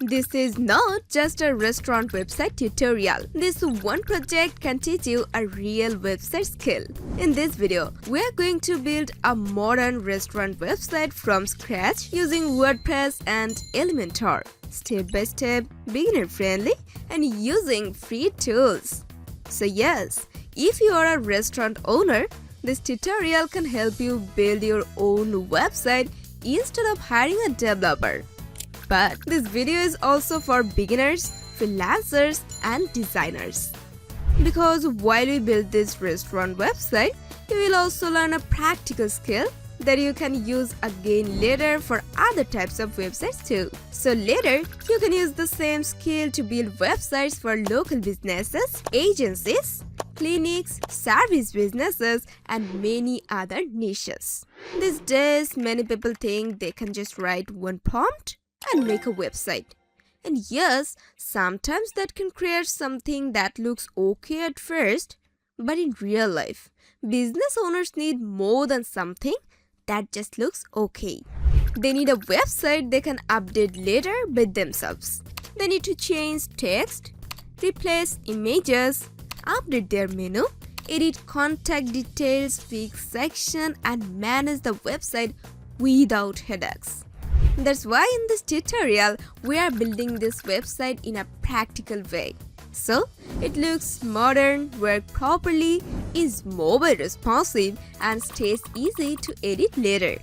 This is not just a restaurant website tutorial. This one project can teach you a real website skill. In this video, we are going to build a modern restaurant website from scratch using WordPress and Elementor. Step by step, beginner friendly, and using free tools. So yes, if you are a restaurant owner, this tutorial can help you build your own website instead of hiring a developer. But this video is also for beginners, freelancers, and designers. Because while we build this restaurant website, you will also learn a practical skill that you can use again later for other types of websites too. So later, you can use the same skill to build websites for local businesses, agencies, clinics, service businesses, and many other niches. These days, many people think they can just write one prompt and make a website. And yes, sometimes that can create something that looks okay at first, but in real life, business owners need more than something that just looks okay. They need a website they can update later by themselves. They need to change text, replace images, update their menu, edit contact details, fix section, and manage the website without headaches. That's why in this tutorial, we are building this website in a practical way. So, it looks modern, works properly, is mobile responsive, and stays easy to edit later.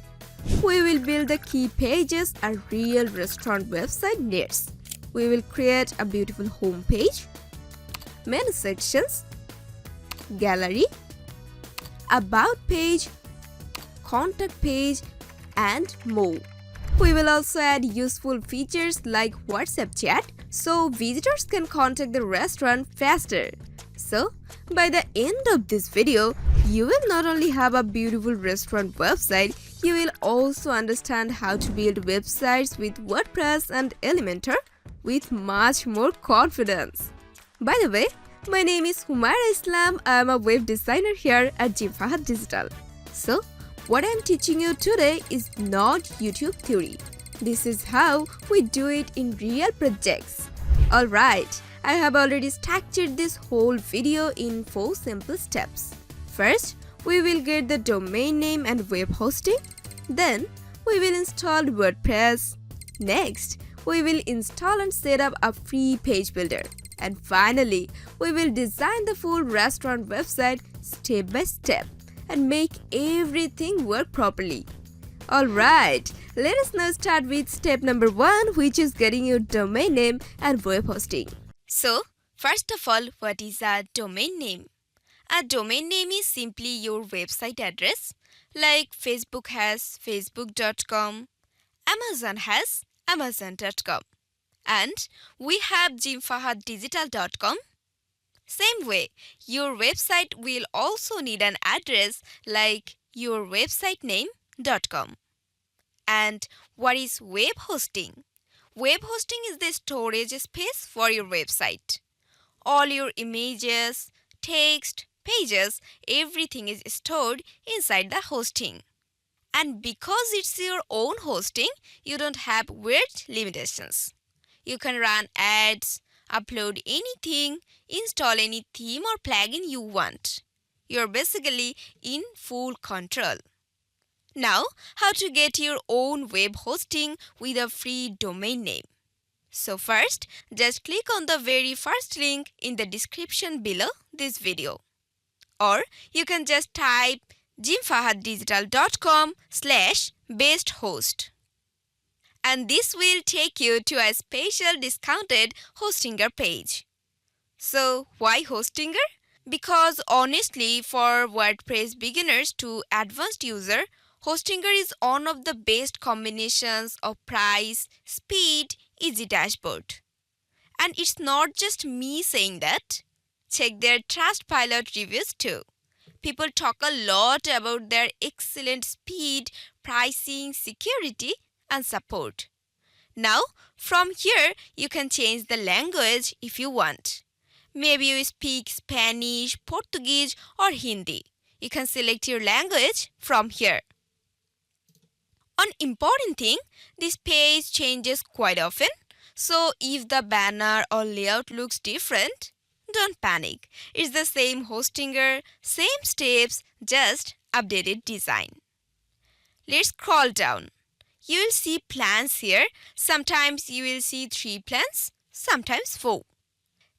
We will build the key pages a real restaurant website needs. We will create a beautiful home page, menu sections, gallery, about page, contact page, and more. We will also add useful features like WhatsApp chat so visitors can contact the restaurant faster. So, by the end of this video, you will not only have a beautiful restaurant website, you will also understand how to build websites with WordPress and Elementor with much more confidence. By the way, my name is Humaira Islam. I am a web designer here at Fahad Digital. So, what I am teaching you today is not YouTube theory. This is how we do it in real projects. Alright, I have already structured this whole video in 4 simple steps. First, we will get the domain name and web hosting. Then, we will install WordPress. Next, we will install and set up a free page builder. And finally, we will design the full restaurant website step by step and make everything work properly. Alright, let us now start with step number 1, which is getting your domain name and web hosting. So, first of all, what is a domain name? A domain name is simply your website address. Like Facebook has facebook.com, Amazon has amazon.com, and we have jimfahaddigital.com. Same way, your website will also need an address like your website name.com. And what is web hosting? Web hosting is the storage space for your website. All your images, text, pages, everything is stored inside the hosting. And because it's your own hosting, you don't have weird limitations. You can run ads, upload anything, install any theme or plugin you want. You're basically in full control. Now, how to get your own web hosting with a free domain name? So first, just click on the very first link in the description below this video. Or you can just type jimfahaddigital.com/besthost. And this will take you to a special discounted Hostinger page. So, why Hostinger? Because honestly, for WordPress beginners to advanced user, Hostinger is one of the best combinations of price, speed, easy dashboard. And it's not just me saying that. Check their Trustpilot reviews too. People talk a lot about their excellent speed, pricing, security, and support. Now, from here, you can change the language if you want. Maybe you speak Spanish, Portuguese, or Hindi. You can select your language from here. One important thing, this page changes quite often, So if the banner or layout looks different, don't panic. It's the same hostinger, same steps, just updated design. Let's scroll down. You will see plans here. Sometimes you will see 3 plans, sometimes 4.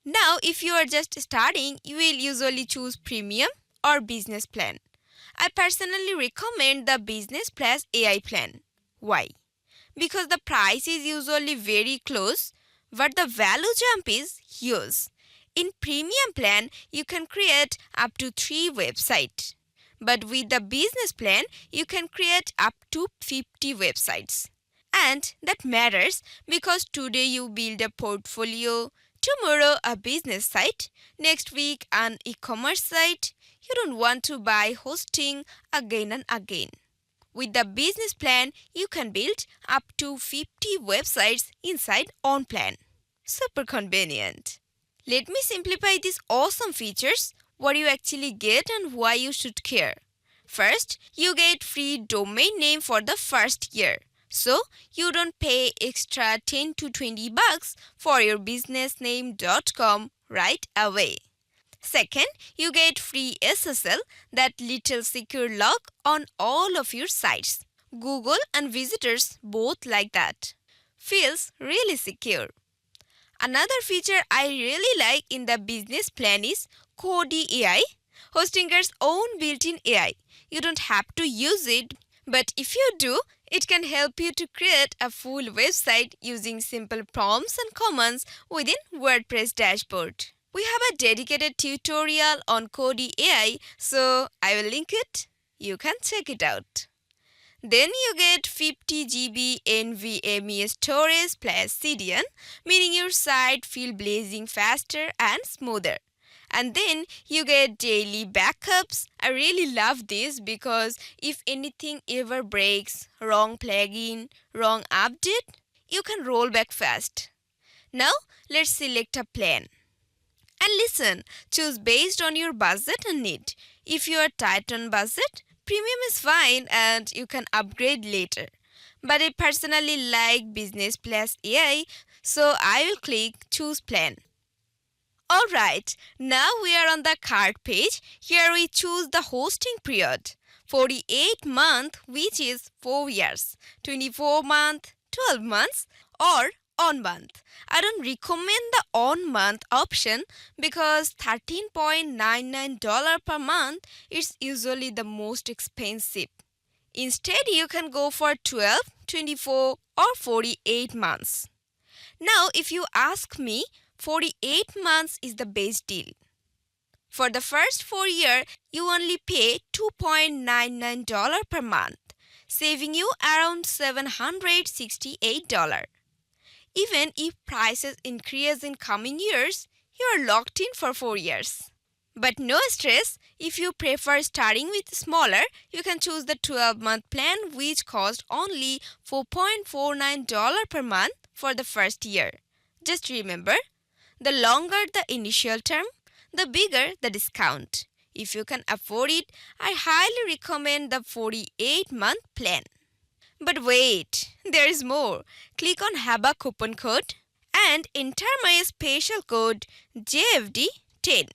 Now, if you are just starting, you will usually choose Premium or Business plan. I personally recommend the Business Plus AI plan. Why? Because the price is usually very close, but the value jump is huge. In Premium plan, you can create up to 3 websites. But with the Business plan, you can create up to 50 websites. And that matters because today you build a portfolio, tomorrow a business site, next week an e-commerce site. You don't want to buy hosting again and again. With the business plan, you can build up to 50 websites inside one plan. Super convenient. Let me simplify these awesome features, what you actually get and why you should care. First, you get free domain name for the first year. So, you don't pay extra 10 to 20 bucks for your businessname.com right away. Second, you get free SSL, that little secure lock on all of your sites. Google and visitors both like that. Feels really secure. Another feature I really like in the business plan is Cody AI, Hostinger's own built-in AI. You don't have to use it, but if you do, it can help you to create a full website using simple prompts and commands within WordPress dashboard. We have a dedicated tutorial on Cody AI, so I will link it. You can check it out. Then you get 50 GB NVMe storage plus CDN, meaning your site will blazing faster and smoother. And then you get daily backups. I really love this because if anything ever breaks, wrong plugin, wrong update, you can roll back fast. Now let's select a plan. And listen, choose based on your budget and need. If you are tight on budget, Premium is fine and you can upgrade later. But I personally like Business Plus AI, so I will click Choose Plan. Alright, now we are on the cart page. Here we choose the hosting period. 48 month, which is 4 years. 24 month, 12 months, or on month. I don't recommend the on month option because $13.99 per month is usually the most expensive. Instead, you can go for 12, 24 or 48 months. Now, if you ask me, 48 months is the best deal. For the first 4 years, you only pay $2.99 per month, saving you around $768. Even if prices increase in coming years, you are locked in for 4 years. But no stress, if you prefer starting with smaller, you can choose the 12-month plan which costs only $4.49 per month for the first year. Just remember, the longer the initial term, the bigger the discount. If you can afford it, I highly recommend the 48-month plan. But wait, there is more. Click on Have a coupon code and enter my special code JFD10.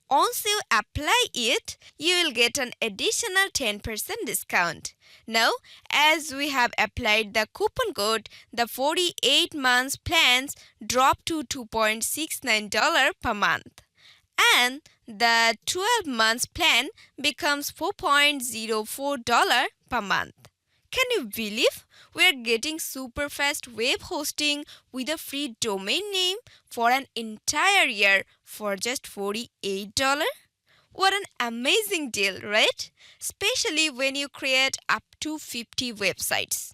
Once you apply it, you will get an additional 10% discount. Now, as we have applied the coupon code, the 48 months plans drop to $2.69 per month. And the 12 months plan becomes $4.04 per month. Can you believe we are getting super fast web hosting with a free domain name for an entire year for just $48? What an amazing deal, right? Especially when you create up to 50 websites.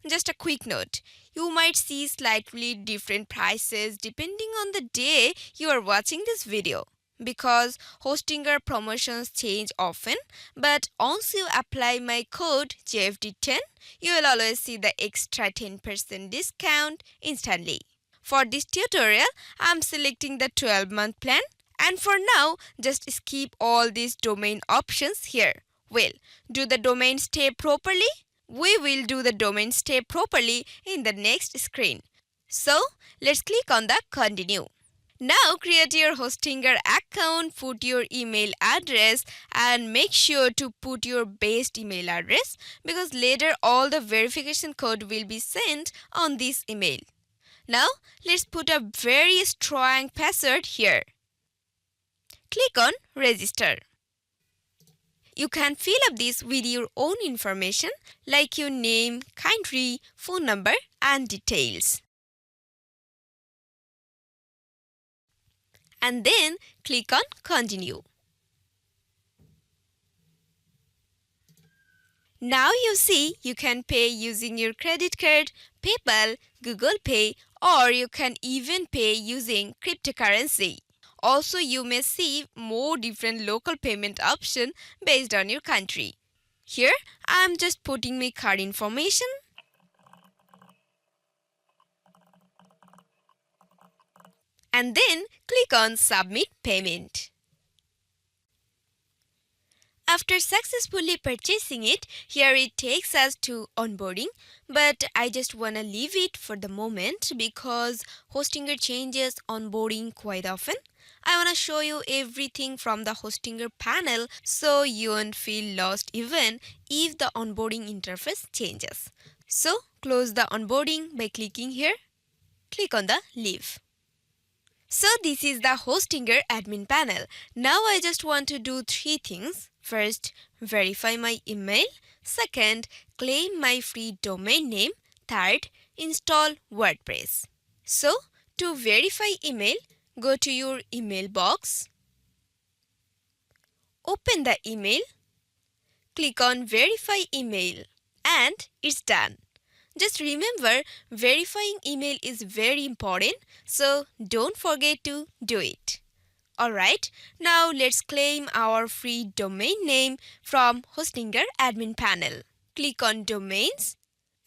Just a quick note, you might see slightly different prices depending on the day you are watching this video, because Hostinger promotions change often, but once you apply my code JFD10, you will always see the extra 10% discount instantly. For this tutorial, I am selecting the 12-month plan, and for now, just skip all these domain options here. Well, do the domain stay properly? We will do the domain stay properly in the next screen. So let's click on the continue. Now create your Hostinger account, put your email address and make sure to put your best email address because later all the verification code will be sent on this email. Now let's put a very strong password here. Click on register. You can fill up this with your own information like your name, country, phone number and details. And then click on continue. Now you see you can pay using your credit card, PayPal, Google Pay, or you can even pay using cryptocurrency. Also, you may see more different local payment options based on your country. Here, I am just putting my card information. And then click on Submit Payment. After successfully purchasing it, here it takes us to onboarding, but I just want to leave it for the moment because Hostinger changes onboarding quite often. I want to show you everything from the Hostinger panel so you won't feel lost even if the onboarding interface changes. So close the onboarding by clicking here. Click on the Leave. So this is the Hostinger admin panel. Now I just want to do 3 things. First, verify my email. Second, claim my free domain name. Third, install WordPress. So to verify email, go to your email box. Open the email. Click on verify email and it's done. Just remember, verifying email is very important, so don't forget to do it. Alright, now let's claim our free domain name from Hostinger admin panel. Click on Domains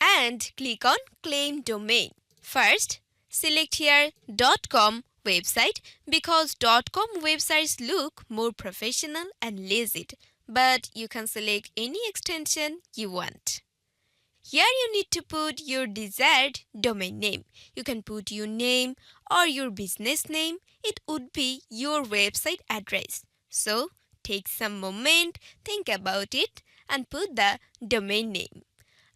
and click on Claim Domain. First, select here .com website because .com websites look more professional and legit, but you can select any extension you want. Here you need to put your desired domain name. You can put your name or your business name. It would be your website address. So take some moment, think about it and put the domain name.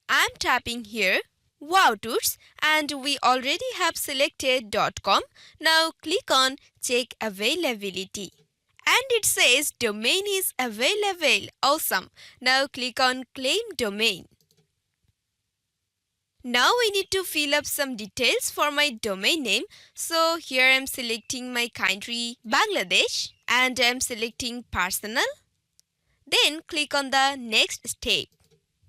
I'm tapping here Wow Tours and we already have selected .com. Now click on check availability. And it says domain is available. Awesome. Now click on claim domain. Now we need to fill up some details for my domain name. So here I am selecting my country Bangladesh and I am selecting personal. Then click on the next step.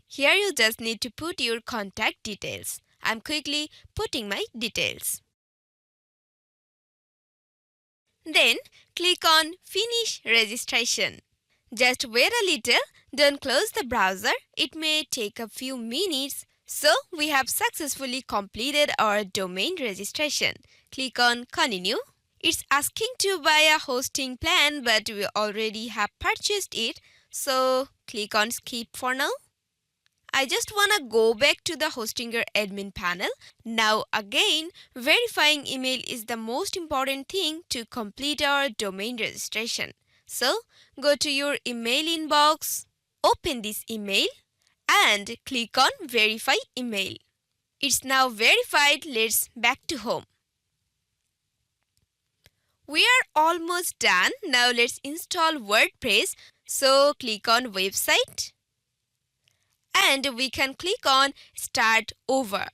Here you just need to put your contact details. I am quickly putting my details. Then click on finish registration. Just wait a little, don't close the browser. It may take a few minutes. So we have successfully completed our domain registration. Click on continue. It's asking to buy a hosting plan but we already have purchased it. So click on skip for now. I just want to go back to the Hostinger admin panel. Now again, verifying email is the most important thing to complete our domain registration. So go to your email inbox, open this email and click on verify email. It's now verified. Let's back to home. We are almost done. Now let's install WordPress. So click on website and we can click on start over.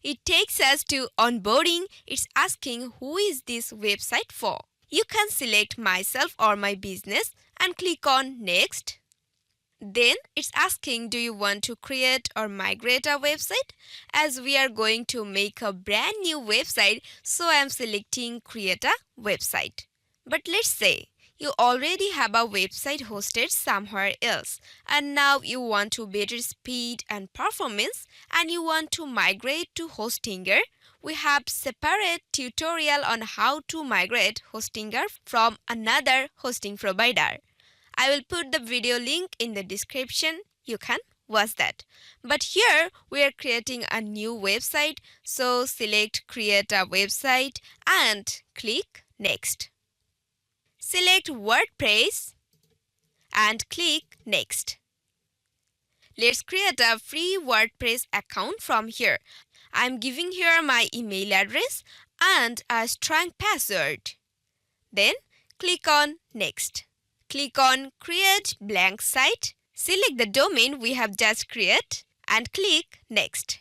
It takes us to onboarding. It's asking who is this website for. You can select myself or my business and click on next. Then it's asking do you want to create or migrate a website? As we are going to make a brand new website, so I am selecting create a website. But let's say you already have a website hosted somewhere else and now you want to better speed and performance and you want to migrate to Hostinger. We have separate tutorial on how to migrate Hostinger from another hosting provider. I will put the video link in the description. You can was that. But here we are creating a new website, so select create a website and click next. Select WordPress and click next. Let's create a free WordPress account from here. I'm giving here my email address and a strong password. Then click on next. Click on create blank site. Select the domain we have just created and click next.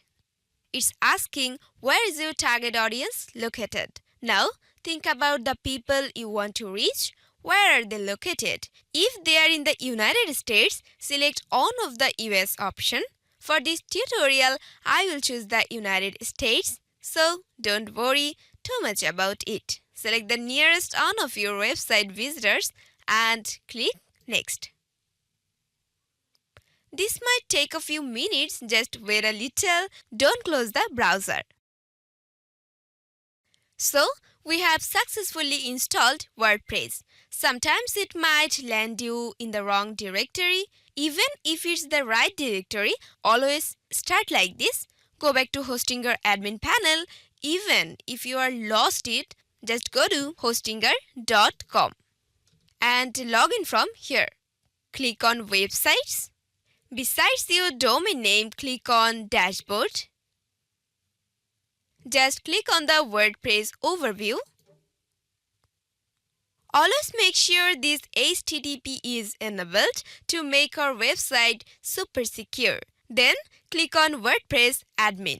It's asking where is your target audience located. Now think about the people you want to reach. Where are they located? If they are in the United States, select on of the US option. For this tutorial, I will choose the United States, so don't worry too much about it. Select the nearest on of your website visitors and click next. This might take a few minutes, just wait a little, don't close the browser. So, we have successfully installed WordPress. Sometimes it might land you in the wrong directory. Even if it's the right directory, always start like this. Go back to Hostinger admin panel. Even if you are lost it, just go to hostinger.com and log in from here. Click on websites. Besides your domain name, click on dashboard. Just click on the WordPress overview. Always make sure this HTTP is enabled to make our website super secure. Then click on WordPress admin.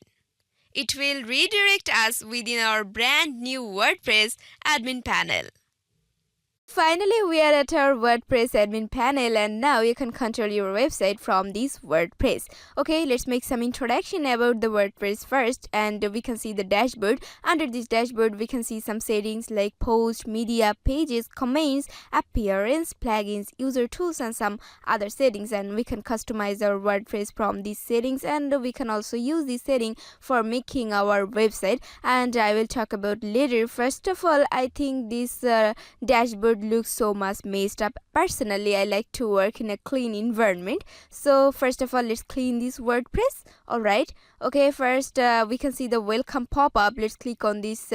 It will redirect us within our brand new WordPress admin panel. Finally, we are at our WordPress admin panel and now you can control your website from this WordPress. Okay, let's make some introduction about the WordPress first and we can see the dashboard. Under this dashboard, we can see some settings like post, media, pages, comments, appearance, plugins, user tools and some other settings, and we can customize our WordPress from these settings and we can also use this setting for making our website, and I will talk about later. First of all, I think this dashboard looks so much messed up. Personally, I like to work in a clean environment. So first of all, let's clean this WordPress. Alright. Okay, first we can see the welcome pop-up. Let's click on this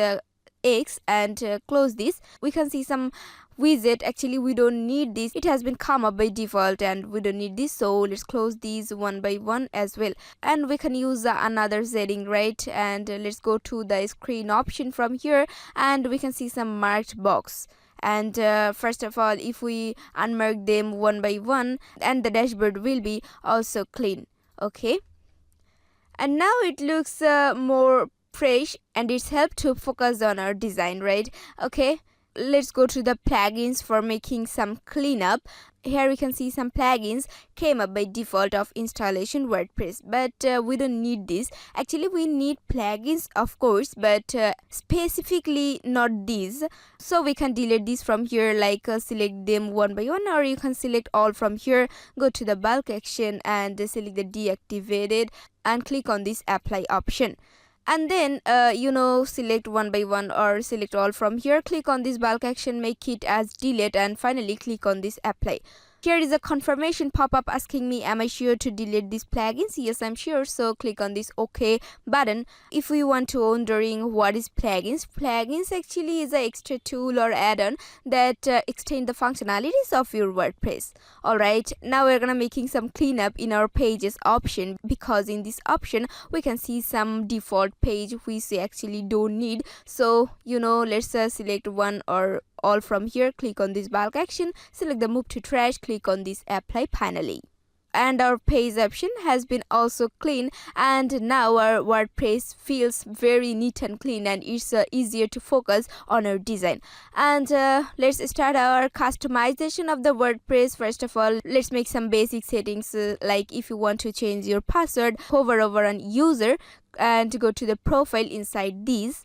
X and close this. We can see some widget. Actually, we don't need this. It has been come up by default and we don't need this. So let's close these one by one as well. And we can use another setting, right? And let's go to the screen option from here and we can see some marked box. And first of all, if we unmark them one by one, and the dashboard will be also clean. Okay, and now it looks more fresh and it's helped to focus on our design, right? Okay, let's go to the plugins for making some cleanup. Here we can see some plugins came up by default of installation WordPress, but we don't need this. Actually, we need plugins of course, but specifically not these. So we can delete these from here, like select them one by one, or you can select all from here. Go to the bulk action and select the deactivated and click on this apply option. And then select one by one or select all from here. Click on this bulk action, make it as delete, and finally click on this apply. Here is a confirmation pop-up asking me, am I sure to delete these plugins? Yes, I'm sure. So click on this OK button. If we want to wondering what is plugins, plugins actually is an extra tool or add-on that extend the functionalities of your WordPress. Alright, now we're gonna making some cleanup in our pages option, because in this option we can see some default page which we actually don't need. So let's select one or all from here. Click on this bulk action, select the move to trash, click on this apply finally. And our page option has been also clean, and now our WordPress feels very neat and clean, and it's easier to focus on our design. And let's start our customization of the WordPress. First of all, let's make some basic settings, like if you want to change your password, hover over on user and go to the profile inside these.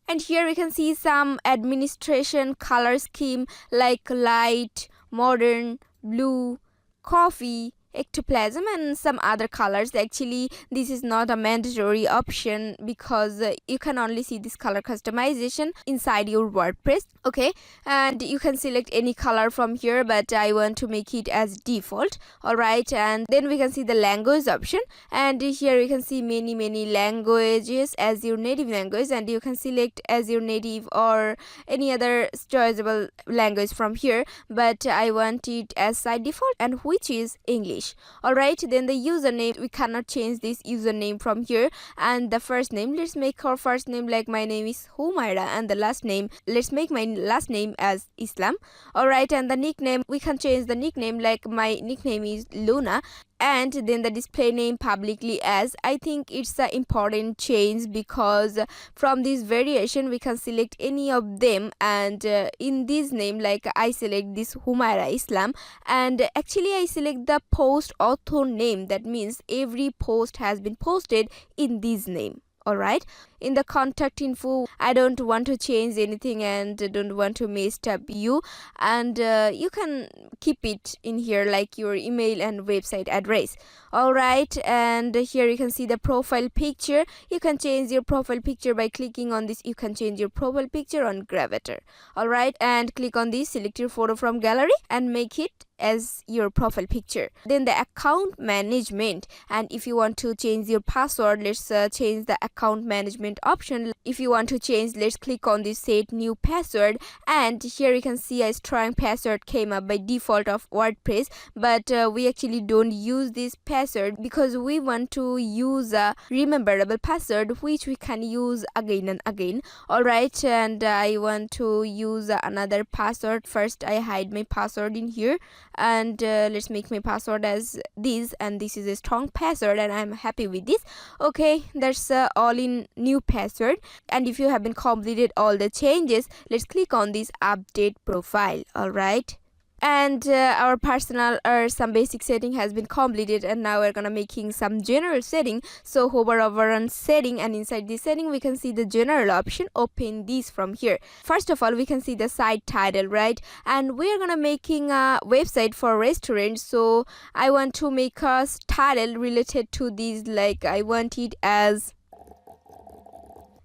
And here we can see some administration color scheme like light, modern, blue, coffee, ectoplasm and some other colors. Actually, this is not a mandatory option because you can only see this color customization inside your WordPress. Okay, and you can select any color from here, but I want to make it as default. Alright, and then we can see the language option, and here you can see many languages as your native language, and you can select as your native or any other choiceable language from here, but I want it as side default, and which is English. Alright, then the username, we cannot change this username from here, and the first name, let's make our first name like my name is Humaira, and the last name, let's make my last name as Islam. Alright, and the nickname, we can change the nickname like my nickname is Luna, and then the display name publicly as. I think it's an important change because from this variation we can select any of them, and in this name, like I select this Humaira Islam, and actually I select the post author name. That means every post has been posted in this name. Alright, in the contact info, I don't want to change anything and don't want to mess up you, and you can keep it in here like your email and website address. Alright, and here you can see the profile picture. You can change your profile picture by clicking on this. You can change your profile picture on Gravatar. Alright, and click on this, select your photo from gallery and make it as your profile picture. Then the account management, and if you want to change your password, let's change the account management option. If you want to change, let's click on this set new password, and here you can see a strong password came up by default of WordPress, but we actually don't use this password because we want to use a rememberable password which we can use again and again. Alright, and I want to use another password. First I hide my password in here, and let's make my password as this, and this is a strong password and I'm happy with this. Okay, that's all in new password. And if you haven't completed all the changes, let's click on this update profile. Alright, and our personal or some basic setting has been completed, and now we're gonna making some general setting. So hover over on setting, and inside this setting we can see the general option. Open this from here. First of all, we can see the site title, right? And we're gonna making a website for restaurants, so I want to make a title related to this, like I want it as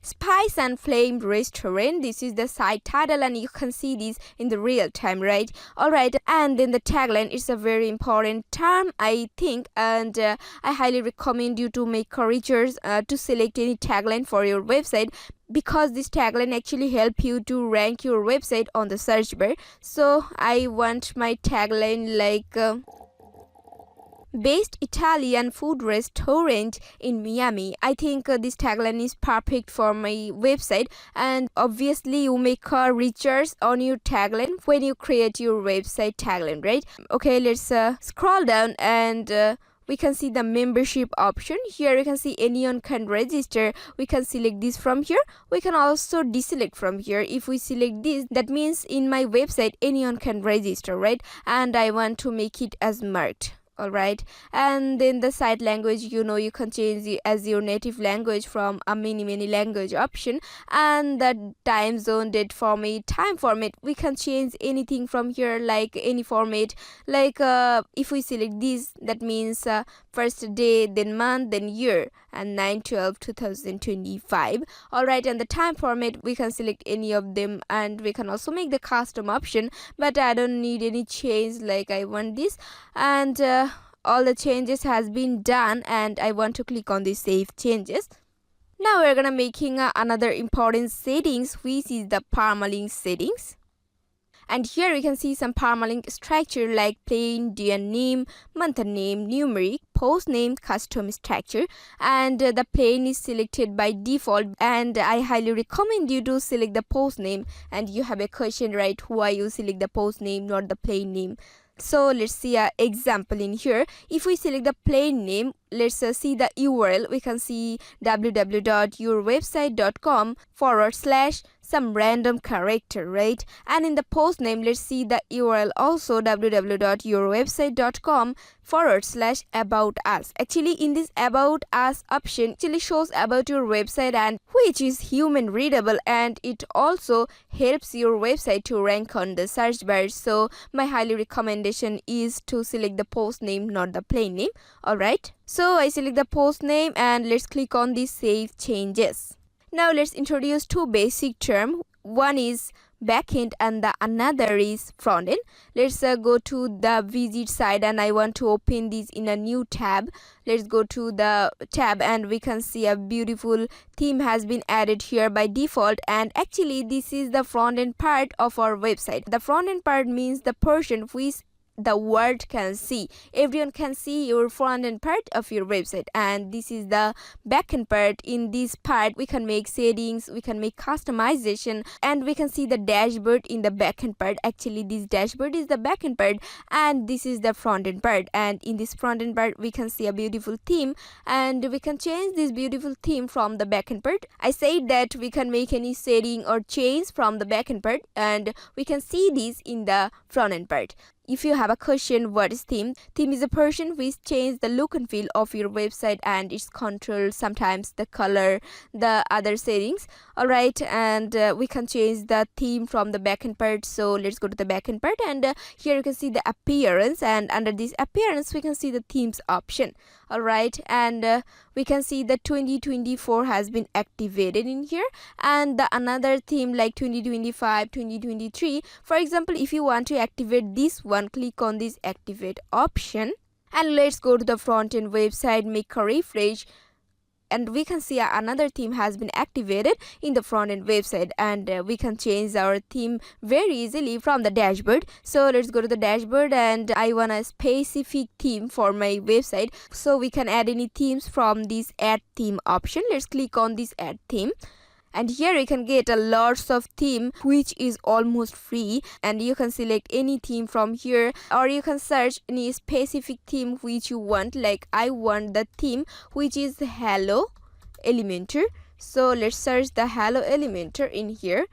Spice and Flame Restaurant. This is the site title, and you can see this in the real time, right? Alright, and then the tagline is a very important term, I think, and I highly recommend you to make research to select any tagline for your website, because this tagline actually help you to rank your website on the search bar. So I want my tagline like Best Italian food restaurant in Miami. I think this tagline is perfect for my website, and obviously you make a research on your tagline when you create your website tagline, right? Okay, let's scroll down, and we can see the membership option. Here you can see anyone can register. We can select this from here. We can also deselect from here. If we select this, that means in my website anyone can register, right? And I want to make it as marked. Alright, and then the site language, you can change it as your native language from a many language option. And the time zone, date format, time format, we can change anything from here, like any format. Like if we select this, that means first day, then month, then year, and 9/12/2025. Alright, and the time format, we can select any of them, and we can also make the custom option, but I don't need any change, like I want this. And all the changes has been done, and I want to click on the save changes. Now we're gonna making another important settings, which is the permalink settings. And here we can see some permalink structure like plain, year name, month name, numeric, post name, custom structure, and the plain is selected by default, and I highly recommend you to select the post name. And you have a question, right? Why you select the post name, not the plain name? So let's see an example in here. If we select the plain name, let's see the URL. We can see www.yourwebsite.com/. some random character, right? And in the post name, let's see the URL also, www.yourwebsite.com/about us. Actually, in this about us option actually shows about your website, and which is human readable, and it also helps your website to rank on the search bar. So my highly recommendation is to select the post name, not the plain name. Alright, so I select the post name and let's click on the save changes. Now let's introduce two basic terms. One is backend and the another is frontend. Let's go to the visit side, and I want to open this in a new tab. Let's go to the tab and we can see a beautiful theme has been added here by default, and actually this is the front end part of our website. The front end part means the portion which the world can see. Everyone can see your front end part of your website, and this is the back end part. In this part we can make settings, we can make customization, and we can see the dashboard in the back end part. Actually this dashboard is the back end part and this is the front end part, and in this front end part we can see a beautiful theme, and we can change this beautiful theme from the back end part. I said that we can make any setting or change from the back end part, and we can see this in the front end part. If you have a question, what is theme? Theme is a person which changes the look and feel of your website, and it's control sometimes the color, the other settings. Alright, and we can change the theme from the backend part. So let's go to the backend part, and here you can see the appearance, and under this appearance we can see the themes option. Alright, and we can see the 2024 has been activated in here, and the another theme like 2025, 2023. For example, if you want to activate this one, click on this activate option, and let's go to the front end website, make a refresh, and we can see another theme has been activated in the front end website, and we can change our theme very easily from the dashboard. So let's go to the dashboard, and I want a specific theme for my website, so we can add any themes from this add theme option. Let's click on this add theme, and here you can get a lots of theme which is almost free, and you can select any theme from here, or you can search any specific theme which you want. Like I want the theme which is Hello Elementor, so let's search the Hello Elementor in here,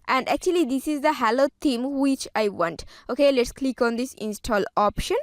and actually this is the Hello theme which I want. Okay, let's click on this install option,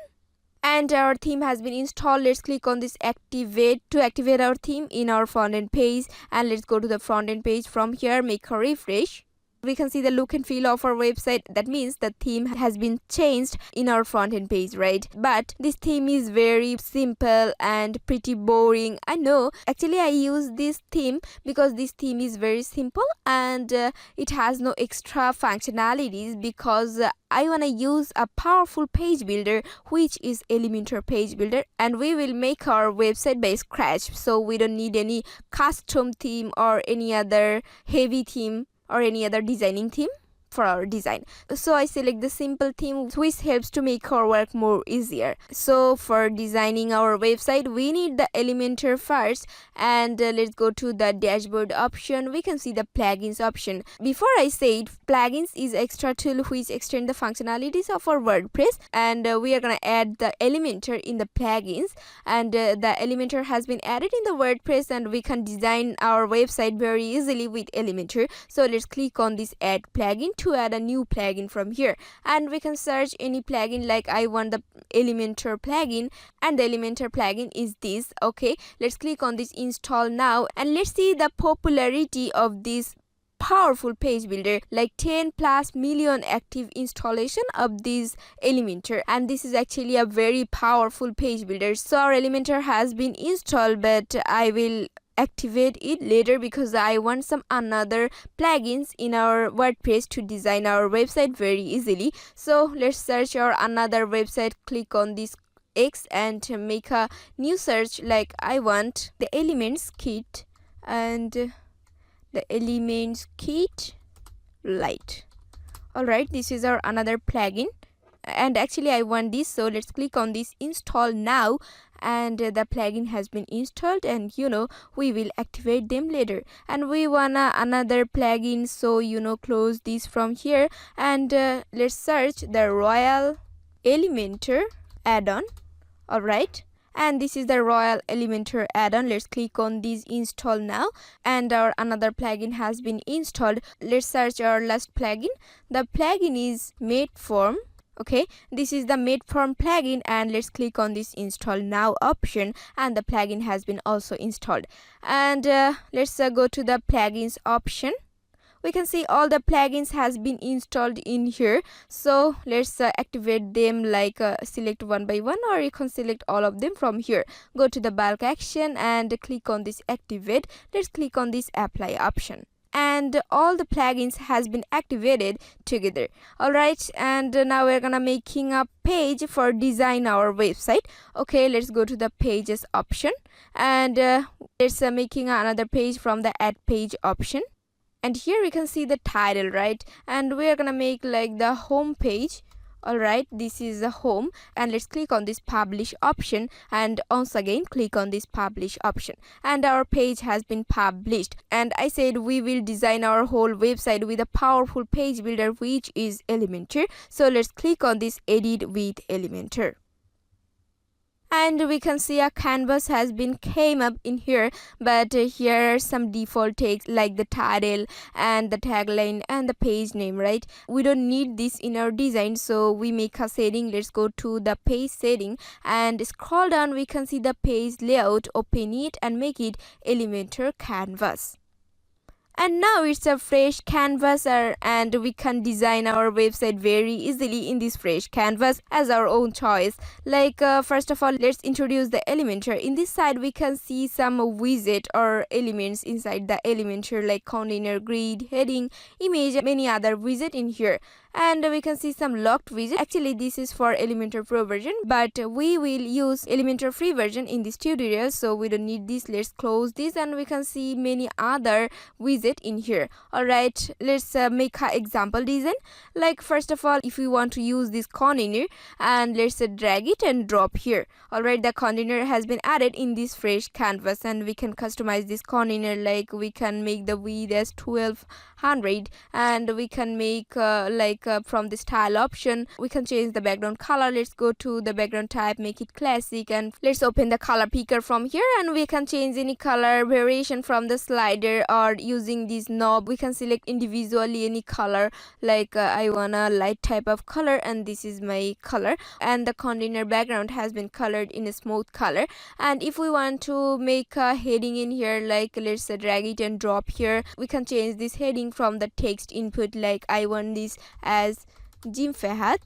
and our theme has been installed. Let's click on this activate to activate our theme in our front end page, and let's go to the front end page. From here, make a refresh. We can see the look and feel of our website. That means the theme has been changed in our front end page, right? But this theme is very simple and pretty boring. I know. Actually, I use this theme because this theme is very simple, and it has no extra functionalities, because I want to use a powerful page builder which is Elementor page builder, and we will make our website by scratch, so we don't need any custom theme or any other heavy theme or any other designing theme for our design. So I select the simple theme which helps to make our work more easier. So for designing our website we need the Elementor first, and let's go to the dashboard option. We can see the plugins option. Before I said plugins is extra tool which extend the functionalities of our WordPress, and we are gonna add the Elementor in the plugins, and the Elementor has been added in the WordPress, and we can design our website very easily with Elementor. So let's click on this add plugin to add a new plugin from here, and we can search any plugin. Like I want the Elementor plugin, and the Elementor plugin is this. Okay, let's click on this install now, and let's see the popularity of this powerful page builder. Like 10 plus million active installation of this Elementor, and this is actually a very powerful page builder. So our Elementor has been installed, but I will activate it later because I want some another plugins in our WordPress to design our website very easily. So let's search our another website. Click on this X and make a new search. Like I want the Elements Kit, and the Elements Kit Lite. Alright, this is our another plugin, and actually I want this, so let's click on this install now, and the plugin has been installed, and we will activate them later. And we wanna another plugin, so close this from here, and let's search the Royal Elementor add-on. Alright, and this is the Royal Elementor add-on. Let's click on this install now, and our another plugin has been installed. Let's search our last plugin. The plugin is Madeform. Okay, this is the Madeform plugin, and let's click on this install now option, and the plugin has been also installed. And let's go to the plugins option. We can see all the plugins has been installed in here, so let's activate them, like select one by one, or you can select all of them from here. Go to the bulk action and click on this activate. Let's click on this apply option, and all the plugins has been activated together. Alright, and now we're gonna making a page for design our website. Okay, let's go to the pages option, and let's making another page from the add page option. And here we can see the title, right? And we are gonna make like the home page. Alright, this is the home, and let's click on this publish option, and once again click on this publish option, and our page has been published. And I said we will design our whole website with a powerful page builder, which is Elementor. So let's click on this edit with Elementor, and we can see a canvas has been came up in here, but here are some default text like the title and the tagline and the page name, right? We don't need this in our design, so we make a setting. Let's go to the page setting and scroll down. We can see the page layout, open it and make it Elementor canvas. And now it's a fresh canvas, and we can design our website very easily in this fresh canvas as our own choice. Like first of all, let's introduce the Elementor. In this side we can see some widget or elements inside the Elementor, like container, grid, heading, image, many other widget in here. And we can see some locked widget. Actually this is for Elementor Pro version, but we will use Elementor free version in this tutorial, so we don't need this. Let's close this, and we can see many other widget in here. Alright, let's make an example design. Like first of all, if we want to use this container, and let's drag it and drop here. Alright, the container has been added in this fresh canvas, and we can customize this container. Like we can make the width as 1200, and we can make from the style option we can change the background color. Let's go to the background type, make it classic, and let's open the color picker from here, and we can change any color variation from the slider, or using this knob we can select individually any color. Like I want a light type of color, and this is my color, and the container background has been colored in a smooth color. And if we want to make a heading in here, like let's drag it and drop here, we can change this heading from the text input. Like I want this as Jim Fahad,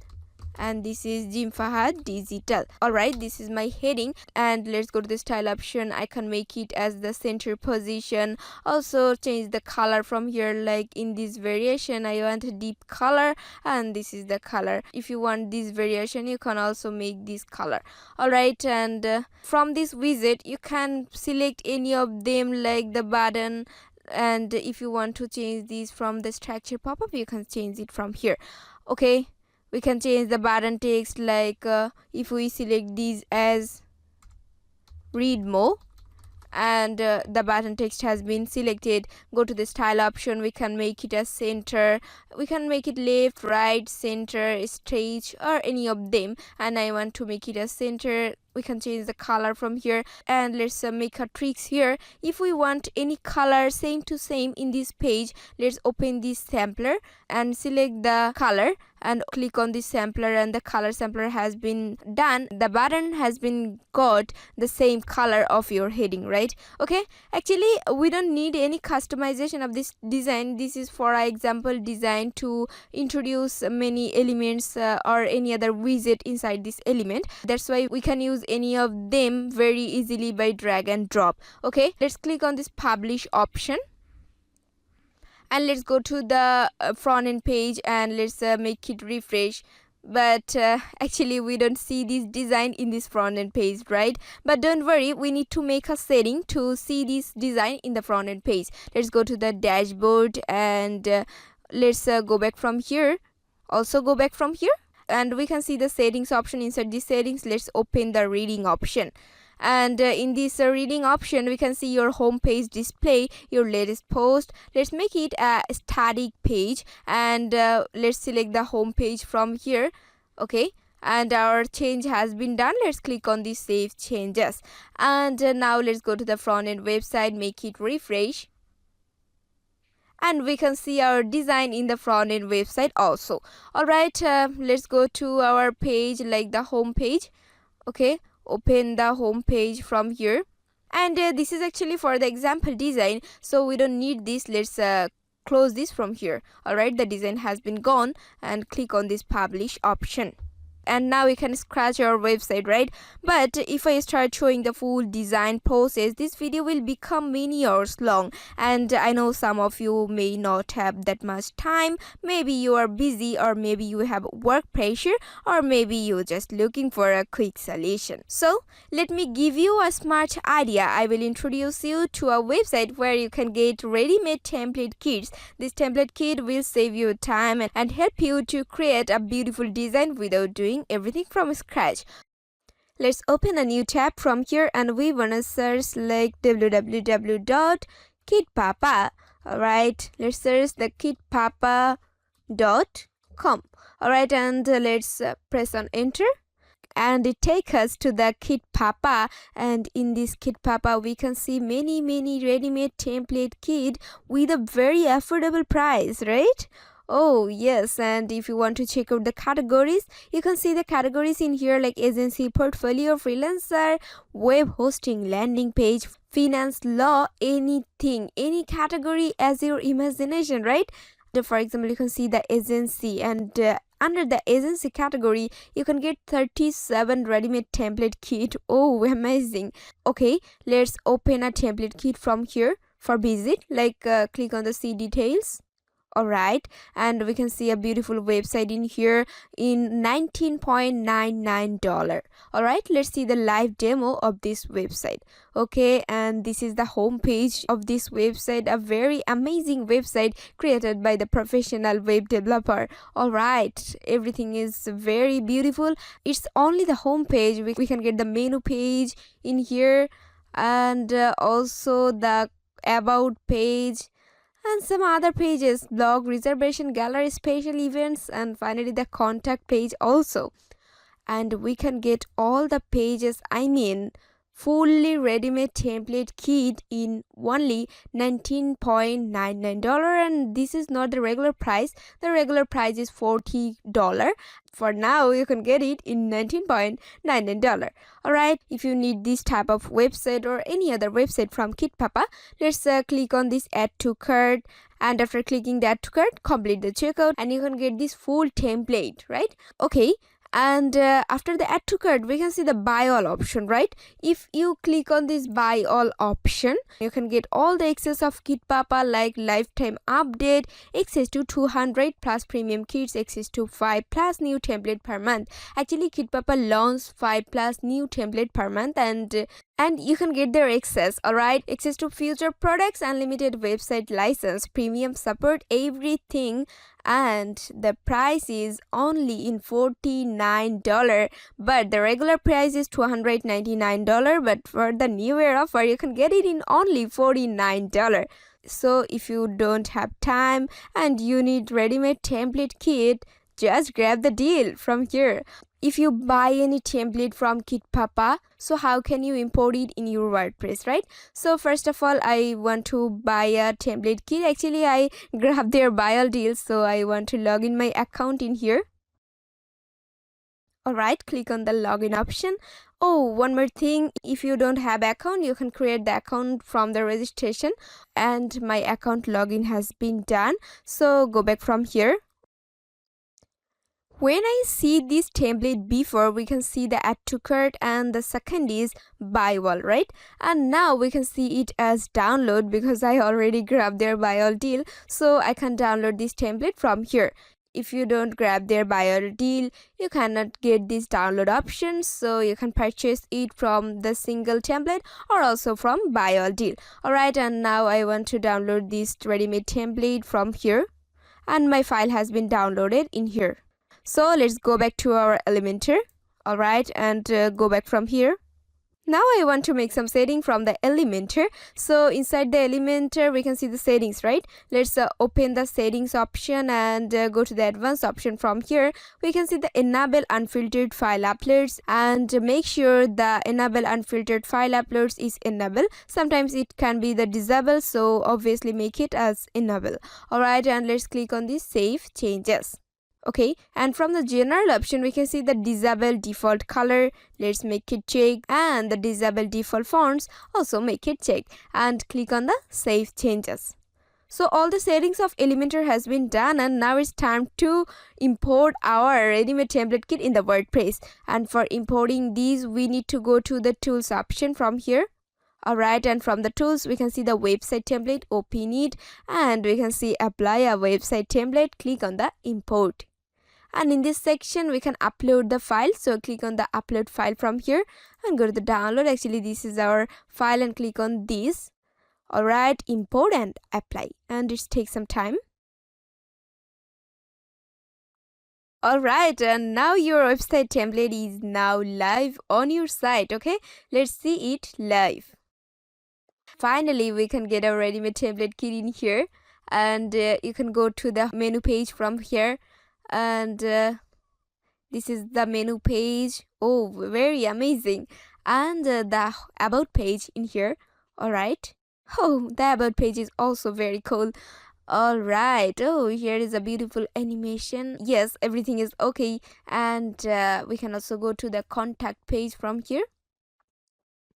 and this is Jim Fahad digital. Alright, this is my heading, and let's go to the style option. I can make it as the center position. Also change the color from here. Like in this variation I want a deep color, and this is the color. If you want this variation you can also make this color. Alright, and from this widget you can select any of them, like the button. And if you want to change this from the structure pop-up, you can change it from here. Okay, we can change the button text. Like if we select these as read more, and the button text has been selected, go to the style option. We can make it as center, we can make it left, right, center, straight, or any of them, and I want to make it as center. We can change the color from here, and let's make a tricks here. If we want any color same to same in this page, let's open this sampler and select the color and click on this sampler, and the color sampler has been done. The button has been got the same color of your heading, right? Okay, actually we don't need any customization of this design. This is for our example design to introduce many elements or any other widget inside this element. That's why we can use any of them very easily by drag and drop. Okay, let's click on this publish option, and let's go to the front end page, and let's make it refresh. But actually we don't see this design in this front end page, right? But don't worry, we need to make a setting to see this design in the front end page. Let's go to the dashboard, and let's go back from here. Also go back from here, and we can see the settings option. Inside these settings, let's open the reading option, and in this reading option we can see your home page display your latest post. Let's make it a static page, and let's select the home page from here. Okay, and our change has been done. Let's click on the save changes, and now let's go to the front end website, make it refresh, and we can see our design in the front end website also. Alright, let's go to our page, like the home page. Okay, open the home page from here, and this is actually for the example design, so we don't need this. Let's close this from here. Alright, the design has been gone, and click on this publish option, and now we can scratch our website, right? But if I start showing the full design process, this video will become many hours long, and I know some of you may not have that much time. Maybe you are busy, or maybe you have work pressure, or maybe you're just looking for a quick solution. So let me give you a smart idea. I will introduce you to a website where you can get ready-made template kits. This template kit will save you time and help you to create a beautiful design without doing everything from scratch. Let's open a new tab from here, and we wanna search like www.kitpapa. Alright, let's search the kitpapa.com. Alright, and let's press on enter, and it takes us to the Kitpapa, and in this Kitpapa we can see many ready-made template kit with a very affordable price, right? Oh yes, and if you want to check out the categories, you can see the categories in here, like agency, portfolio, freelancer, web hosting, landing page, finance, law, anything, any category as your imagination, right? For example, you can see the agency, and under the agency category you can get 37 ready-made template kit. Oh, amazing. Okay, let's open a template kit from here for visit, like click on the see details. Alright, and we can see a beautiful website in here in $19.99. Alright, let's see the live demo of this website. Okay, and this is the home page of this website, a very amazing website created by the professional web developer. Alright, everything is very beautiful. It's only the home page. We can get the menu page in here, and also the about page, and some other pages, blog, reservation, gallery, special events, and finally the contact page also. And we can get all the pages, I mean fully ready-made template kit in only $19.99, and this is not the regular price. The regular price is $40. For now you can get it in $19.99. Alright, if you need this type of website or any other website from Kitpapa, let's click on this add to cart, and after clicking the add to cart, complete the checkout, and you can get this full template, right? Okay, and after the add to cart we can see the buy all option, right? If you click on this buy all option, you can get all the access of Kitpapa, like lifetime update, access to 200 plus premium kits, access to 5 plus new template per month. Actually Kitpapa launched 5 plus new template per month, and you can get their access. Alright, access to future products, unlimited website license, premium support, everything, and the price is only in $49, but the regular price is $299, but for the new year offer you can get it in only $49. So if you don't have time and you need ready-made template kit, just grab the deal from here. If you buy any template from Kitpapa, so how can you import it in your WordPress, right? So first of all, I want to buy a template kit. Actually, I grabbed their buy all deal, so I want to log in my account in here. Alright, click on the login option. Oh, one more thing, if you don't have account, you can create the account from the registration, and my account login has been done. So go back from here. When I see this template before, we can see the add to cart, and the second is buy all, right? And now we can see it as download because I already grabbed their buy all deal, so I can download this template from here. If you don't grab their buy all deal, you cannot get this download option, so you can purchase it from the single template or also from buy all deal. Alright, and now I want to download this ready-made template from here, and my file has been downloaded in here. So let's go back to our Elementor. Alright, and go back from here. Now I want to make some setting from the Elementor. So inside the Elementor, we can see the settings, right? Let's open the settings option and go to the advanced option. From here, we can see the enable unfiltered file uploads, and make sure the enable unfiltered file uploads is enabled. Sometimes it can be the disable, so obviously make it as enable. Alright, and let's click on this save changes. Okay, and from the general option we can see the disable default color. Let's make it check, and the disable default fonts also make it check, and click on the save changes. So all the settings of Elementor has been done, and now it's time to import our ready-made template kit in the WordPress. And for importing these, we need to go to the tools option from here. Alright, and from the tools we can see the website template, open it, and we can see apply a website template. Click on the import. And in this section we can upload the file, so click on the upload file from here and go to the download. Actually this is our file, and click on this. Alright, import and apply, and it takes some time. Alright, and now your website template is now live on your site. Okay, let's see it live. Finally we can get our ready-made template kit in here, and you can go to the menu page from here, and this is the menu page. Oh, very amazing. And the about page in here. Alright, oh, the about page is also very cool. Alright, oh, here is a beautiful animation. Yes, everything is okay. And we can also go to the contact page from here.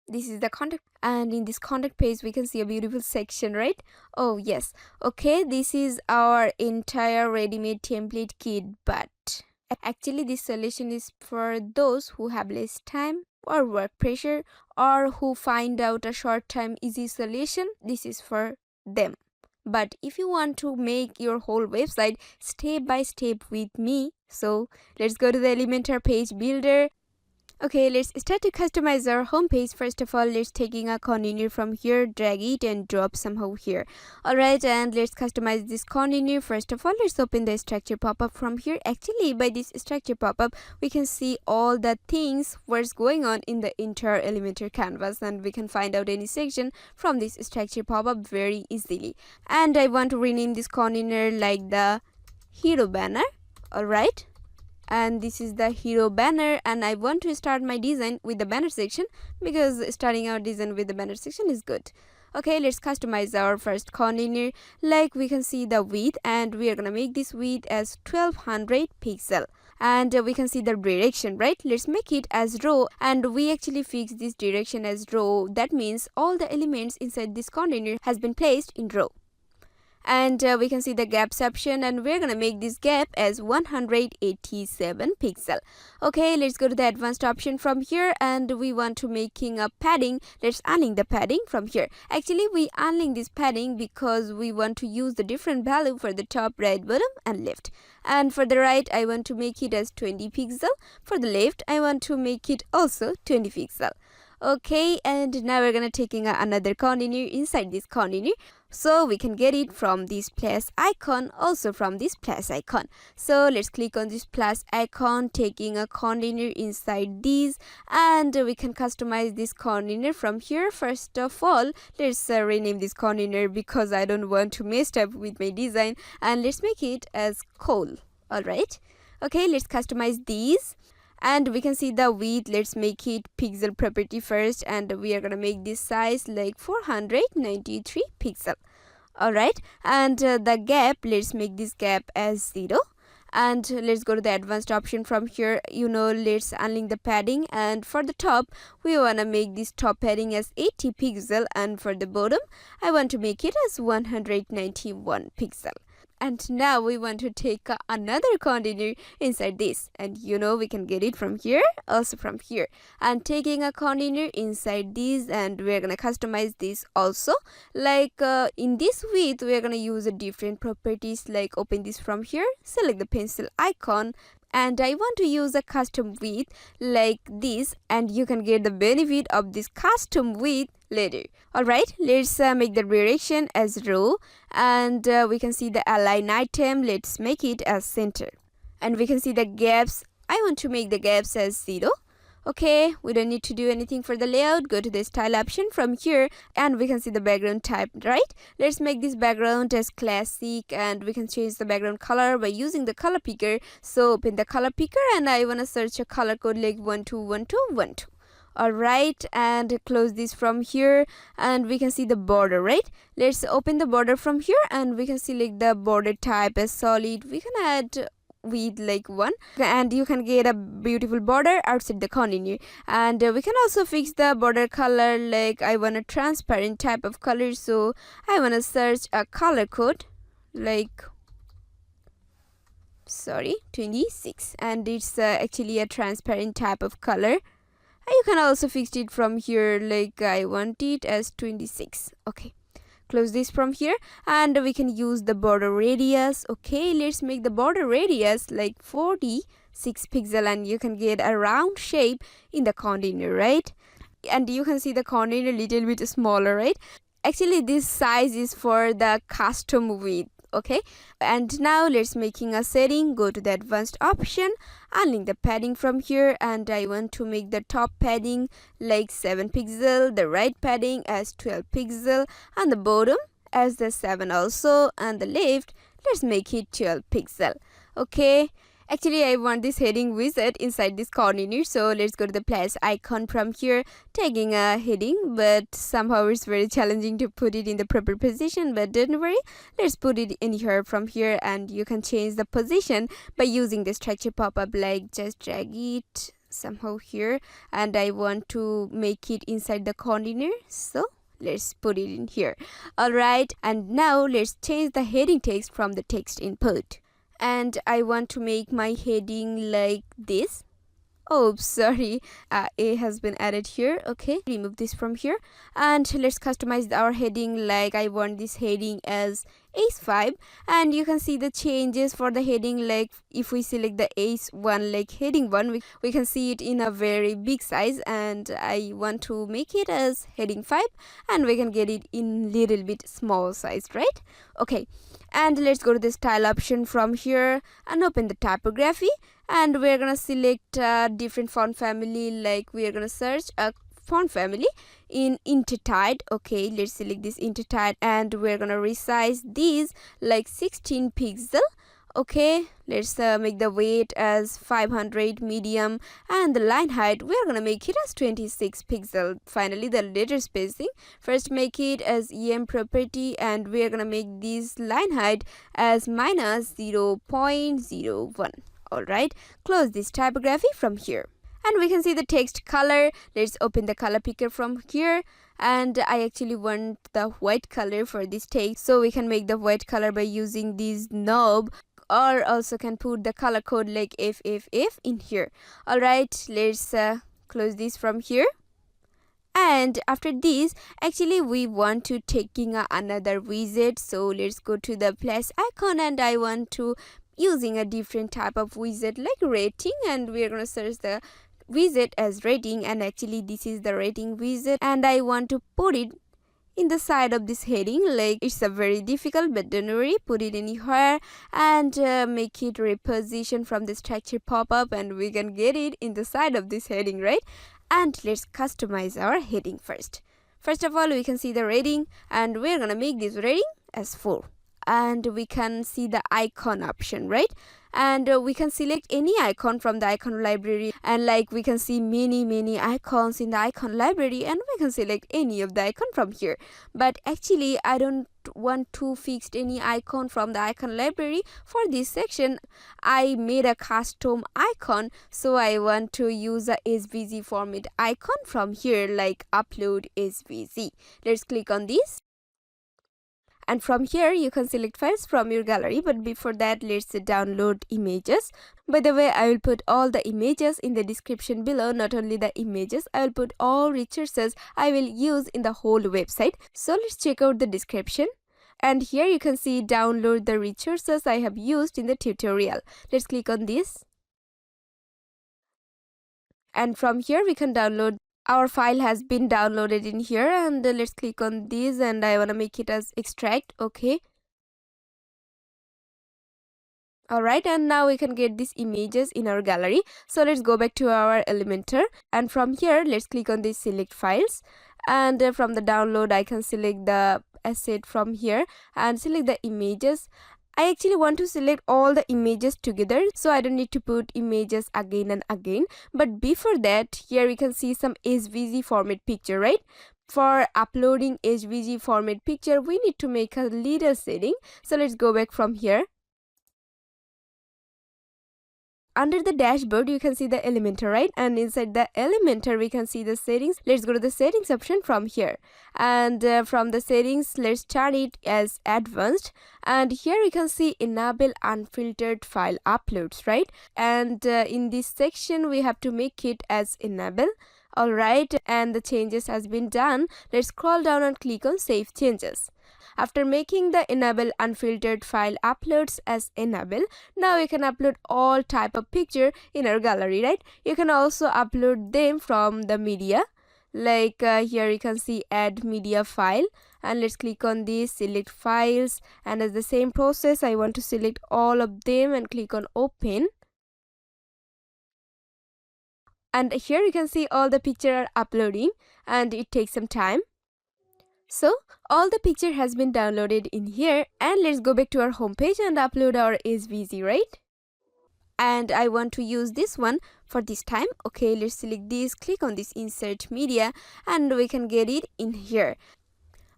This is the contact, and in this contact page we can see a beautiful section, right? Oh yes. Okay, this is our entire ready-made template kit, but actually this solution is for those who have less time or work pressure, or who find out a short time easy solution. This is for them. But if you want to make your whole website step by step with me, so let's go to the Elementor page builder. Okay, let's start to customize our home page. First of all, let's taking a container from here, drag it and drop somehow here. Alright, and let's customize this container. First of all, let's open the structure pop-up from here. Actually, by this structure pop-up, we can see all the things what's going on in the entire Elementor canvas, and we can find out any section from this structure pop-up very easily. And I want to rename this container like the hero banner. Alright, and this is the hero banner, and I want to start my design with the banner section, because starting our design with the banner section is good. Okay, let's customize our first container. Like we can see the width, and we are gonna make this width as 1200 pixel, and we can see the direction, right? Let's make it as row, and we actually fix this direction as row. That means all the elements inside this container has been placed in row. And we can see the gaps option, and we're gonna make this gap as 187 pixel. Okay, let's go to the advanced option from here, and we want to making a padding. Let's unlink the padding from here. Actually we unlink this padding because we want to use the different value for the top, right, bottom and left. And for the right I want to make it as 20 pixel. For the left I want to make it also 20 pixel. Okay, and now we're gonna taking another container inside this container, so we can get it from this plus icon, also from this plus icon. So let's click on this plus icon, taking a container inside these, and we can customize this container from here. First of all, let's rename this container because I don't want to mess up with my design, and let's make it as coal. Alright, okay, let's customize these. And we can see the width. Let's make it pixel property first, and we are gonna make this size like 493 pixel. Alright, and the gap, let's make this gap as 0. And let's go to the advanced option from here. Let's unlink the padding, and for the top we wanna make this top padding as 80 pixel, and for the bottom I want to make it as 191 pixel. And now we want to take another container inside this, and we can get it from here, also from here, and taking a container inside this, and we're gonna customize this also. Like in this width we're gonna use different properties, like open this from here, select the pencil icon, and I want to use a custom width like this, and you can get the benefit of this custom width later. Alright, let's make the direction as row, and we can see the align item. Let's make it as center, and we can see the gaps. I want to make the gaps as 0. Okay, we don't need to do anything for the layout. Go to the style option from here and we can see the background type, right? Let's make this background as classic and we can change the background color by using the color picker. So open the color picker and I want to search a color code like 121212. Alright, and close this from here and we can see the border, right? Let's open the border from here and we can select the border type as solid. We can add with like 1 and you can get a beautiful border outside the container. And we can also fix the border color, like I want a transparent type of color, so I want to search a color code like 26 and it's actually a transparent type of color. You can also fix it from here, like I want it as 26. Okay, close this from here and we can use the border radius. Okay, let's make the border radius like 46 pixel and you can get a round shape in the container, right? And you can see the container a little bit smaller, right? Actually this size is for the custom width. Okay, and now let's making a setting. Go to the advanced option, unlink the padding from here and I want to make the top padding like 7 pixel, the right padding as 12 pixel and the bottom as the 7 also, and the left let's make it 12 pixel. Okay, actually I want this heading wizard inside this container, so let's go to the plus icon from here, taking a heading, but somehow it's very challenging to put it in the proper position, but don't worry, let's put it in here from here and you can change the position by using the structure pop-up, like just drag it somehow here and I want to make it inside the container, so let's put it in here. Alright, and now let's change the heading text from the text input. And I want to make my heading like this. Oh, sorry, A has been added here. Okay, remove this from here and let's customize our heading, like I want this heading as H5 and you can see the changes for the heading, like if we select the H1 like heading 1 we can see it in a very big size and I want to make it as heading 5 and we can get it in little bit small size, right? Okay, and let's go to the style option from here and open the typography and we're gonna select a different font family, like we are gonna search a font family in Intertide. Okay, let's select this Intertide and we're gonna resize these like 16 pixel. Okay, let's make the weight as 500 medium and the line height we're gonna make it as 26 pixel. Finally the letter spacing, first make it as em property and we're gonna make this line height as minus 0.01. Alright, close this typography from here and we can see the text color. Let's open the color picker from here and I actually want the white color for this text, so we can make the white color by using this knob, or also can put the color code like FFF in here. Alright, let's close this from here. And after this, actually we want to taking another widget, so let's go to the plus icon and I want to using a different type of widget like rating and we're gonna search the widget as rating and actually this is the rating widget and I want to put it in the side of this heading, like it's a very difficult, but don't worry, put it anywhere and make it reposition from the structure pop-up and we can get it in the side of this heading, right? And let's customize our heading first. First of all, we can see the rating and we're gonna make this rating as 4 and we can see the icon option, right? And we can select any icon from the icon library and like we can see many icons in the icon library and we can select any of the icon from here. But actually I don't want to fix any icon from the icon library. For this section I made a custom icon, so I want to use a SVG format icon from here, like upload SVG. Let's click on this. And from here you can select files from your gallery, but before that let's download images. By the way, I will put all the images in the description below. Not only the images, I will put all resources I will use in the whole website. So let's check out the description. And here you can see download the resources I have used in the tutorial. Let's click on this. And from here we can download. Our file has been downloaded in here and let's click on this and I want to make it as extract. Okay, Alright, and now we can get these images in our gallery. So let's go back to our Elementor, and from here let's click on this select files, and from the download I can select the asset from here and select the images. I actually want to select all the images together, so I don't need to put images again and again. But before that, here we can see some HVG format picture, right? For uploading HVG format picture, we need to make a little setting. So let's go back from here. Under the dashboard you can see the Elementor, right? And inside the Elementor we can see the settings. Let's go to the settings option from here, and from the settings let's turn it as advanced, and here we can see enable unfiltered file uploads, right? And in this section we have to make it as enable. Alright, and the changes has been done. Let's scroll down and click on save changes. After making the enable unfiltered file uploads as enable, now we can upload all type of picture in our gallery, right? You can also upload them from the media, like here you can see add media file, and let's click on this select files, and as the same process I want to select all of them and click on open. And here you can see all the picture are uploading, and it takes some time. So all the picture has been downloaded in here, and let's go back to our home page and upload our HVG, right? And I want to use this one for this time. Okay, let's select this, click on this insert media, and we can get it in here.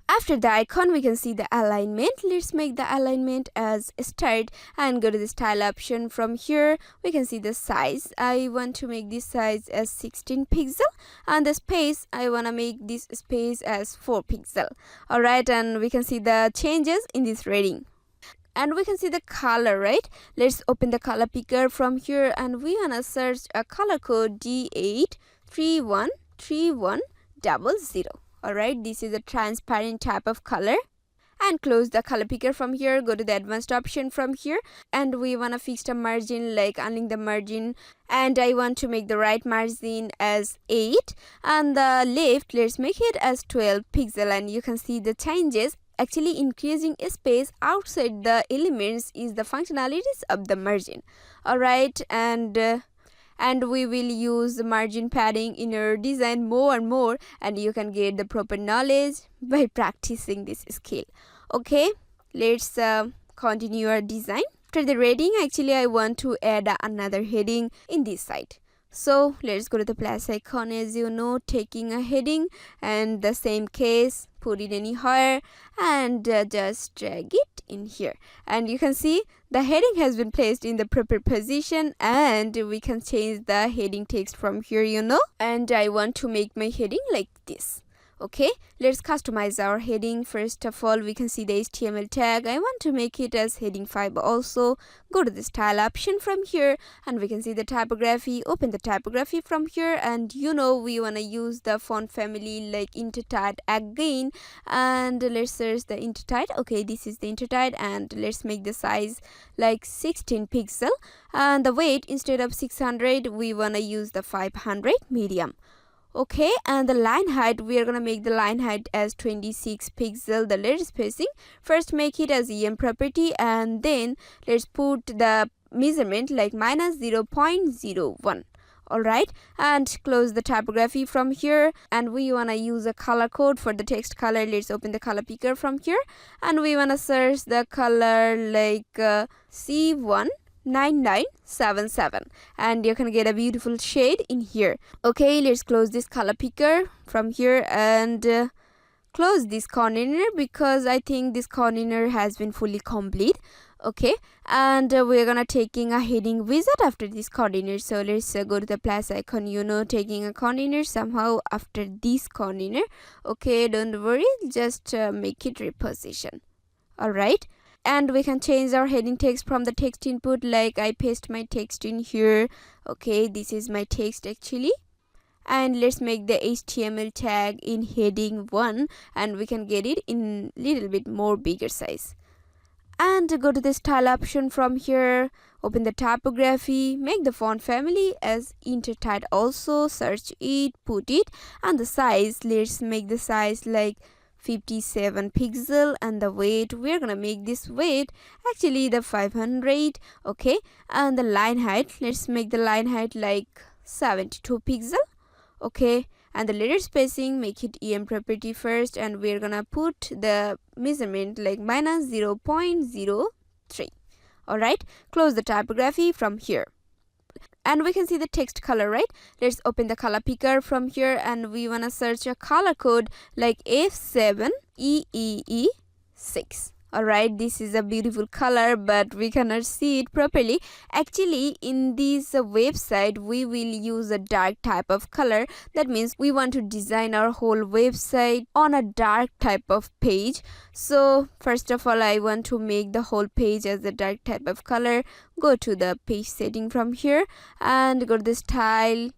After the icon we can see the alignment. Let's make the alignment as start and go to the style option. From here we can see the size. I want to make this size as 16 pixel, and the space I want to make this space as 4 pixel. Alright, and we can see the changes in this rating. And we can see the color, right? Let's open the color picker from here, and we wanna search a color code D8313100. Alright, this is a transparent type of color. And close the color picker from here, go to the advanced option from here, and we wanna fix the margin, like unlink the margin, and I want to make the right margin as 8, and the left let's make it as 12 pixel, and you can see the changes. Actually increasing space outside the elements is the functionalities of the margin. Alright, and we will use margin padding in your design more and more, and you can get the proper knowledge by practicing this skill. Okay, let's continue our design. After the heading, actually I want to add another heading in this side. So let's go to the plus icon, as you know, taking a heading, and the same case, put it anywhere, and just drag it in here, and you can see the heading has been placed in the proper position, and we can change the heading text from here, you know. And I want to make my heading like this. Okay, let's customize our heading. First of all, we can see the HTML tag. I want to make it as heading 5 also. Go to the style option from here, and we can see the typography. Open the typography from here, and you know we want to use the font family like Intertide again, and let's search the Intertide. Okay, this is the Intertide, and let's make the size like 16 pixel, and the weight, instead of 600 we want to use the 500 medium. Okay, and the line height, we are gonna make the line height as 26 pixel. The letter spacing, first make it as EM property, and then let's put the measurement like minus 0.01. Alright, and close the typography from here, and we wanna use a color code for the text color. Let's open the color picker from here, and we wanna search the color like C19977, and you can get a beautiful shade in here. Okay, let's close this color picker from here, and close this container because I think this container has been fully complete. Okay, and we're gonna taking a heading wizard after this container. So let's go to the plus icon, you know, taking a container somehow after this container. Okay, don't worry, just make it reposition. Alright, and we can change our heading text from the text input, like I paste my text in here. Okay, this is my text actually, and let's make the HTML tag in heading 1, and we can get it in little bit more bigger size. And go to the style option from here, open the typography, make the font family as Intertide also, search it, put it, and the size, let's make the size like 57 pixel, and the weight, we're gonna make this weight actually the 500. Okay, and the line height, let's make the line height like 72 pixel. Okay, and the letter spacing, make it em property first, and we're gonna put the measurement like minus 0.03. all right, close the typography from here. And we can see the text color, right? Let's open the color picker from here, and we want to search a color code like F7EEE6. Alright, this is a beautiful color, but we cannot see it properly. Actually, in this website, we will use a dark type of color. That means we want to design our whole website on a dark type of page. So first of all, I want to make the whole page as a dark type of color. Go to the page setting from here and go to the style.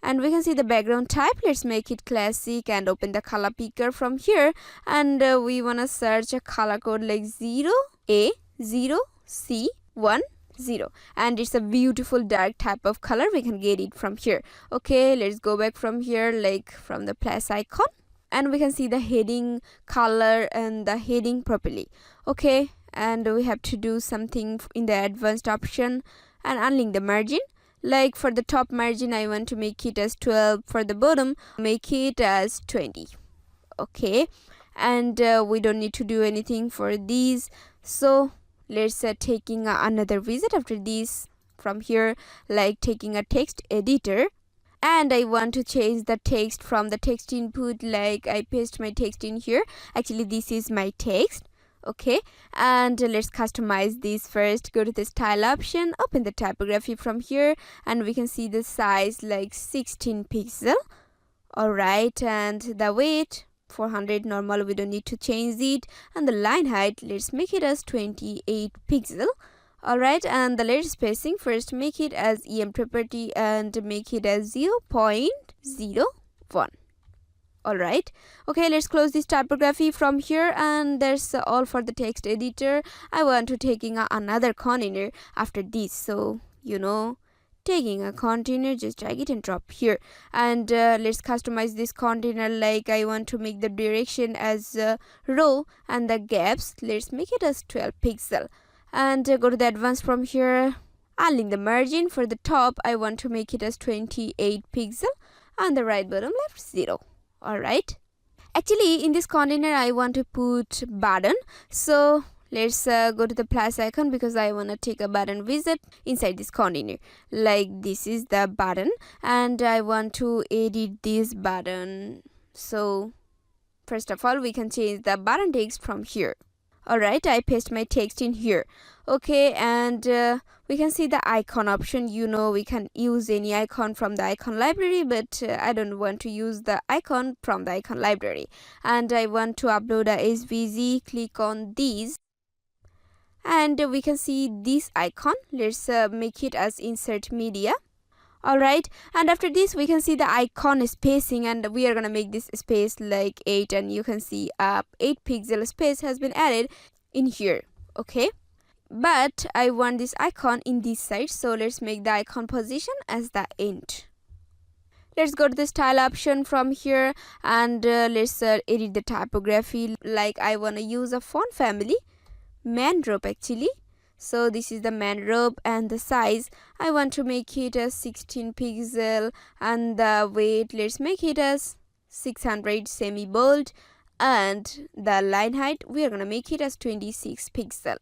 And we can see the background type. Let's make it classic and open the color picker from here. And we want to search a color code like 0A0C10. And it's a beautiful dark type of color. We can get it from here. Okay, let's go back from here, like from the plus icon. And we can see the heading color and the heading properly. Okay, and we have to do something in the advanced option and unlink the margin. Like for the top margin, I want to make it as 12. For the bottom, make it as 20. Okay, and we don't need to do anything for these. So let's taking another visit after this from here, like taking a text editor. And I want to change the text from the text input, like I paste my text in here. Actually, this is my text. Okay, and let's customize this first. Go to the style option, open the typography from here, and we can see the size like 16 pixel. Alright, and the weight 400 normal, we don't need to change it. And the line height, let's make it as 28 pixel. Alright, and the letter spacing, first make it as em property and make it as 0.01. Alright, okay, let's close this typography from here, and that's all for the text editor. I want to taking another container after this. So taking a container, just drag it and drop here, and let's customize this container. Like I want to make the direction as row, and the gaps, let's make it as 12 pixel, and go to the advanced from here, unlink the margin. For the top, I want to make it as 28 pixel, and the right bottom left 0. Alright, actually in this container I want to put button. So let's go to the plus icon, because I want to take a button visit inside this container. Like this is the button, and I want to edit this button. So first of all, we can change the button text from here. Alright, I paste my text in here. Okay, and we can see the icon option. We can use any icon from the icon library, but I don't want to use the icon from the icon library. And I want to upload a SVG. Click on these, and we can see this icon. Let's make it as insert media. Alright, and after this we can see the icon spacing, and we are gonna make this space like 8, and you can see 8 pixel space has been added in here. Okay, but I want this icon in this side, so let's make the icon position as the end. Let's go to the style option from here, and let's edit the typography. Like I want to use a font family, man rope actually. So this is the man rope, and the size I want to make it as 16 pixel, and the weight, let's make it as 600 semi bold, and the line height, we are gonna make it as 26 pixel.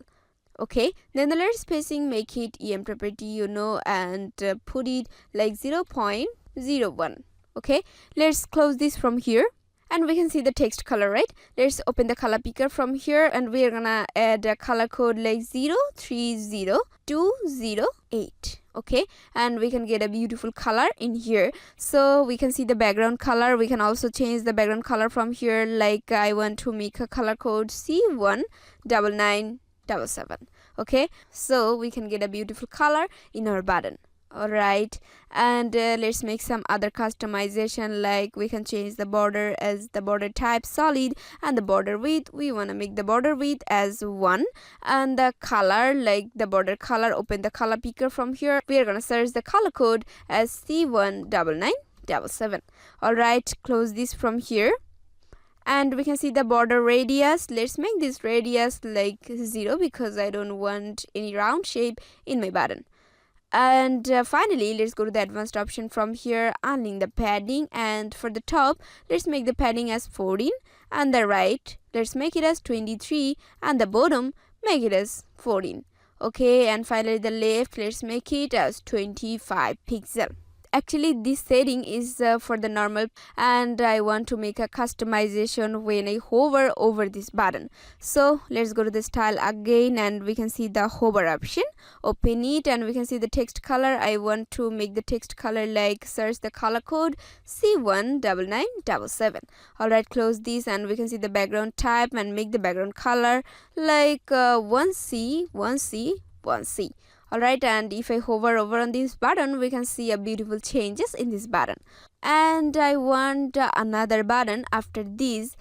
Okay, then the letter spacing, make it em property, and put it like 0.01. Okay, let's close this from here. And we can see the text color, right? Let's open the color picker from here, and we are gonna add a color code like 030208. Okay, and we can get a beautiful color in here. So we can see the background color. We can also change the background color from here. Like I want to make a color code C19977. Okay, so we can get a beautiful color in our button. Alright, and let's make some other customization. Like we can change the border as the border type solid, and the border width, we want to make the border width as 1, and the color, like the border color, open the color picker from here. We are gonna search the color code as C19977. Alright, close this from here, And we can see the border radius. Let's make this radius like 0 because I don't want any round shape in my button. And finally, let's go to the advanced option from here, unlink the padding, and for the top, let's make the padding as 14, and the right, let's make it as 23, and the bottom, make it as 14. Okay, and finally the left, let's make it as 25 pixel. Actually, this setting is for the normal, and I want to make a customization when I hover over this button. So let's go to the style again, and we can see the hover option. Open it, and we can see the text color. I want to make the text color like search the color code C19977. Alright, close this, and we can see the background type and make the background color like 1C, 1C, 1C. Alright, and if I hover over on this button, we can see a beautiful changes in this button. And I want another button after this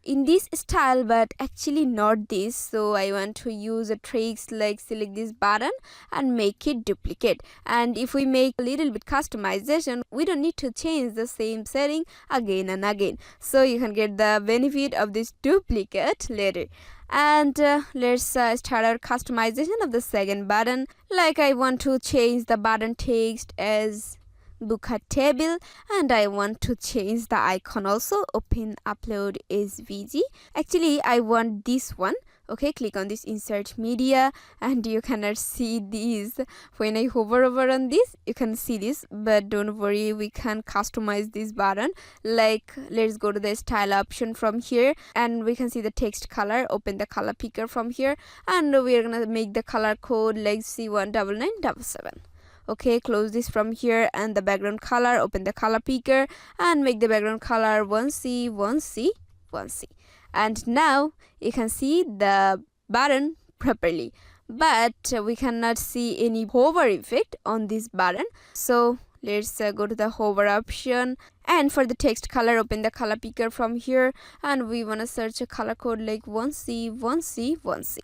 in this style, but actually not this. So I want to use a tricks like select this button and make it duplicate. And if we make a little bit customization, we don't need to change the same setting again and again. So you can get the benefit of this duplicate later. And let's start our customization of the second button. Like I want to change the button text as book a table, and I want to change the icon also. Open upload SVG. Actually, I want this one. Okay, click on this insert media, and you cannot see this. When I hover over on this, you can see this, but don't worry, we can customize this button. Like, let's go to the style option from here, and we can see the text color. Open the color picker from here, and we're gonna make the color code like C19977. Okay, close this from here, and the background color, open the color picker and make the background color 1C, 1C, 1C. And now you can see the button properly, but we cannot see any hover effect on this button. So let's go to the hover option, and for the text color, open the color picker from here, and we want to search a color code like 1C, 1C, 1C.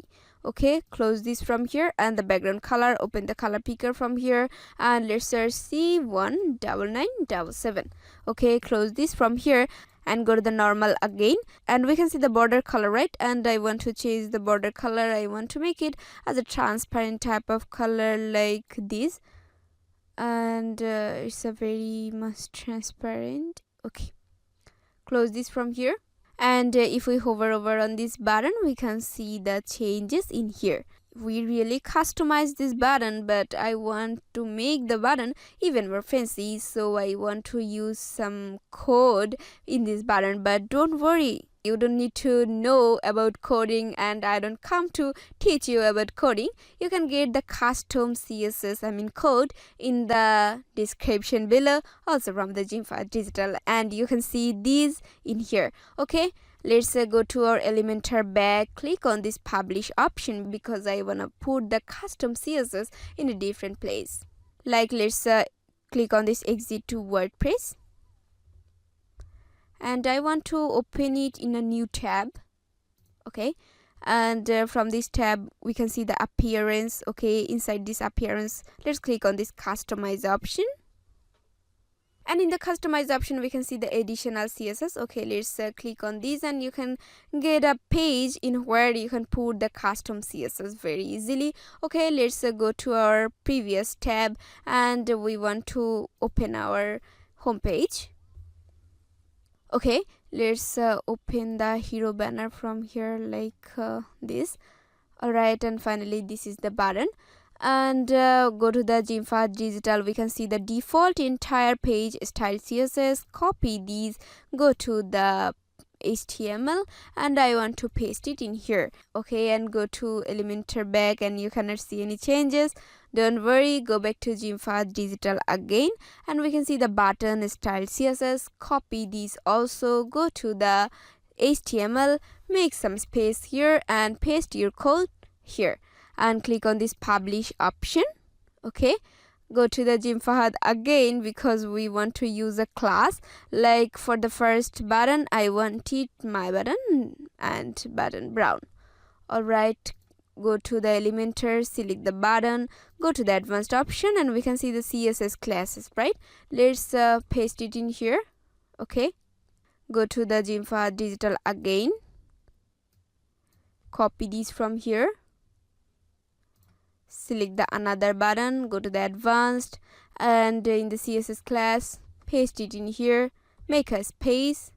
Okay, close this from here, and the background color, open the color picker from here, and let's search C19977. Okay, close this from here and go to the normal again, and we can see the border color, right? And I want to change the border color. I want to make it as a transparent type of color like this, and it's a very much transparent. Okay, close this from here. And if we hover over on this button, we can see the changes in here. We really customize this button, but I want to make the button even more fancy, so I want to use some code in this button. But don't worry, you don't need to know about coding, and I don't come to teach you about coding. You can get the custom CSS code in the description below, also from the Fahad Digital, and you can see these in here. Okay, let's go to our Elementor back. Click on this publish option because I want to put the custom CSS in a different place. Like, let's click on this exit to WordPress, and I want to open it in a new tab. Okay, and from this tab we can see the appearance. Okay, inside this appearance, let's click on this customize option, and in the customize option we can see the additional CSS. Okay, let's click on this, and you can get a page in where you can put the custom CSS very easily. Okay, let's go to our previous tab, and we want to open our home page. Okay, let's open the hero banner from here like this. Alright, and finally this is the button, and go to the Fahad Digital. We can see the default entire page style CSS. Copy these, go to the HTML, and I want to paste it in here. Okay, and go to Elementor back, and you cannot see any changes. Don't worry, go back to Fahad Digital again, and we can see the button style CSS. Copy these also, go to the HTML, make some space here and paste your code here, and click on this publish option. Okay, go to the Fahad again because we want to use a class. Like for the first button, I want it my button and button brown. Alright, go to the Elementor, select the button, go to the advanced option, and we can see the CSS classes, right? Let's paste it in here. Okay, Go to the Fahad digital again. Copy this from here. Select the another button, go to the advanced, and in the CSS class paste it in here, make a space,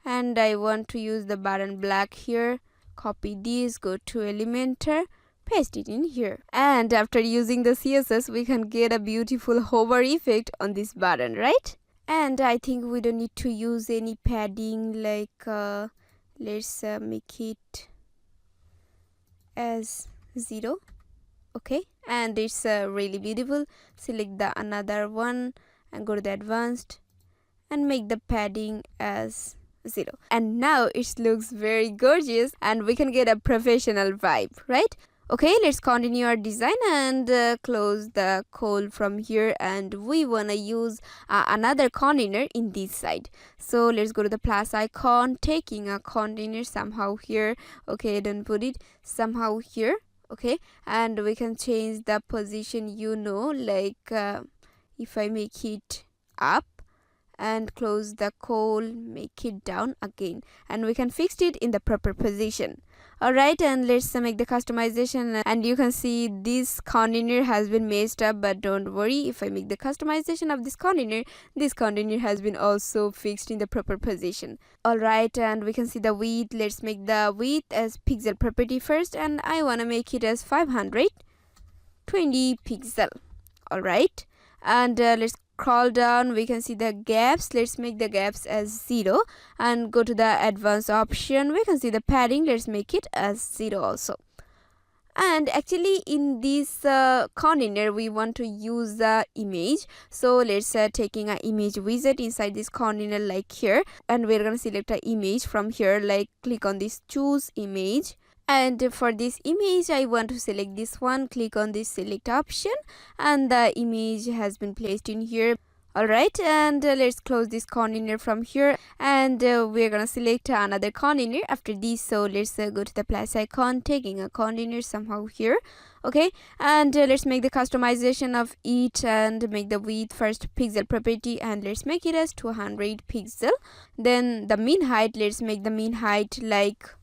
and I want to use the button black here. Copy this, go to Elementor, paste it in here, and after using the CSS we can get a beautiful hover effect on this button, right? And I think we don't need to use any padding, like let's make it as 0. Okay, and it's really beautiful. Select the another one and go to the advanced and make the padding as 0, and now it looks very gorgeous and we can get a professional vibe, right? Okay, let's continue our design and close the code from here, and we want to use another container in this side. So let's go to the plus icon, taking a container somehow here. Okay, don't put it somehow here. Okay, and we can change the position, like if I make it up and close the code, make it down again, and we can fix it in the proper position. Alright, and let's make the customization, and you can see this container has been messed up, but don't worry, if I make the customization of this container has been also fixed in the proper position. Alright, and we can see the width. Let's make the width as pixel property first, and I want to make it as 520 pixel. Alright, and let's scroll down, we can see the gaps. Let's make the gaps as 0 and go to the advanced option. We can see the padding, let's make it as 0 also. And actually in this container we want to use the image, so let's taking an image widget inside this container like here, and we're gonna select an image from here, like click on this choose image. And for this image I want to select this one, click on this select option, and the image has been placed in here. Alright, and let's close this container from here, and we're gonna select another container after this. So let's go to the plus icon, taking a container somehow here. Okay, and let's make the customization of it and make the width first pixel property, and let's make it as 200 pixel. Then the mean height, let's make the mean height like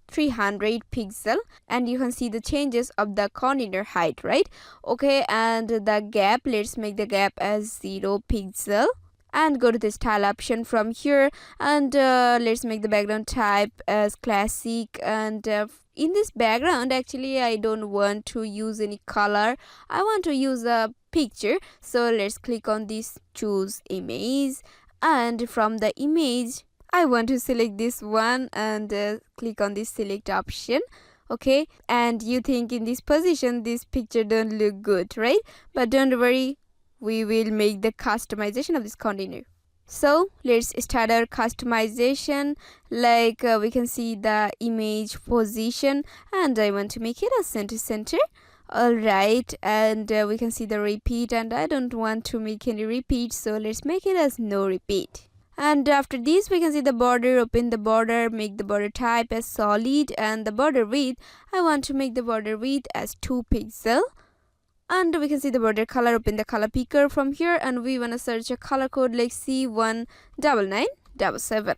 300 pixel, and you can see the changes of the container height, right? Okay, and the gap, let's make the gap as 0 pixel, and go to the style option from here, and let's make the background type as classic. And in this background actually I don't want to use any color, I want to use a picture. So let's click on this choose image, and from the image I want to select this one and click on this select option. Okay, and you think in this position this picture don't look good, right? But don't worry, we will make the customization of this container. So let's start our customization. Like we can see the image position, and I want to make it a center. Alright, and we can see the repeat, and I don't want to make any repeat, so let's make it as no repeat. And after this we can see the border, open the border, make the border type as solid, and the border width, I want to make the border width as 2 pixel. And we can see the border color, open the color picker from here, and we want to search a color code like C19977,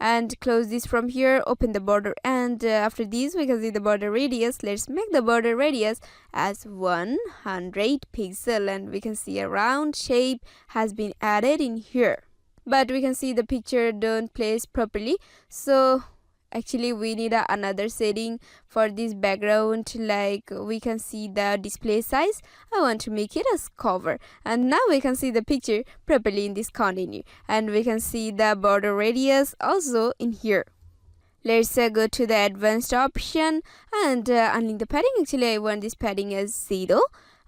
and close this from here, open the border, and after this we can see the border radius. Let's make the border radius as 100 pixel, and we can see a round shape has been added in here. But we can see the picture don't place properly, so actually we need another setting for this background. Like we can see the display size, I want to make it as cover, and now we can see the picture properly in this container, and we can see the border radius also in here. Let's go to the advanced option and unlink the padding. Actually I want this padding as 0.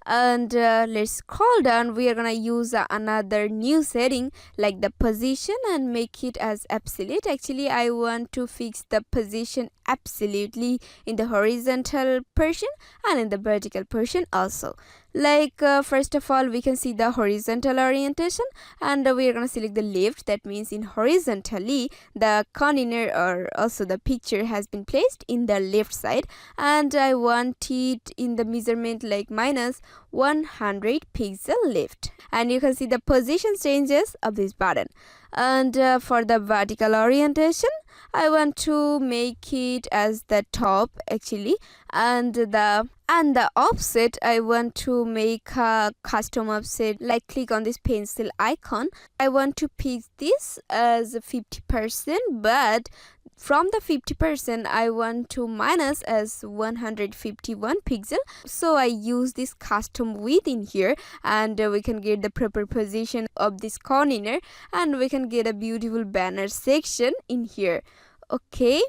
And let's scroll down, we are gonna use another new setting like the position and make it as absolute. Actually I want to fix the position absolutely in the horizontal portion and in the vertical portion also. Like first of all, we can see the horizontal orientation, and we are going to select the left. That means in horizontally the container or also the picture has been placed in the left side, and I want it in the measurement like minus 100 pixel left. And you can see the position changes of this button. And for the vertical orientation, I want to make it as the top actually, and the offset, I want to make a custom offset. Like click on this pencil icon. I want to pick this as 50%, but from the 50% I want to minus as 151 pixel. So I use this custom width in here, and we can get the proper position of this container, and we can get a beautiful banner section in here. Okay,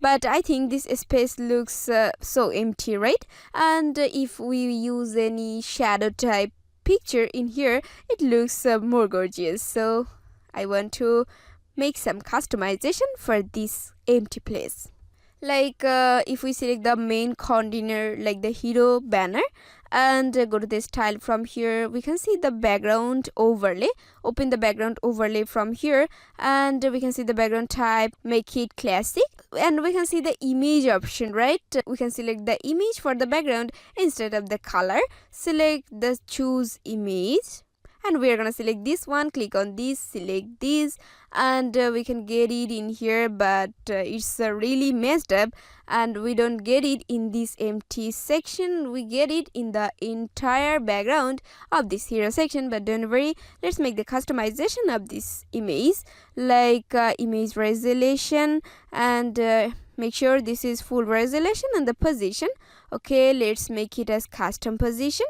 but I think this space looks so empty, right? And if we use any shadow type picture in here, it looks more gorgeous. So I want to make some customization for this empty place. Like if we select the main container, like the hero banner, and go to the style from here, we can see the background overlay. Open the background overlay from here, and we can see the background type, make it classic, and we can see the image option, right? We can select the image for the background instead of the color. Select the choose image, and we are gonna select this one. Click on this, select this, and we can get it in here, but it's really messed up, and we don't get it in this empty section. We get it in the entire background of this hero section. But don't worry, let's make the customization of this image, like image resolution, and make sure this is full resolution, and the position. Okay, let's make it as custom position.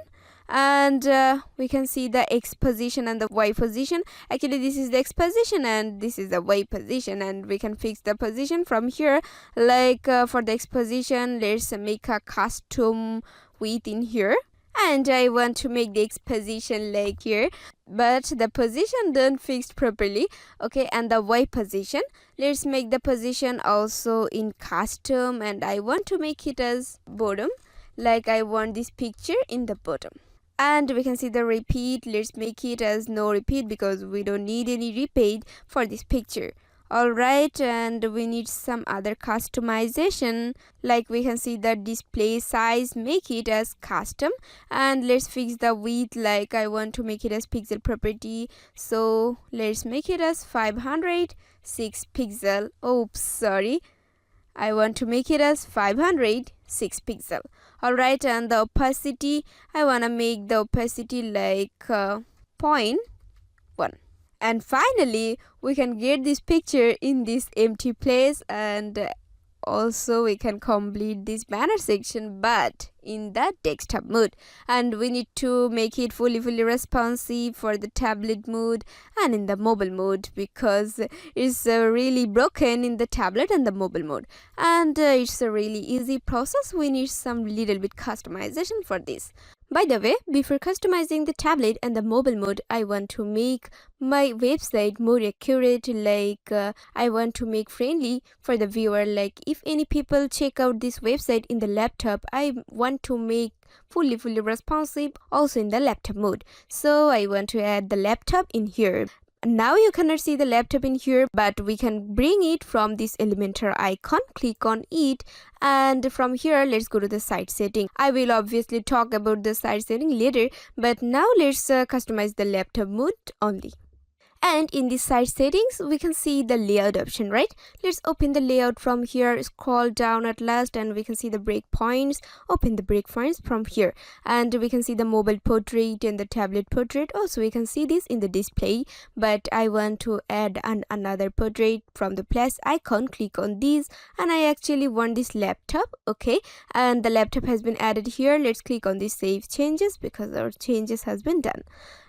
And we can see the X position and the Y position. Actually this is the X position and this is the Y position, and we can fix the position from here. Like for the X position, let's make a custom width in here, and I want to make the X position like here, but the position don't fixed properly. Okay, and the Y position, let's make the position also in custom, and I want to make it as bottom. Like I want this picture in the bottom. And we can see the repeat. Let's make it as no repeat because we don't need any repeat for this picture. Alright, and we need some other customization. Like we can see the display size, make it as custom, and let's fix the width. Like I want to make it as pixel property, so let's make it as 506 pixel. Oops, sorry, I want to make it as 506 pixel. Alright, and the opacity, I want to make the opacity like 0.1. And finally, we can get this picture in this empty place, and also we can complete this banner section, but in the desktop mode. And we need to make it fully responsive for the tablet mode and in the mobile mode, because it's really broken in the tablet and the mobile mode, and it's a really easy process. We need some little bit customization for this. By the way, before customizing the tablet and the mobile mode, I want to make my website more accurate. Like I want to make friendly for the viewer. Like if any people check out this website in the laptop, I want to make fully responsive also in the laptop mode. So I want to add the laptop in here. Now you cannot see the laptop in here, but we can bring it from this Elementor icon. Click on it, and from here let's go to the site setting. I will obviously talk about the site setting later, but now let's customize the laptop mode only. And in the site settings, we can see the layout option, right? Let's open the layout from here, scroll down at last, and we can see the breakpoints. Open the breakpoints from here, and we can see the mobile portrait and the tablet portrait. Also, we can see this in the display, but I want to add another portrait. From the plus icon, click on this, and I actually want this laptop. Okay, and the laptop has been added here. Let's click on this save changes because our changes has been done.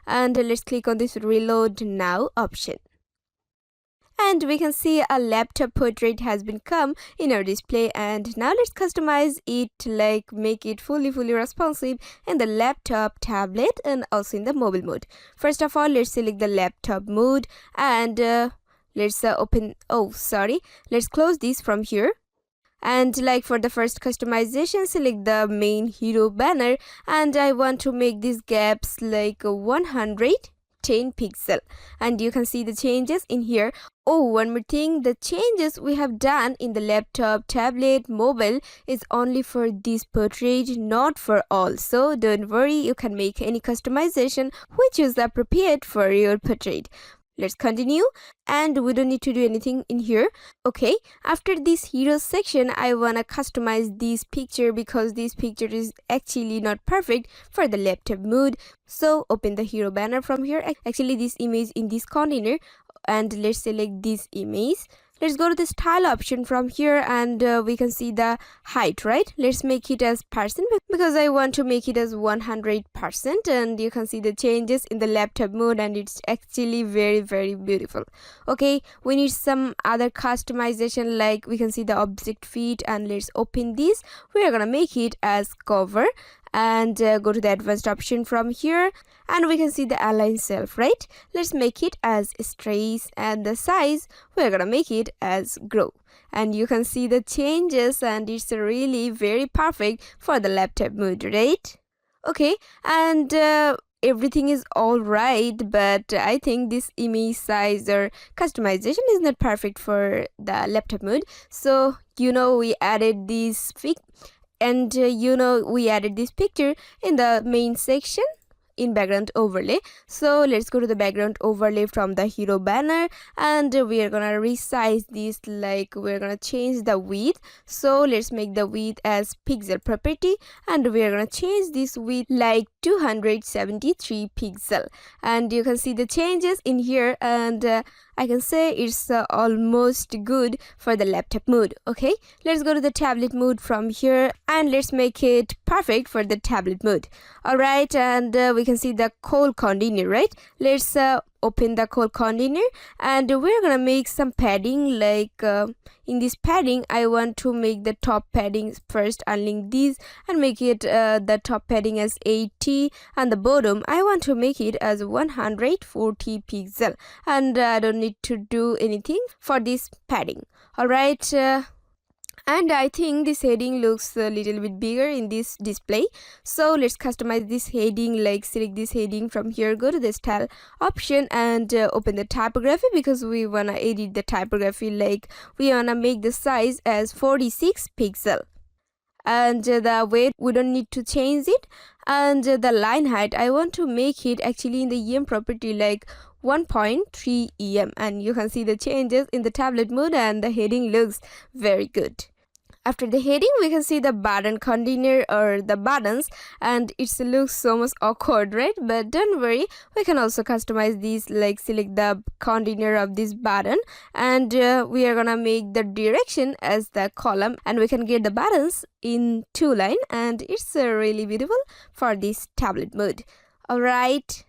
And let's click on this reload now option, and we can see a laptop portrait has been come in our display. And now let's customize it, like make it fully responsive in the laptop, tablet, and also in the mobile mode. First of all, let's select the laptop mode, and let's let's close this from here. And like for the first customization, select the main hero banner, and I want to make these gaps like 110 pixel, and you can see the changes in here. Oh, one more thing, the changes we have done in the laptop, tablet, mobile is only for this portrait, not for all. So don't worry, you can make any customization which is appropriate for your portrait. Let's continue, and we don't need to do anything in here. Okay, after this hero section, I wanna customize this picture because this picture is actually not perfect for the laptop mode. So open the hero banner from here. Actually, this image in this container, and let's select this image. Let's go to the style option from here, and we can see the height, right? Let's make it as percent because I want to make it as 100%, and you can see the changes in the laptop mode, and it's actually very beautiful. Okay, we need some other customization, like we can see the object feed, and let's open this. We are gonna make it as cover, and go to the advanced option from here, and we can see the align self, right? Let's make it as straight, and the size we're gonna make it as grow, and you can see the changes, and it's really very perfect for the laptop mode, right? Okay, and everything is all right, but I think this image size or customization is not perfect for the laptop mode. So we added this and we added this picture in the main section in background overlay. So let's go to the background overlay from the hero banner, and we are gonna resize this, like we're gonna change the width. So let's make the width as pixel property, and we are gonna change this width like 273 pixel, and you can see the changes in here, and I can say it's almost good for the laptop mode. Okay, let's go to the tablet mode from here, and let's make it perfect for the tablet mode. Alright, and we can see the code container, right? Let's open the code container, and we're gonna make some padding, like in this padding I want to make the top padding first, unlink these and make it the top padding as 80, and the bottom I want to make it as 140 pixel, and I don't need to do anything for this padding. Alright, and I think this heading looks a little bit bigger in this display. So let's customize this heading, like select this heading from here, go to the style option, and open the typography, because we wanna edit the typography, like we wanna make the size as 46 pixel. And the weight we don't need to change it, and the line height I want to make it actually in the EM property like 1.3 EM, and you can see the changes in the tablet mode, and the heading looks very good. After the heading, we can see the button container or the buttons, and it looks so much awkward, right? But don't worry, we can also customize these, like select the container of this button, and we are gonna make the direction as the column, and we can get the buttons in 2 line, and it's really beautiful for this tablet mode. Alright,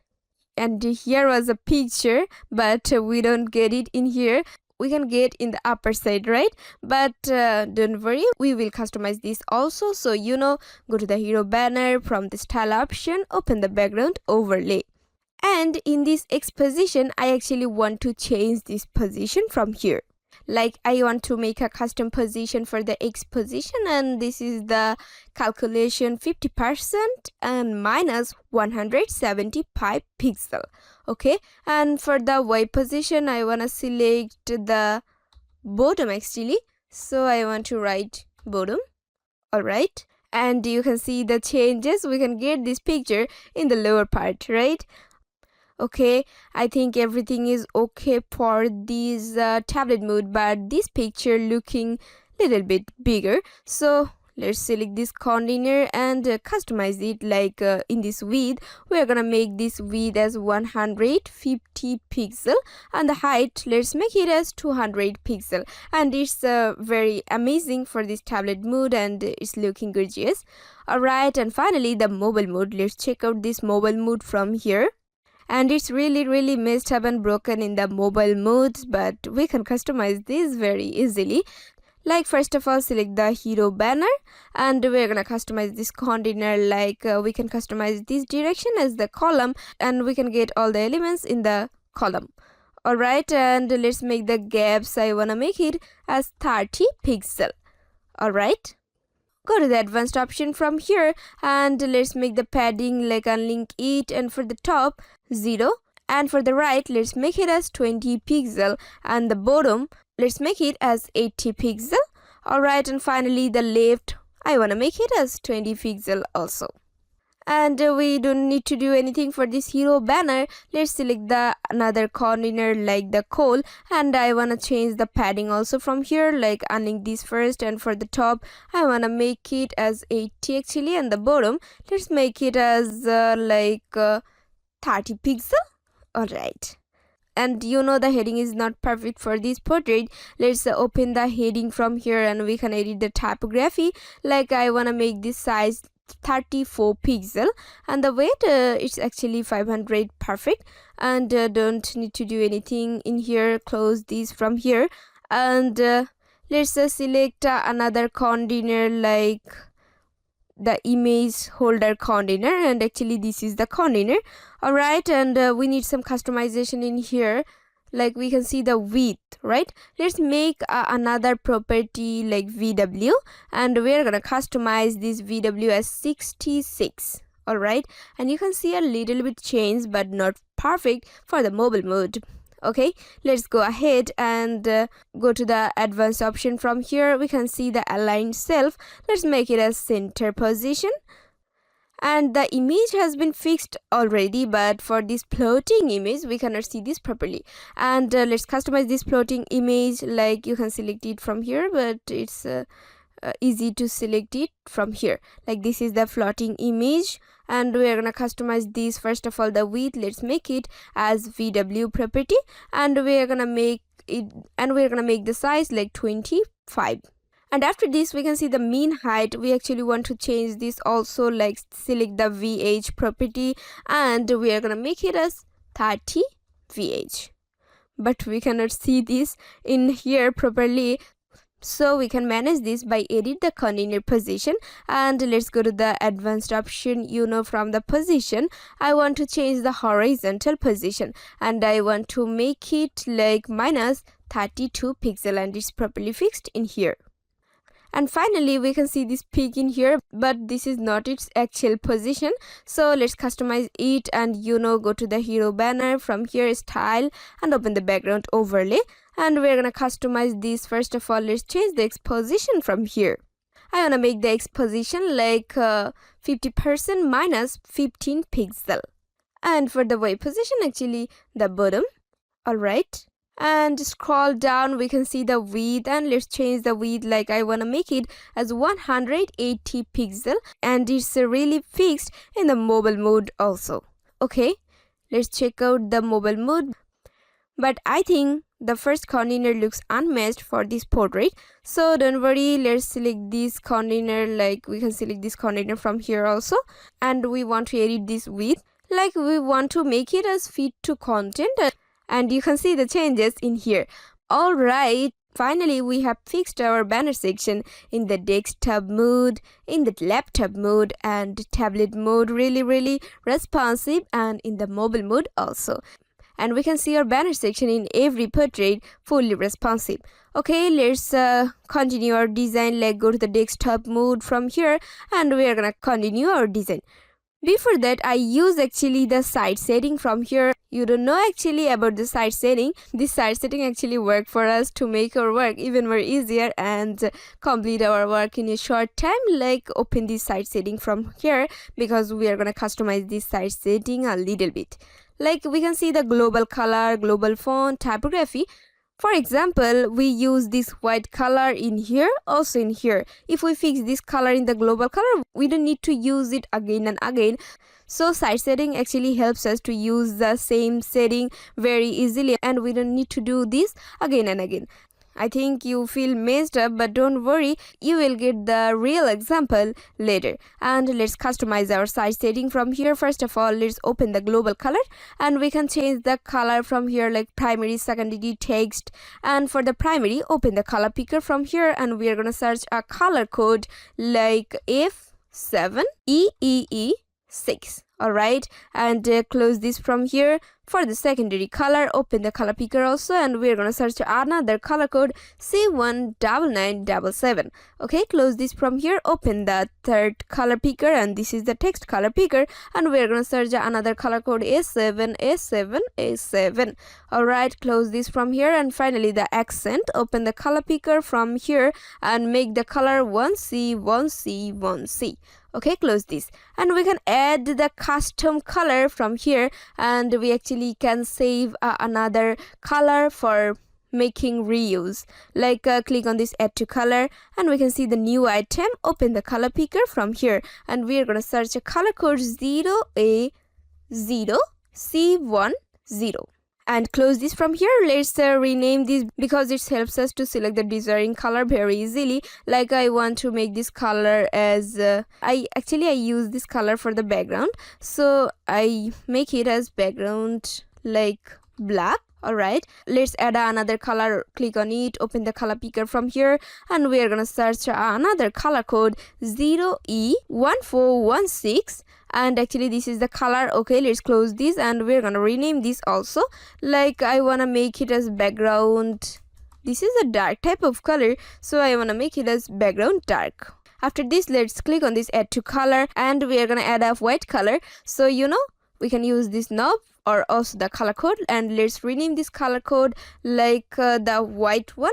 and here was a picture, but we don't get it in here. We can get in the upper side, right? But don't worry, we will customize this also. So go to the hero banner, from the style option, open the background overlay, and in this X position I actually want to change this position from here. Like I want to make a custom position for the X position, and this is the calculation 50% and minus 175 pixel. Okay, and for the Y position I want to select the bottom actually, so I want to write bottom. Alright, and you can see the changes. We can get this picture in the lower part, right? Okay, I think everything is okay for this tablet mode, but this picture looking little bit bigger. So let's select this container and customize it, like in this width we are gonna make this width as 150 pixel, and the height let's make it as 200 pixel, and it's very amazing for this tablet mode, and it's looking gorgeous. Alright, and finally the mobile mode. Let's check out this mobile mode from here, and it's really messed up and broken in the mobile modes, but we can customize this very easily. Like first of all, select the hero banner, and we're gonna customize this container, like we can customize this direction as the column, and we can get all the elements in the column. Alright, and let's make the gaps. I wanna make it as 30 pixel. Alright. Go to the advanced option from here and let's make the padding like unlink it, and for the top 0, and for the right let's make it as 20 pixel, and the bottom let's make it as 80 pixel. Alright, and finally the left I wanna make it as 20 pixel also. And we don't need to do anything for this hero banner. Let's select the another container like the coal, and I wanna change the padding also from here, like unlink this first, and for the top I wanna make it as 80 actually, and the bottom let's make it as 30 pixel. Alright. And you know the heading is not perfect for this portrait. Let's open the heading from here and we can edit the typography. Like I wanna make this size 34 pixel, and the weight it's actually 500, perfect. And don't need to do anything in here. Close this from here, and let's select another container like the image holder container, and actually this is the container. Alright, and we need some customization in here. Like we can see the width, right? Let's make another property like VW, and we're gonna customize this VW as 66. Alright, and you can see a little bit change but not perfect for the mobile mode. Okay, let's go ahead and go to the advanced option from here. We can see the align self. Let's make it as center position. And the image has been fixed already, but for this floating image we cannot see this properly. And let's customize this floating image. Like you can select it from here, but it's easy to select it from here. Like this is the floating image, and we are gonna customize this. First of all, the width, let's make it as VW property, and we are gonna make it, and we're gonna make the size like 25. And after this we can see the mean height. We actually want to change this also, like select the VH property, and we are gonna make it as 30 VH, but we cannot see this in here properly, so we can manage this by edit the container position. And let's go to the advanced option. From the position I want to change the horizontal position, and I want to make it like minus 32 pixel, and it's properly fixed in here. And finally we can see this peak in here, but this is not its actual position, so let's customize it. And go to the hero banner from here, style, and open the background overlay, and we're gonna customize this. First of all, let's change the exposition from here. I wanna make the exposition like 50% minus 15 pixel, and for the Y position actually the bottom. Alright, and scroll down, we can see the width, and let's change the width. Like I want to make it as 180 pixel, and it's really fixed in the mobile mode also. Okay, let's check out the mobile mode, but I think the first container looks unmatched for this portrait, so don't worry. Let's select this container. Like we can select this container from here also, and we want to edit this width. Like we want to make it as fit to content, and you can see the changes in here. Alright, finally we have fixed our banner section in the desktop mode, in the laptop mode, and tablet mode. Really responsive, and in the mobile mode also. And we can see our banner section in every portrait fully responsive. Okay, let's continue our design. Like go to the desktop mode from here, and we are gonna continue our design. Before that, I use actually the site setting from here. You don't know actually about the site setting. This site setting actually work for us to make our work even more easier and complete our work in a short time. Like open this site setting from here, because we are gonna customize this site setting a little bit. Like we can see the global color, global font, typography. For example, we use this white color in here, also in here. If we fix this color in the global color, we don't need to use it again and again. So site setting actually helps us to use the same setting very easily, and we don't need to do this again and again. I think you feel messed up, but don't worry, you will get the real example later. And let's customize our site setting from here. First of all, let's open the global color, and we can change the color from here, like primary, secondary, text. And for the primary, open the color picker from here, and we are gonna search a color code like F7EEE 6. Alright, and close this from here. For the secondary color, open the color picker also, and we're gonna search another color code C19977. Okay, close this from here, open the third color picker, and this is the text color picker, and we're gonna search another color code A7. Alright, close this from here, and finally the accent, open the color picker from here and make the color 1C. Okay, close this, and we can add the custom color from here, and we actually can save another color for making reuse. Like click on this add to color, and we can see the new item, open the color picker from here, and we are going to search a color code 0A0C10, and close this from here. Let's rename this because it helps us to select the desiring color very easily. Like I want to make this color as I use this color for the background, so I make it as background like black. Alright, let's add another color. Click on it, open the color picker from here, and we are gonna search another color code 0E1416, and actually this is the color. Okay, let's close this, and we're gonna rename this also. Like I wanna make it as background, this is a dark type of color, so I wanna make it as background dark. After this, let's click on this add to color, and we are gonna add a white color. So we can use this knob or also the color code, and let's rename this color code like the white one.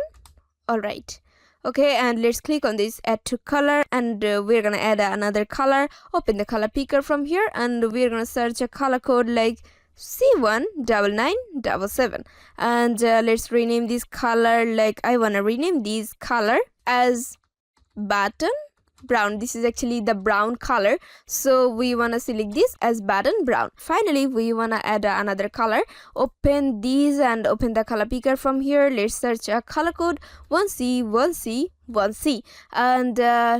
Alright, okay, and let's click on this add to color, and we're gonna add another color. Open the color picker from here, and we're gonna search a color code like C19977, and let's rename this color. Like I wanna rename this color as button brown. This is actually the brown color, so we want to select this as button brown. Finally, we want to add another color. Open these and open the color picker from here. Let's search a color code 1C, and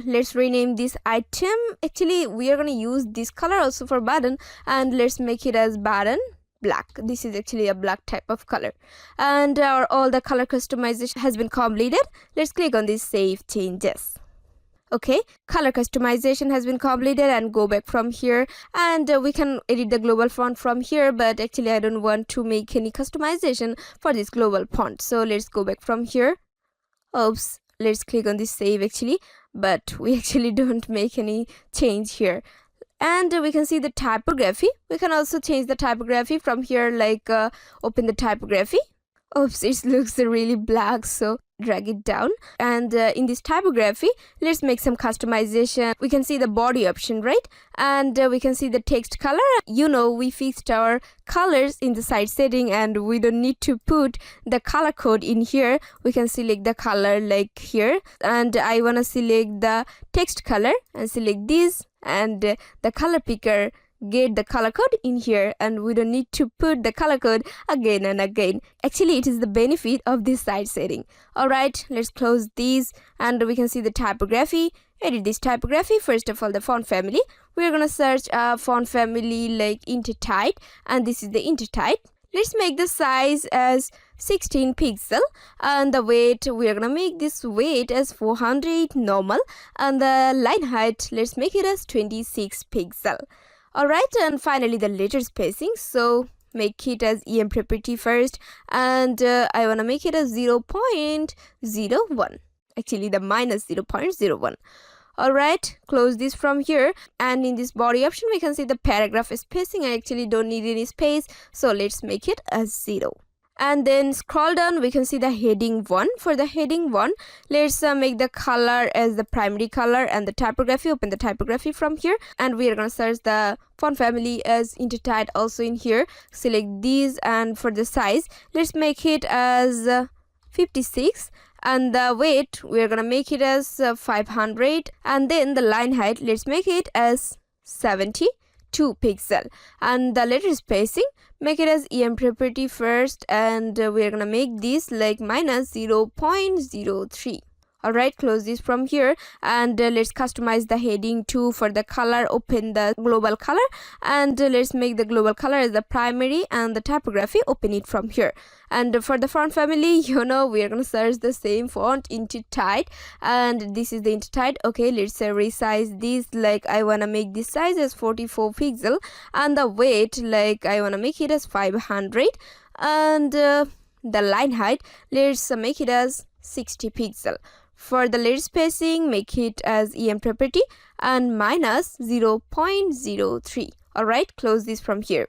let's rename this item. Actually, we are going to use this color also for button, and let's make it as button black. This is actually a black type of color, and all the color customization has been completed. Let's click on this save changes. Okay, color customization has been completed, and go back from here, and we can edit the global font from here, but actually I don't want to make any customization for this global font, so let's go back from here. Oops, let's click on this save actually, but we actually don't make any change here. And we can see the typography. We can also change the typography from here, like open the typography. Oops, it looks really black, so drag it down, and in this typography, let's make some customization. We can see the body option, right? And we can see the text color. We fixed our colors in the site setting, and we don't need to put the color code in here. We can select the color like here, and I want to select the text color and select this, and the color picker get the color code in here, and we don't need to put the color code again and again. Actually, it is the benefit of this site setting. Alright, let's close these, and we can see the typography. Edit this typography. First of all, the font family. We're gonna search a font family like Intertide, and this is the Intertide. Let's make the size as 16 pixel, and the weight, we are gonna make this weight as 400 normal, and the line height, let's make it as 26 pixel. Alright, and finally the letter spacing, so make it as EM property first, and I want to make it as 0.01, actually the minus 0.01. Alright, close this from here, and in this body option we can see the paragraph spacing. I actually don't need any space, so let's make it as 0. And then scroll down, we can see the heading 1. For the heading 1, let's make the color as the primary color, and the typography, open the typography from here, and we are going to search the font family as Intertide also in here. Select these, and for the size, let's make it as 56, and the weight, we are going to make it as 500, and then the line height, let's make it as 72 pixel, and the letter spacing, make it as EM property first, and we are gonna make this like minus 0.03. Alright, close this from here, and let's customize the heading 2 for the color. Open the global color, and let's make the global color as the primary, and the typography, open it from here. And for the font family, we are gonna search the same font, Intertide, and this is the Intertide. Okay, let's resize this. Like I wanna make this size as 44 pixel, and the weight, like I wanna make it as 500, and the line height, let's make it as 60 pixel. For the layer spacing, make it as EM property and minus 0.03. Alright, close this from here.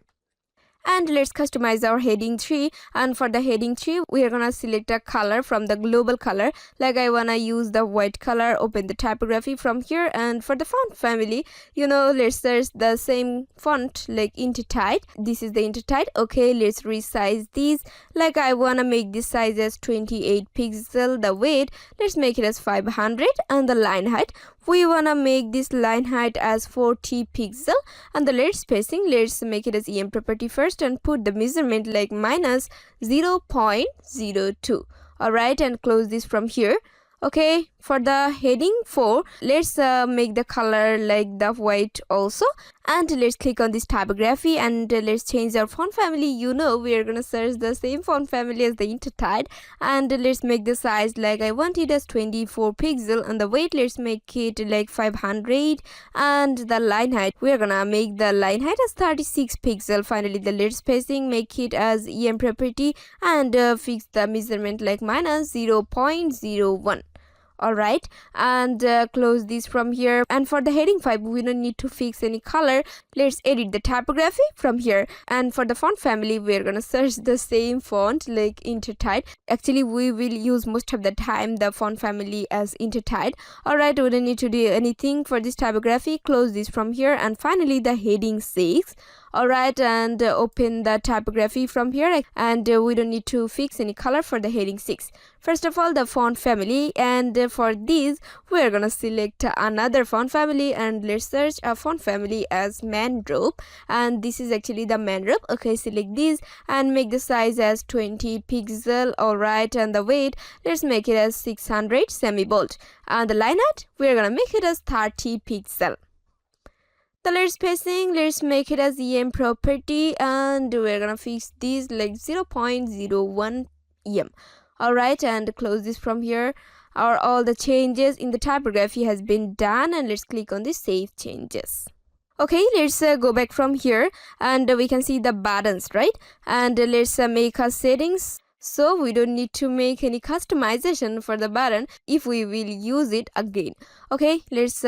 And let's customize our heading 3, and for the heading 3 we are gonna select a color from the global color. Like I wanna use the white color. Open the typography from here, and for the font family, let's search the same font like Intertide. This is the Intertide. Okay, let's resize these. Like I wanna make this size as 28 pixel. The weight, let's make it as 500, and the line height, we wanna make this line height as 40 pixel, and the layer spacing, let's make it as EM property first and put the measurement like minus 0.02. Alright, and close this from here. Okay, for the heading 4, let's make the color like the white also, and let's click on this typography, and let's change our font family. We are gonna search the same font family as the Intertide, and let's make the size like I want it as 24 pixel, and the weight, let's make it like 500, and the line height, we are gonna make the line height as 36 pixel. Finally, the layer spacing, make it as EM property, and fix the measurement like minus 0.01. Alright, and close this from here. And for the heading 5, we don't need to fix any color. Let's edit the typography from here. And for the font family, we're gonna search the same font like Intertide. Actually, we will use most of the time the font family as Intertide. Alright, we don't need to do anything for this typography. Close this from here. And finally, the heading 6. Alright, and open the typography from here, and we don't need to fix any color for the heading 6. First of all, the font family, and for these we are gonna select another font family, and let's search a font family as Manrope, and this is actually the Manrope. Okay, select this and make the size as 20 pixel. Alright, and the weight, let's make it as 600 semi-bold, and the line height, we are gonna make it as 30 pixel. The layer spacing, let's make it as EM property, and we're gonna fix this like 0.01 EM. Alright, and close this from here. All the changes in the typography has been done, and let's click on the save changes. Okay, let's go back from here, and we can see the buttons, right? And let's make our settings. So we don't need to make any customization for the button if we will use it again. Okay, let's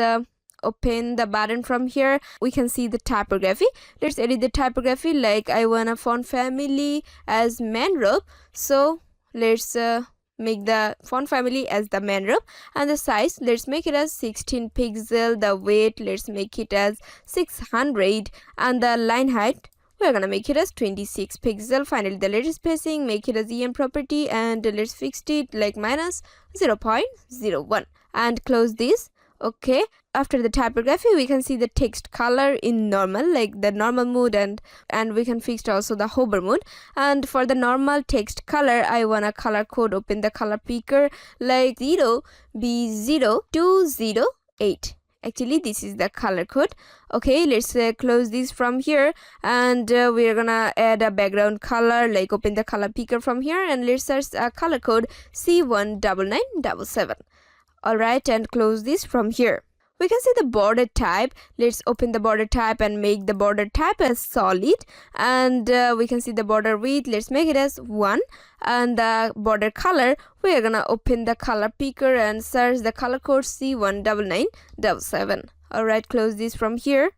open the button from here. We can see the typography. Let's edit the typography. Like I want a font family as Manrope, so let's make the font family as the Manrope, and the size, let's make it as 16 pixel. The weight, let's make it as 600, and the line height, we're gonna make it as 26 pixel. Finally, the layer spacing, make it as EM property, and let's fix it like minus 0.01, and close this. Okay, after the typography, we can see the text color in normal, like the normal mode, and we can fix also the hover mode. And for the normal text color, I want a color code. Open the color picker like 0B0208. Actually, this is the color code. Okay, let's close this from here, and we're gonna add a background color. Like open the color picker from here, and let's search a color code C19977. Alright, and close this from here. We can see the border type. Let's open the border type and make the border type as solid, and we can see the border width. Let's make it as 1, and the border color, we are gonna open the color picker and search the color code C19977. Alright, close this from here.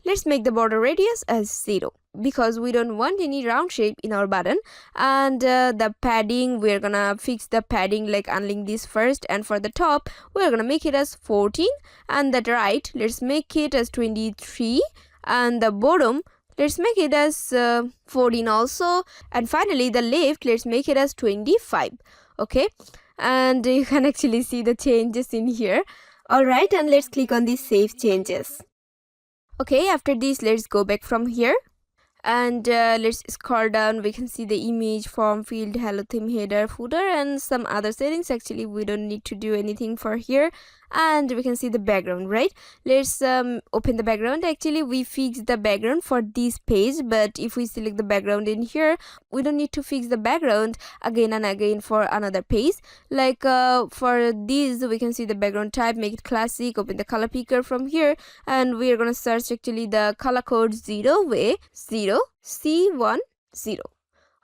Let's make the border radius as 0 because we don't want any round shape in our button. And the padding, we're gonna fix the padding, like unlink this first, and for the top we're gonna make it as 14, and the right, let's make it as 23, and the bottom, let's make it as 14 also, and finally the left, let's make it as 25. Okay, and you can actually see the changes in here. Alright, and let's click on the save changes. Okay, after this, let's go back from here, And let's scroll down. We can see the image, form field, hello theme, header, footer, and some other settings. Actually we don't need to do anything for here. And we can see the background, right? Let's open the background. Actually we fixed the background for this page, but if we select the background in here, we don't need to fix the background again and again for another page. Like for this, we can see the background type, make it classic, open the color picker from here, and we are going to search actually the color code 0W0C10.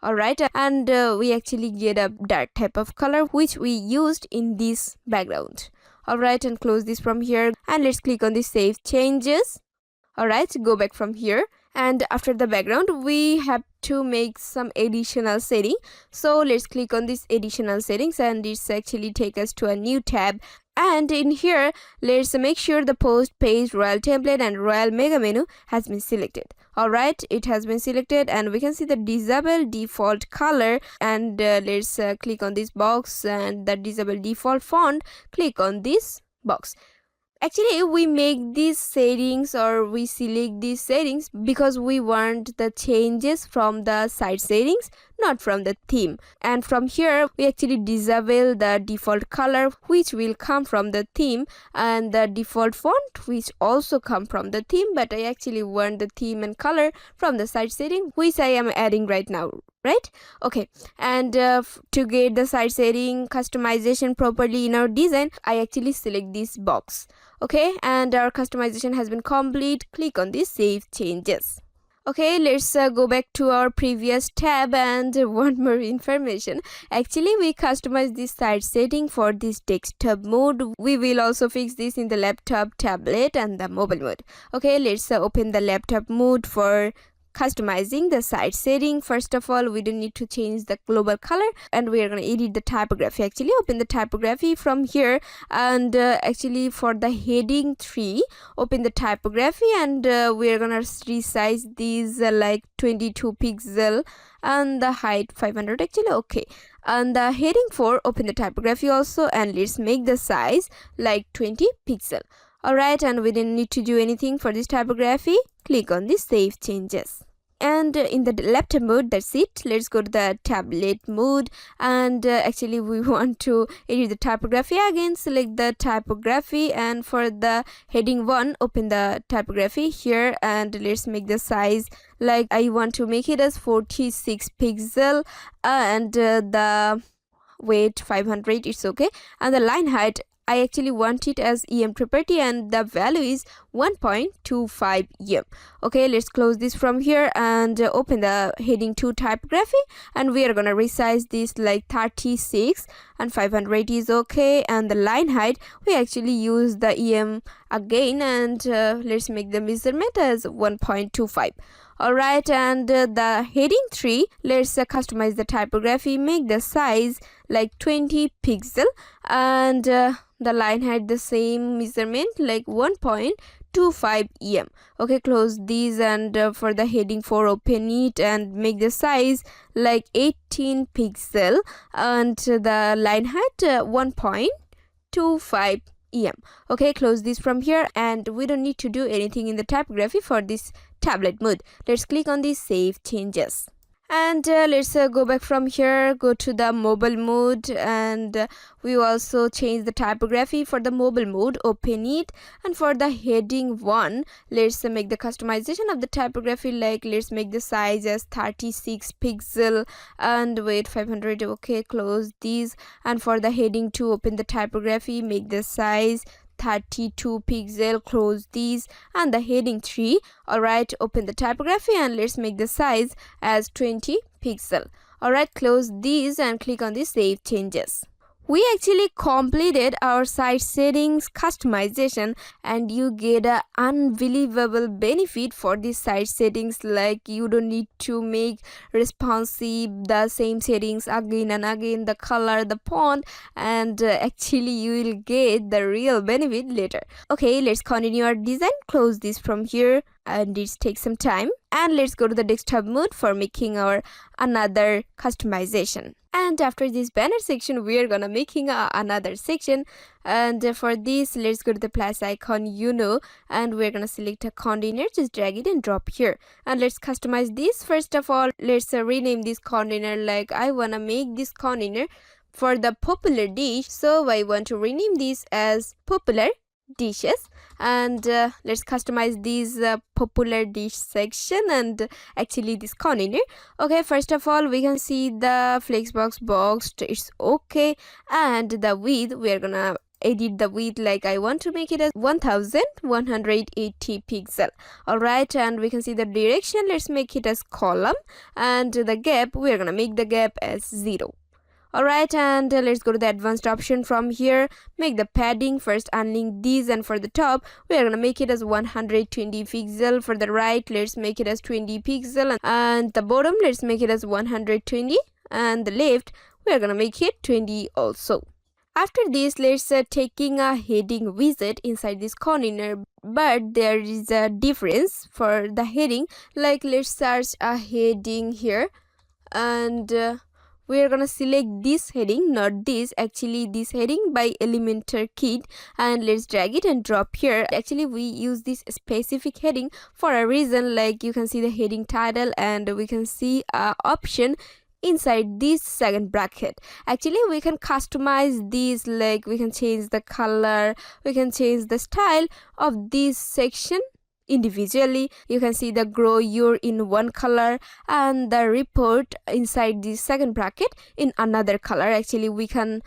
Alright, and we actually get a dark type of color which we used in this background. Alright, and close this from here, and let's click on the save changes. Alright, go back from here, and after the background we have to make some additional setting. So let's click on this additional settings, and it's actually take us to a new tab. And in here, let's make sure the post, page, royal template and royal mega menu has been selected. Alright, it has been selected, and we can see the disable default color, and let's click on this box, and the disable default font, click on this box. Actually we make these settings, or we select these settings because we want the changes from the site settings, not from the theme. And from here we actually disable the default color which will come from the theme, and the default font which also come from the theme, but I actually want the theme and color from the site setting, which I am adding right now, right? Okay, and to get the site setting customization properly in our design, I actually select this box. Okay, and our customization has been complete. Click on this save changes. Okay, let's go back to our previous tab and one more information. Actually we customize this site setting for this desktop mode. We will also fix this in the laptop, tablet and the mobile mode. Okay, let's open the laptop mode for customizing the site setting. First of all, we don't need to change the global color, and we are going to edit the typography. Actually open the typography from here, and actually for the heading 3, open the typography, and we are going to resize these like 22 pixel and the height 500 actually. Okay, and the heading 4, open the typography also, and let's make the size like 20 pixel. Alright, and we didn't need to do anything for this typography. Click on this save changes. And in the laptop mode, that's it. Let's go to the tablet mode, and actually we want to edit the typography again. Select the typography, and for the heading 1, open the typography here, and let's make the size like I want to make it as 46 pixel, and the weight 500, it's okay. And the line height, I actually want it as EM property, and the value is 1.25 EM. Okay, let's close this from here and open the heading 2 typography, and we are gonna resize this like 36, and 500 is okay. And the line height, we actually use the EM again, and let's make the measurement as 1.25. Alright, and the heading 3, let's customize the typography, make the size like 20 pixel, and the line height the same measurement like 1.25 EM. Okay, close these, and for the heading 4, open it and make the size like 18 pixel, and the line height 1.25 EM. Okay, close this from here, and we don't need to do anything in the typography for this tablet mode. Let's click on the save changes. And let's go back from here, go to the mobile mode, and we also change the typography for the mobile mode. Open it, and for the heading 1, let's make the customization of the typography, like let's make the size as 36 pixel and weight 500. Okay, close these, and for the heading 2, open the typography, make the size 32 pixel, close these, and the heading 3, alright, open the typography, and let's make the size as 20 pixel. Alright, close these and click on the save changes. We actually completed our site settings customization, and you get an unbelievable benefit for these site settings. Like you don't need to make responsive the same settings again and again, the color, the font, and actually you will get the real benefit later. Okay, let's continue our design. Close this from here. and it takes some time. And let's go to the desktop mode for making our another customization. And after this banner section, we are gonna making another section. And for this, let's go to the plus icon, and we're gonna select a container. Just drag it and drop here. And let's customize this. First of all, let's rename this container. Like I wanna make this container for the popular dish, so I want to rename this as popular dishes. And let's customize this popular dish section and actually this container. Okay, first of all, we can see the flexbox boxed, it's okay. And the width, we are gonna edit the width. Like I want to make it as 1180 pixel. All right, and we can see the direction, let's make it as column. And the gap, we are gonna make the gap as 0. Alright, and let's go to the advanced option. From here, make the padding. First unlink these, and for the top we are gonna make it as 120 pixel. For the right, let's make it as 20 pixel, and the bottom, let's make it as 120, and the left, we are gonna make it 20 also. After this, let's taking a heading widget inside this container, but there is a difference for the heading. Like let's search a heading here, and we are gonna select this heading, not this, actually this heading by Elementor kit, and let's drag it and drop here. Actually we use this specific heading for a reason. Like you can see the heading title, and we can see a option inside this second bracket. Actually we can customize these, like we can change the color, we can change the style of this section individually. You can see the grow your in one color, and the report inside this second bracket in another color. Actually we can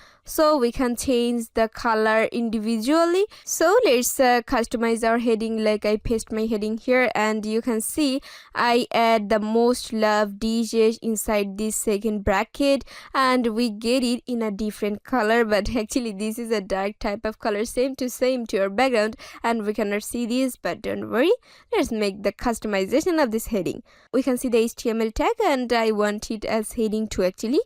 change the color individually. So let's customize our heading. Like I paste my heading here, and you can see I add the most loved dishes inside this second bracket, and we get it in a different color, but actually this is a dark type of color, same to your background, and we cannot see this, but don't worry. Let's make the customization of this heading. We can see the HTML tag, and I want it as heading 2 actually.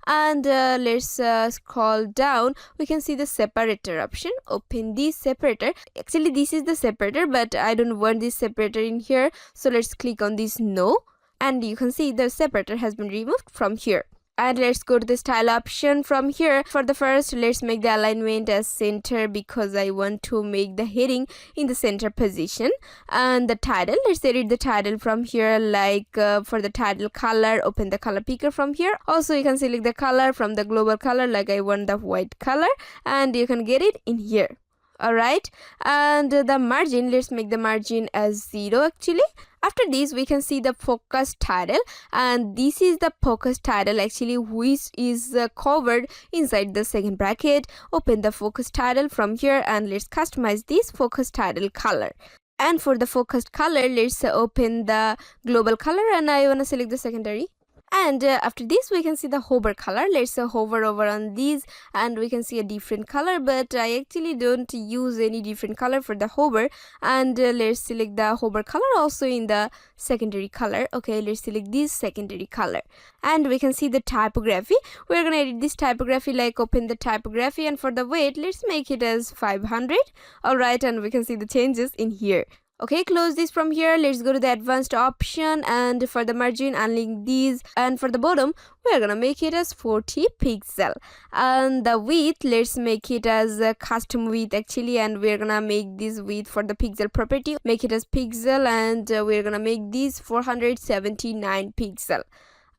And let's scroll down. We can see the separator option. Open this separator. Actually this is the separator, but I don't want this separator in here, so let's click on this no, and you can see the separator has been removed from here. And let's go to the style option. From here, for the first, let's make the alignment as center, because I want to make the heading in the center position. And the title, let's edit the title from here. Like for the title color, open the color picker from here. Also you can select the color from the global color, like I want the white color, and you can get it in here. Alright, and the margin, let's make the margin as 0 actually. After this, we can see the focus title, and this is the focus title actually, which is covered inside the second bracket. Open the focus title from here, and let's customize this focus title color. And for the focused color, let's open the global color, and I want to select the secondary. And after this, we can see the hover color. Let's hover over on these, and we can see a different color, but I actually don't use any different color for the hover. And let's select the hover color also in the secondary color. Okay, let's select this secondary color, and we can see the typography. We're gonna edit this typography. Like open the typography, and for the weight, let's make it as 500. All right, and we can see the changes in here. Okay, close this from here. Let's go to the advanced option, and for the margin, unlink these, and for the bottom, we're gonna make it as 40 pixel. And the width, let's make it as a custom width actually, and we're gonna make this width for the pixel property, make it as pixel, and we're gonna make this 479 pixel.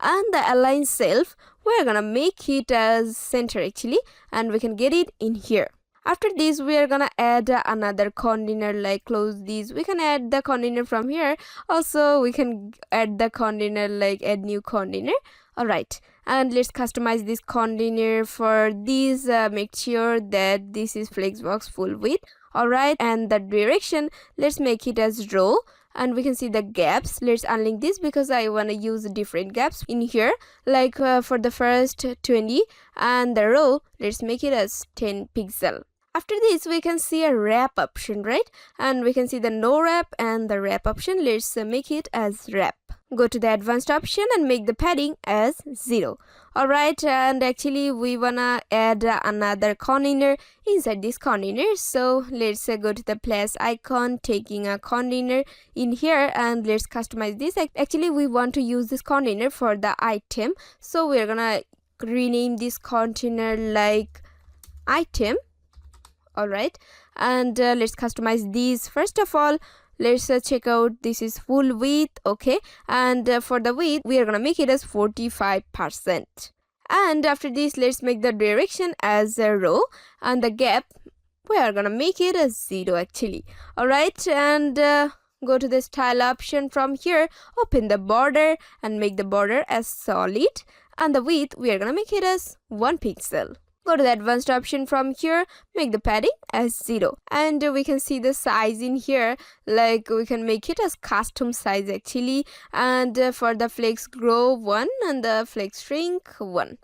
And the align self, we're gonna make it as center actually, and we can get it in here. After this, we are gonna add another container. Like close these, we can add the container from here. Also we can add the container, like add new container. Alright, and let's customize this container. For this, make sure that this is flexbox full width. Alright, and the direction, let's make it as row, and we can see the gaps. Let's unlink this because I want to use different gaps in here. Like for the first 20, and the row, let's make it as 10 pixel. After this, we can see a wrap option, right? And we can see the no wrap and the wrap option. Let's make it as wrap. Go to the advanced option and make the padding as 0. Alright, and actually we wanna add another container inside this container. So let's go to the plus icon, taking a container in here, and let's customize this. Actually, we want to use this container for the item. So we're gonna rename this container like item. Alright, and let's customize these. First of all, let's check out this is full width. Okay, and for the width we are gonna make it as 45%. And after this, let's make the direction as a row, and the gap we are gonna make it as 0 actually. Alright, and go to the style option. From here, open the border and make the border as solid, and the width we are gonna make it as 1 pixel. Go to the advanced option. From here, make the padding as 0, and we can see the size in here, like we can make it as custom size actually. And for the flex grow 1 and the flex shrink 1.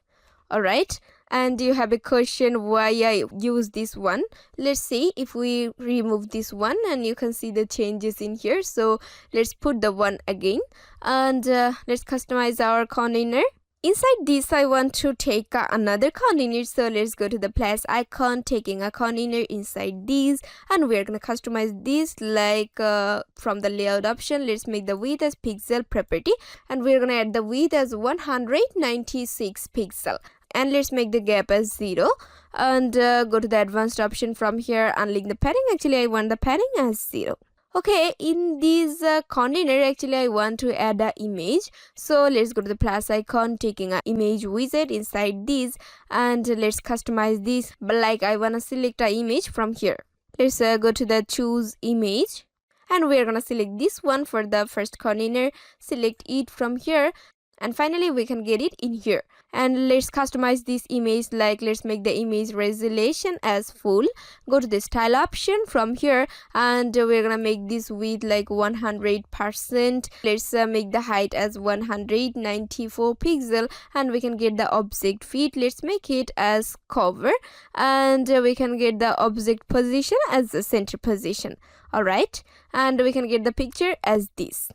Alright, and you have a question why I use this one. Let's see if we remove this one, and you can see the changes in here. So let's put the one again, and let's customize our container. Inside this, I want to take another container, so let's go to the plus icon, taking a container inside these, and we're gonna customize this like from the layout option. Let's make the width as pixel property, and we're gonna add the width as 196 pixel, and let's make the gap as 0, and go to the advanced option. From here, unlink the padding. Actually, I want the padding as 0. Okay, in this container, actually I want to add an image. So let's go to the plus icon, taking an image widget inside this, and let's customize this. But like I want to select an image from here. Let's go to the choose image, and we're gonna select this one for the first container. Select it from here, and finally we can get it in here. And let's customize this image, like let's make the image resolution as full. Go to the style option from here, and we're gonna make this width like 100%. Let's make the height as 194 pixel, and we can get the object fit. Let's make it as cover, and we can get the object position as the center position. Alright, and we can get the picture as this.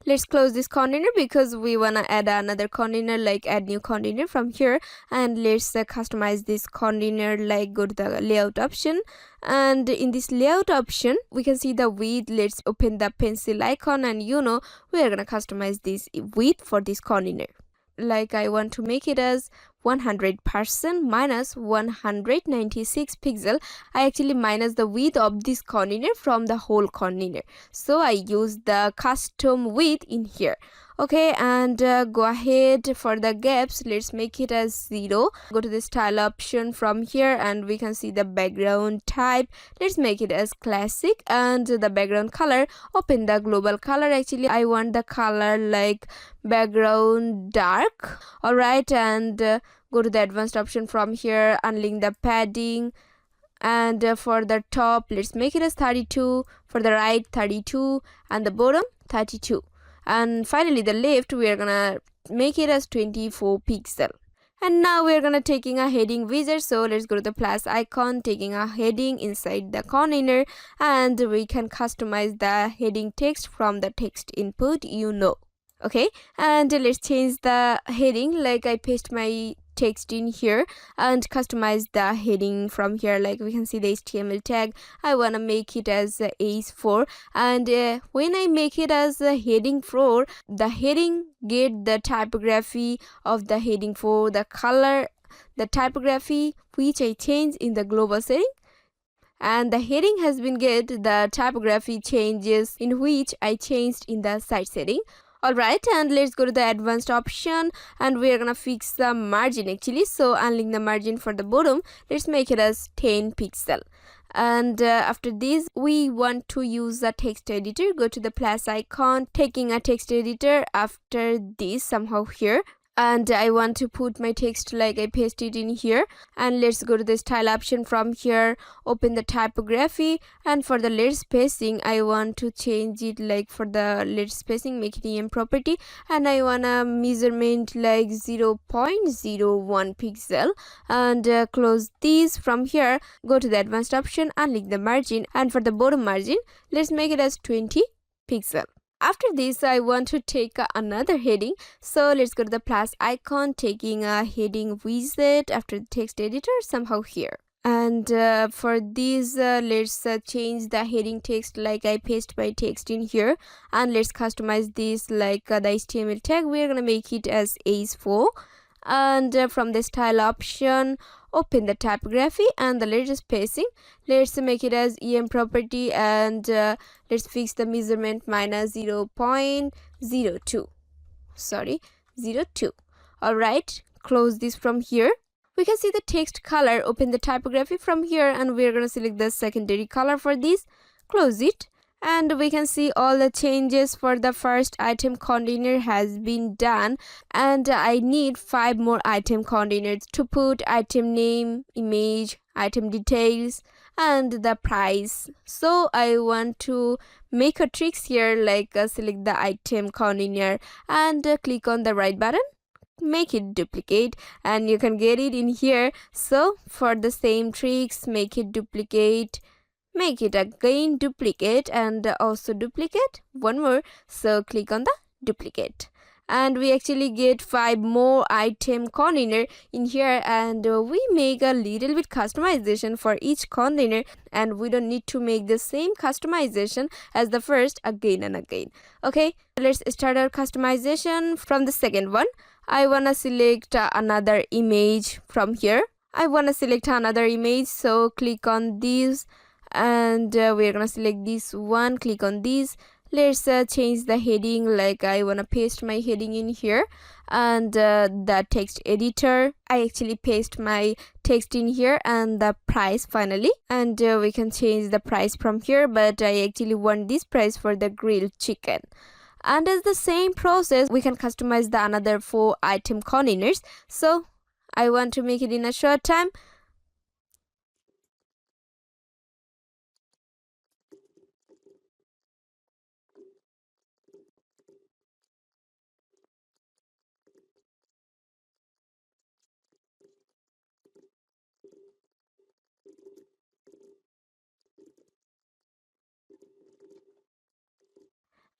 Let's close this container because we wanna add another container, like add new container from here. And let's customize this container, like go to the layout option, and in this layout option we can see the width. Let's open the pencil icon, and we are gonna customize this width for this container. Like I want to make it as 100% minus 196 pixel. I actually minus the width of this container from the whole container, so I use the custom width in here. Okay, and go ahead for the gaps. Let's make it as 0. Go to the style option from here, and we can see the background type. Let's make it as classic, and the background color, open the global color. Actually I want the color like background dark. Alright, and go to the advanced option. From here, unlink the padding, and for the top let's make it as 32, for the right 32, and the bottom 32, and finally the left we are gonna make it as 24 pixel. And now we're gonna taking a heading widget. So let's go to the plus icon, taking a heading inside the container, and we can customize the heading text from the text input. Okay, and let's change the heading, like I paste my text in here and customize the heading from here. Like we can see the HTML tag, I want to make it as H4, and when I make it as a heading 4, the heading get the typography of the heading 4, the color, the typography which I change in the global setting, and the heading has been get the typography changes in which I changed in the site setting. Alright, and let's go to the advanced option, and we are gonna fix the margin actually. So unlink the margin for the bottom, let's make it as 10 pixel. And after this we want to use a text editor. Go to the plus icon, taking a text editor. After this, somehow here and I want to put my text like I paste it in here. And let's go to the style option from here, open the typography, and for the letter spacing I want to change it like for the letter spacing, make it em property, and I want a measurement like 0.01 pixel, and close these. From here go to the advanced option, unlink the margin, and for the bottom margin let's make it as 20 pixel. After this I want to take another heading, so let's go to the plus icon, taking a heading widget after the text editor somehow here. And for this let's change the heading text like I paste my text in here, and let's customize this like the HTML tag we're gonna make it as H4. And from the style option open the typography and the letter spacing, let's make it as em property, and let's fix the measurement minus 0.02, sorry, 02. All right, close this. From here we can see the text color, open the typography from here, and we're going to select the secondary color for this, close it, and we can see all the changes for the first item container has been done. And I need 5 more item containers to put item name, image, item details, and the price. So I want to make a tricks here, like select the item container and click on the right button, make it duplicate, and you can get it in here. So for the same tricks, make it duplicate, make it again duplicate, and also duplicate one more, so click on the duplicate, and we actually get 5 more item container in here. And we make a little bit customization for each container, and we don't need to make the same customization as the first again and again. Okay, let's start our customization from the second one. I wanna select another image from here. I wanna select another image, so click on this, and we're gonna select this one, click on this. Let's change the heading, like I wanna paste my heading in here, and the text editor, I actually paste my text in here, and the price finally, and we can change the price from here, but I actually want this price for the grilled chicken. And as the same process we can customize the another 4 item containers, so I want to make it in a short time.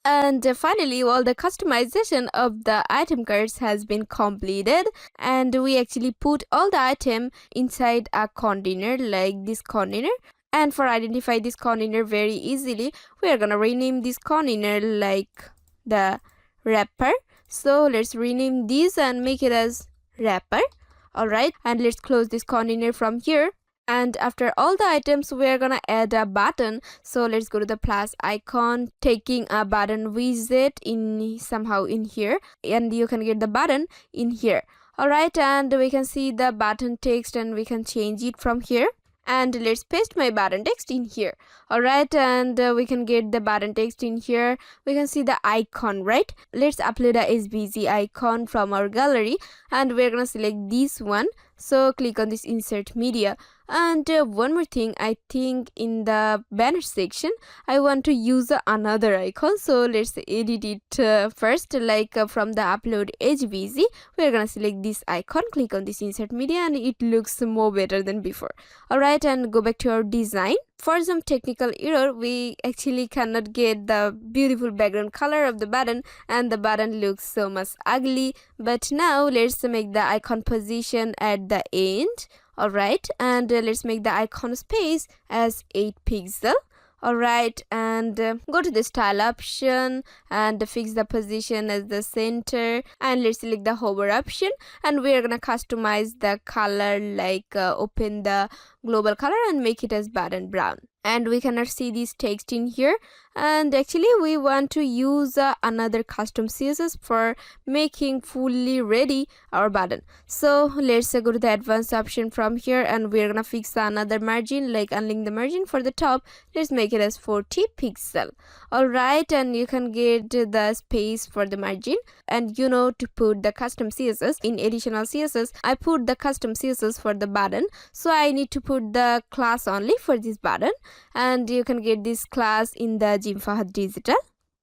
And finally all the customization of the item cards has been completed, and we actually put all the item inside a container like this container. And for identify this container very easily, we are gonna rename this container like the wrapper. So let's rename this and make it as wrapper. Alright, and let's close this container from here. And after all the items we are gonna add a button, so let's go to the plus icon, taking a button widget in somehow in here, and you can get the button in here. Alright, and we can see the button text, and we can change it from here. And let's paste my button text in here. Alright, and we can get the button text in here. We can see the icon, right? Let's upload a SVG icon from our gallery, and we're gonna select this one, so click on this insert media. And one more thing, I think in the banner section I want to use another icon, so let's edit it first, like from the upload HVG we're gonna select this icon, click on this insert media, and it looks more better than before. Alright, and go back to our design. For some technical error we actually cannot get the beautiful background color of the button, and the button looks so much ugly. But now let's make the icon position at the end. Alright, and let's make the icon space as 8 pixel. Alright, and go to the style option and fix the position as the center, and let's select the hover option, and we are gonna customize the color, like open the global color and make it as button brown. And we cannot see this text in here, and actually we want to use another custom CSS for making fully ready our button. So let's go to the advanced option from here, and we're gonna fix another margin, like unlink the margin for the top. Let's make it as 40 pixel. Alright, and you can get the space for the margin, and you know to put the custom CSS. In additional CSS I put the custom CSS for the button, so I need to put the class only for this button, and you can get this class in the Fahad Digital.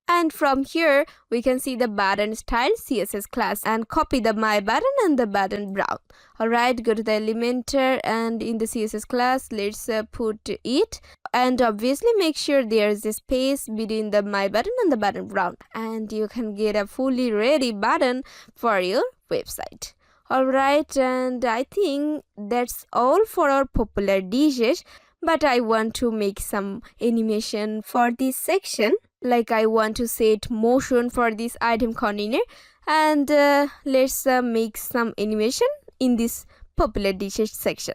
And from here we can see the button style CSS class and copy the my button and the button brown. Alright, go to the Elementor, and in the CSS class let's put it, and obviously make sure there's a space between the my button and the button brown, and you can get a fully ready button for your website. Alright, and I think that's all for our popular dishes, but I want to make some animation for this section. Like I want to set motion for this item container, and let's make some animation in this popular dishes section.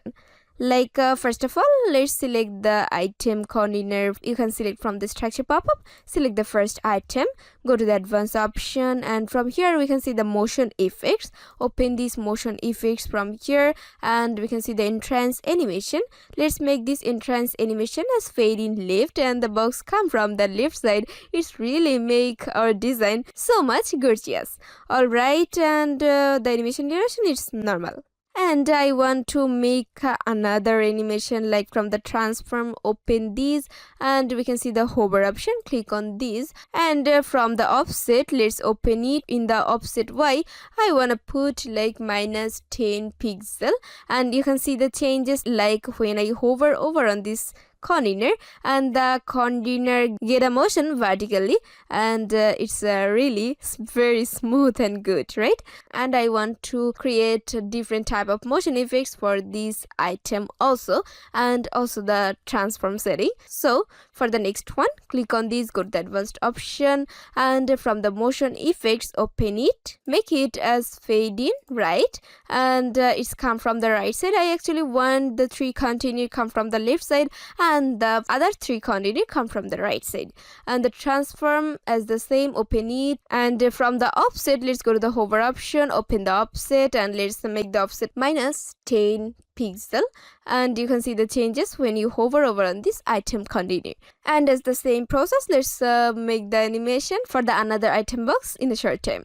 Like first of all, let's select the item container. You can select from the structure pop-up, select the first item, go to the advanced option, and from here we can see the motion effects. Open this motion effects from here, and we can see the entrance animation. Let's make this entrance animation as fade in left, and the box come from the left side. It's really make our design so much gorgeous. Alright, and the animation duration is normal. And I want to make another animation, like from the transform, open these, and we can see the hover option, click on this, and from the offset let's open it. In the offset Y I want to put like -10 pixel, and you can see the changes like when I hover over on this container, and the container get a motion vertically, and it's really very smooth and good, right? And I want to create a different type of motion effects for this item also, and also the transform setting. So for the next one, click on this, go to the advanced option, and from the motion effects open it, make it as fade in right, and it's come from the right side. I actually want the 3 container come from the left side, and the other 3 container come from the right side, and the transform as the same, open it, and from the offset let's go to the hover option, open the offset, and let's make the offset -10 pixel, and you can see the changes when you hover over on this item container. And as the same process, let's make the animation for the another item box in a short time.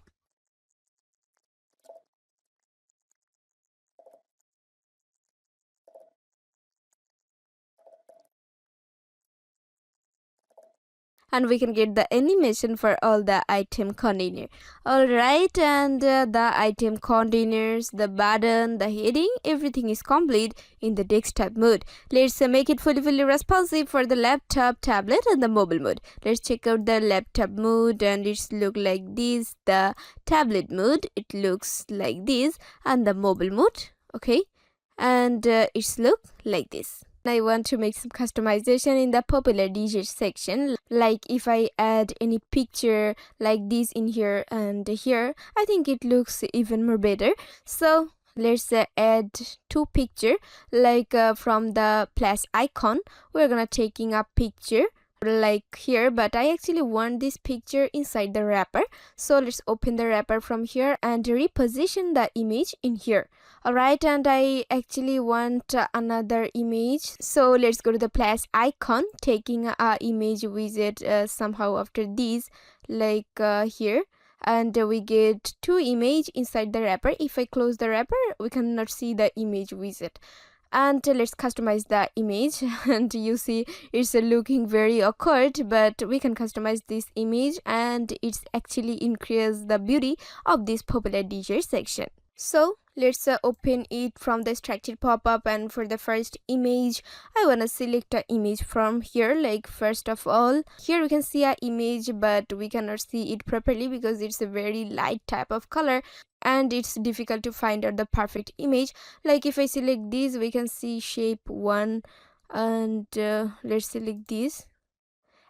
And we can get the animation for all the item container. Alright, and the item containers, the button, the heading, everything is complete in the desktop mode. Let's make it fully responsive for the laptop, tablet, and the mobile mode. Let's check out the laptop mode, and it's look like this. The tablet mode, it looks like this, and the mobile mode, okay, and it's look like this. I want to make some customization in the popular dishes section, like if I add any picture like this in here and here, I think it looks even more better. So let's add 2 picture, like from the plus icon we're gonna taking a picture like here, but I actually want this picture inside the wrapper. So let's open the wrapper from here and reposition the image in here. Alright, and I actually want another image, so let's go to the plus icon, taking a image widget somehow after these, like here, and we get 2 image inside the wrapper. If I close the wrapper we cannot see the image widget. And let's customize the image, and you see it's looking very awkward, but we can customize this image, and it's actually increase the beauty of this popular DJ section. So let's open it from the structure pop-up, and for the first image I want to select an image from here. Like first of all, here we can see an image, but we cannot see it properly because it's a very light type of color and it's difficult to find out the perfect image. Like if I select this, we can see shape 1, and let's select this,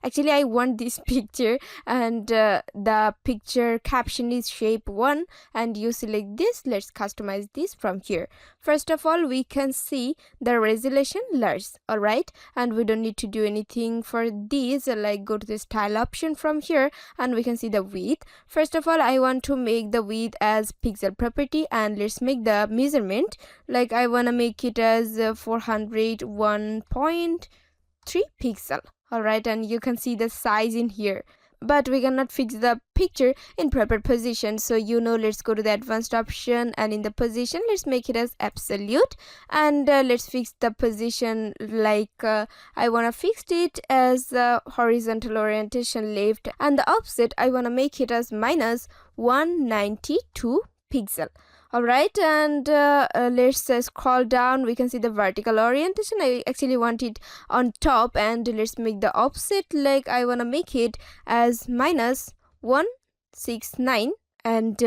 Actually, I want this picture, and the picture caption is shape 1, and you select this. Let's customize this from here. First of all, we can see the resolution large, alright, and we don't need to do anything for these. Like, go to the style option from here, and we can see the width. First of all, I want to make the width as pixel property, and let's make the measurement. Like, I want to make it as 401.3 pixel. Alright, and you can see the size in here, but we cannot fix the picture in proper position. So let's go to the advanced option, and in the position, let's make it as absolute, and let's fix the position. Like, I want to fix it as horizontal orientation left, and the offset I want to make it as minus 192 pixel. Alright, and let's scroll down. We can see the vertical orientation. I actually want it on top, and let's make the offset. Like, I want to make it as minus 169, and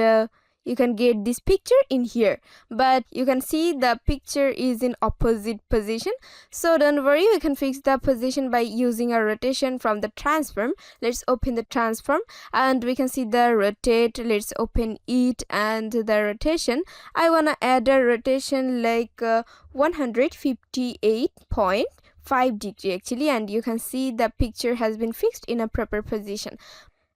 you can get this picture in here, but you can see the picture is in opposite position. So don't worry, we can fix the position by using a rotation from the transform. Let's open the transform, and we can see the rotate. Let's open it, and the rotation, I want to add a rotation like 158.5 degree actually, and you can see the picture has been fixed in a proper position.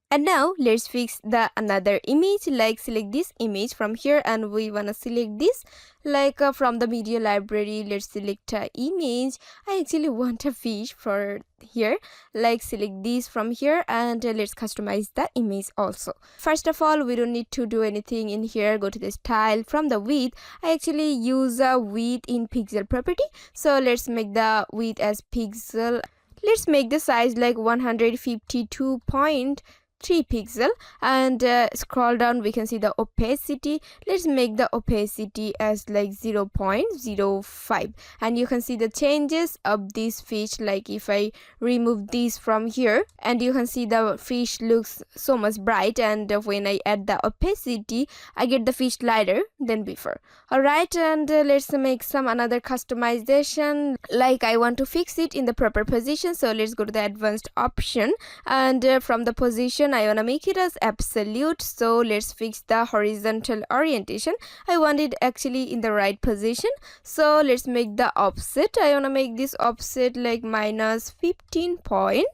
And now let's fix the another image. Like, select this image from here, and we want to select this like from the media library. Let's select a image. I actually want a fish for here. Like, select this from here, and let's customize the image also. First of all, we don't need to do anything in here. Go to the style. From the width, I actually use a width in pixel property, so let's make the width as pixel. Let's make the size like 152.3 pixel, and scroll down. We can see the opacity. Let's make the opacity as like 0.05, and you can see the changes of this fish. Like, if I remove this from here, and you can see the fish looks so much bright, and when I add the opacity, I get the fish lighter than before. Alright, and let's make some another customization. Like, I want to fix it in the proper position, so let's go to the advanced option, and from the position, I want to make it as absolute. So let's fix the horizontal orientation. I want it actually in the right position, so let's make the offset. I want to make this offset like minus 15.9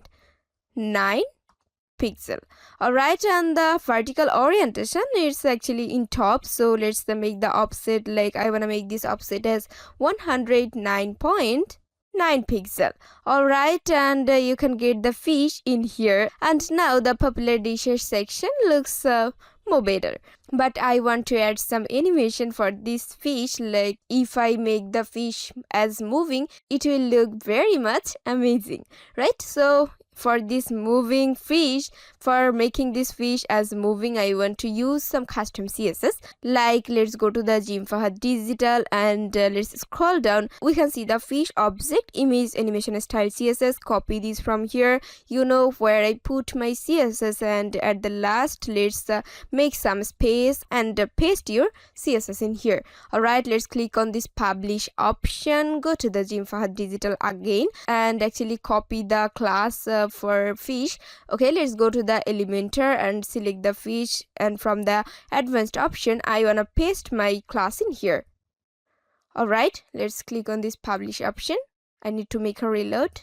pixel. Alright, and the vertical orientation is actually in top, so let's make the offset. Like, I want to make this offset as 109.9 pixel. Alright, and you can get the fish in here, and now the popular dishes section looks more better, but I want to add some animation for this fish. Like, if I make the fish as moving, it will look very much amazing, right? So for this moving fish, for making this fish as moving, I want to use some custom CSS. Like, let's go to the Fahad digital, and let's scroll down. We can see the fish object image animation style CSS. Copy this from here, where I put my CSS, and at the last, let's make some space and paste your CSS in here. Alright, let's click on this publish option, go to the Fahad digital again, and actually copy the class for fish. Okay, let's go to the Elementor and select the fish, and from the advanced option, I want to paste my class in here. Alright, let's click on this publish option. I need to make a reload,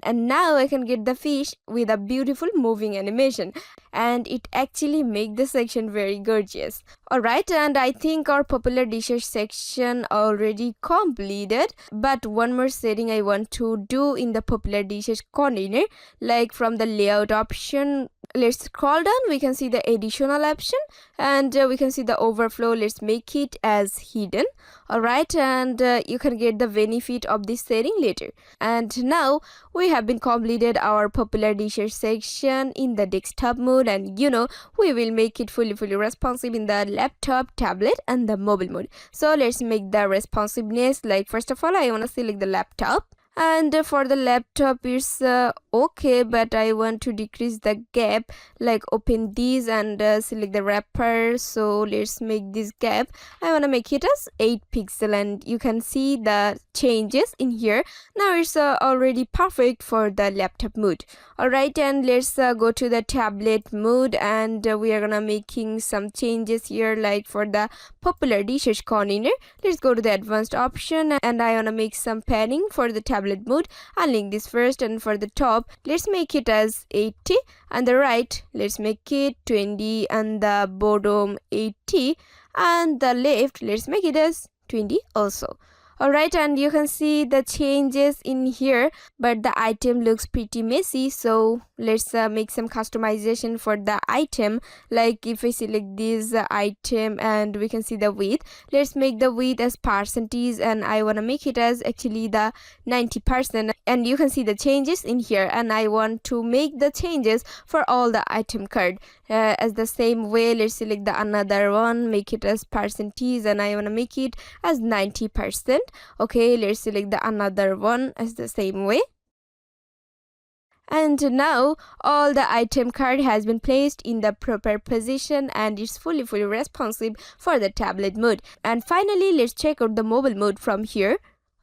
and now I can get the fish with a beautiful moving animation, and it actually make the section very gorgeous. Alright, and I think our popular dishes section already completed, but one more setting I want to do in the popular dishes container. Like, from the layout option, let's scroll down. We can see the additional option, and we can see the overflow. Let's make it as hidden. Alright, and you can get the benefit of this setting later. And now we have been completed our popular dishes section in the desktop mode, and we will make it fully responsive in the laptop, tablet, and the mobile mode. So let's make the responsiveness. Like, first of all, I want to select the laptop, And for the laptop it's okay, but I want to decrease the gap, like open these and select the wrapper. So let's make this gap, I want to make it as 8 pixel, and you can see the changes in here. Now it's already perfect for the laptop mode. Alright, and let's go to the tablet mode, and we are gonna making some changes here, like for the popular dishes container. Let's go to the advanced option, and I wanna make some padding for the tablet mode. I'll link this first, and for the top let's make it as 80, and the right let's make it 20, and the bottom 80, and the left let's make it as 20 also. Alright, and you can see the changes in here, but the item looks pretty messy, so let's make some customization for the item. Like if I select this item, and we can see the width, let's make the width as percentage, and I want to make it as actually the 90%, and you can see the changes in here, and I want to make the changes for all the item card as the same way. Let's select the another one, make it as percentage, and I want to make it as 90%. Okay, let's select the another one as the same way. And now all the item card has been placed in the proper position, and it's fully responsive for the tablet mode. And finally, let's check out the mobile mode from here.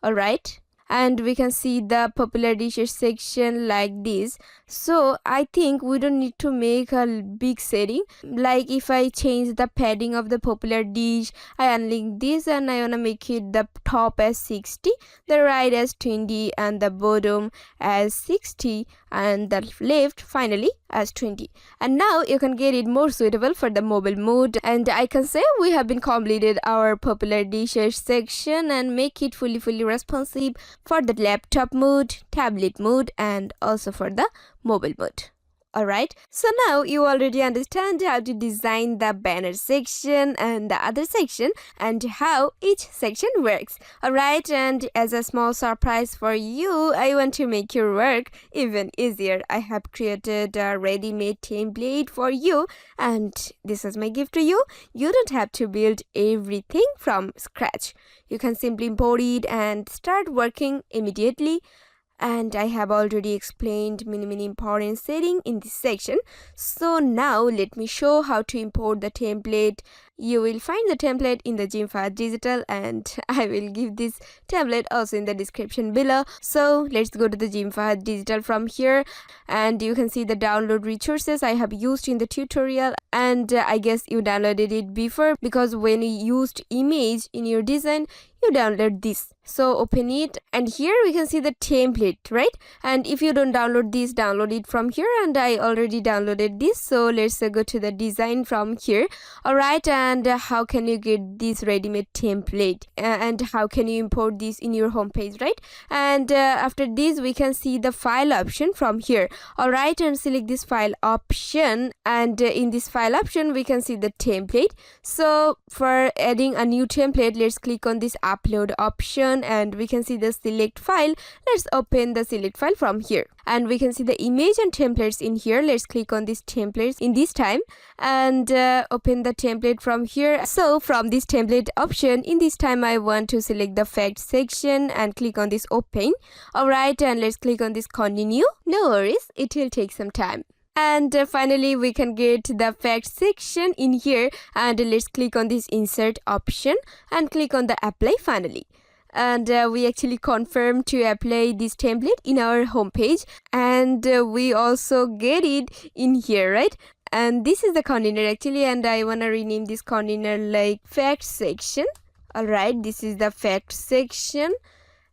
Alright, and we can see the popular dishes section like this. So I think we don't need to make a big setting. Like if I change the padding of the popular dish, I unlink this, and I want to make it the top as 60, the right as 20, and the bottom as 60, and the left finally as 20. And now you can get it more suitable for the mobile mode, and I can say we have been completed our popular dishes section and make it fully responsive for the laptop mode, tablet mode, and also for the mobile mode. Alright, so now you already understand how to design the banner section and the other section and how each section works. Alright, and as a small surprise for you, I want to make your work even easier. I have created a ready-made template for you, and this is my gift to you. You don't have to build everything from scratch. You can simply import it and start working immediately. And I have already explained many important settings in this section. So now let me show how to import the template. You will find the template in the Fahad Digital, and I will give this template also in the description below. So let's go to the Fahad Digital from here, and you can see the download resources I have used in the tutorial, and I guess you downloaded it before, because when you used image in your design, you download this. So open it, and here we can see the template, right? And if you don't download this, download it from here, and I already downloaded this. So let's go to the design from here. Alright, and how can you get this ready-made template, and how can you import this in your home page, right? And after this we can see the file option from here. Alright, and select this file option, and in this file option we can see the template. So for adding a new template, let's click on this upload option, and we can see the select file. Let's open the select file from here, and we can see the image and templates in here. Let's click on these templates in this time, and open the template from here. So from this template option, in this time I want to select the fact section and click on this open. Alright, and let's click on this continue. No worries, it will take some time. And finally we can get the fact section in here, and let's click on this insert option and click on the apply finally. And we actually confirm to apply this template in our homepage, and we also get it in here, right? And this is the container actually, and I want to rename this container like fact section. Alright, this is the fact section,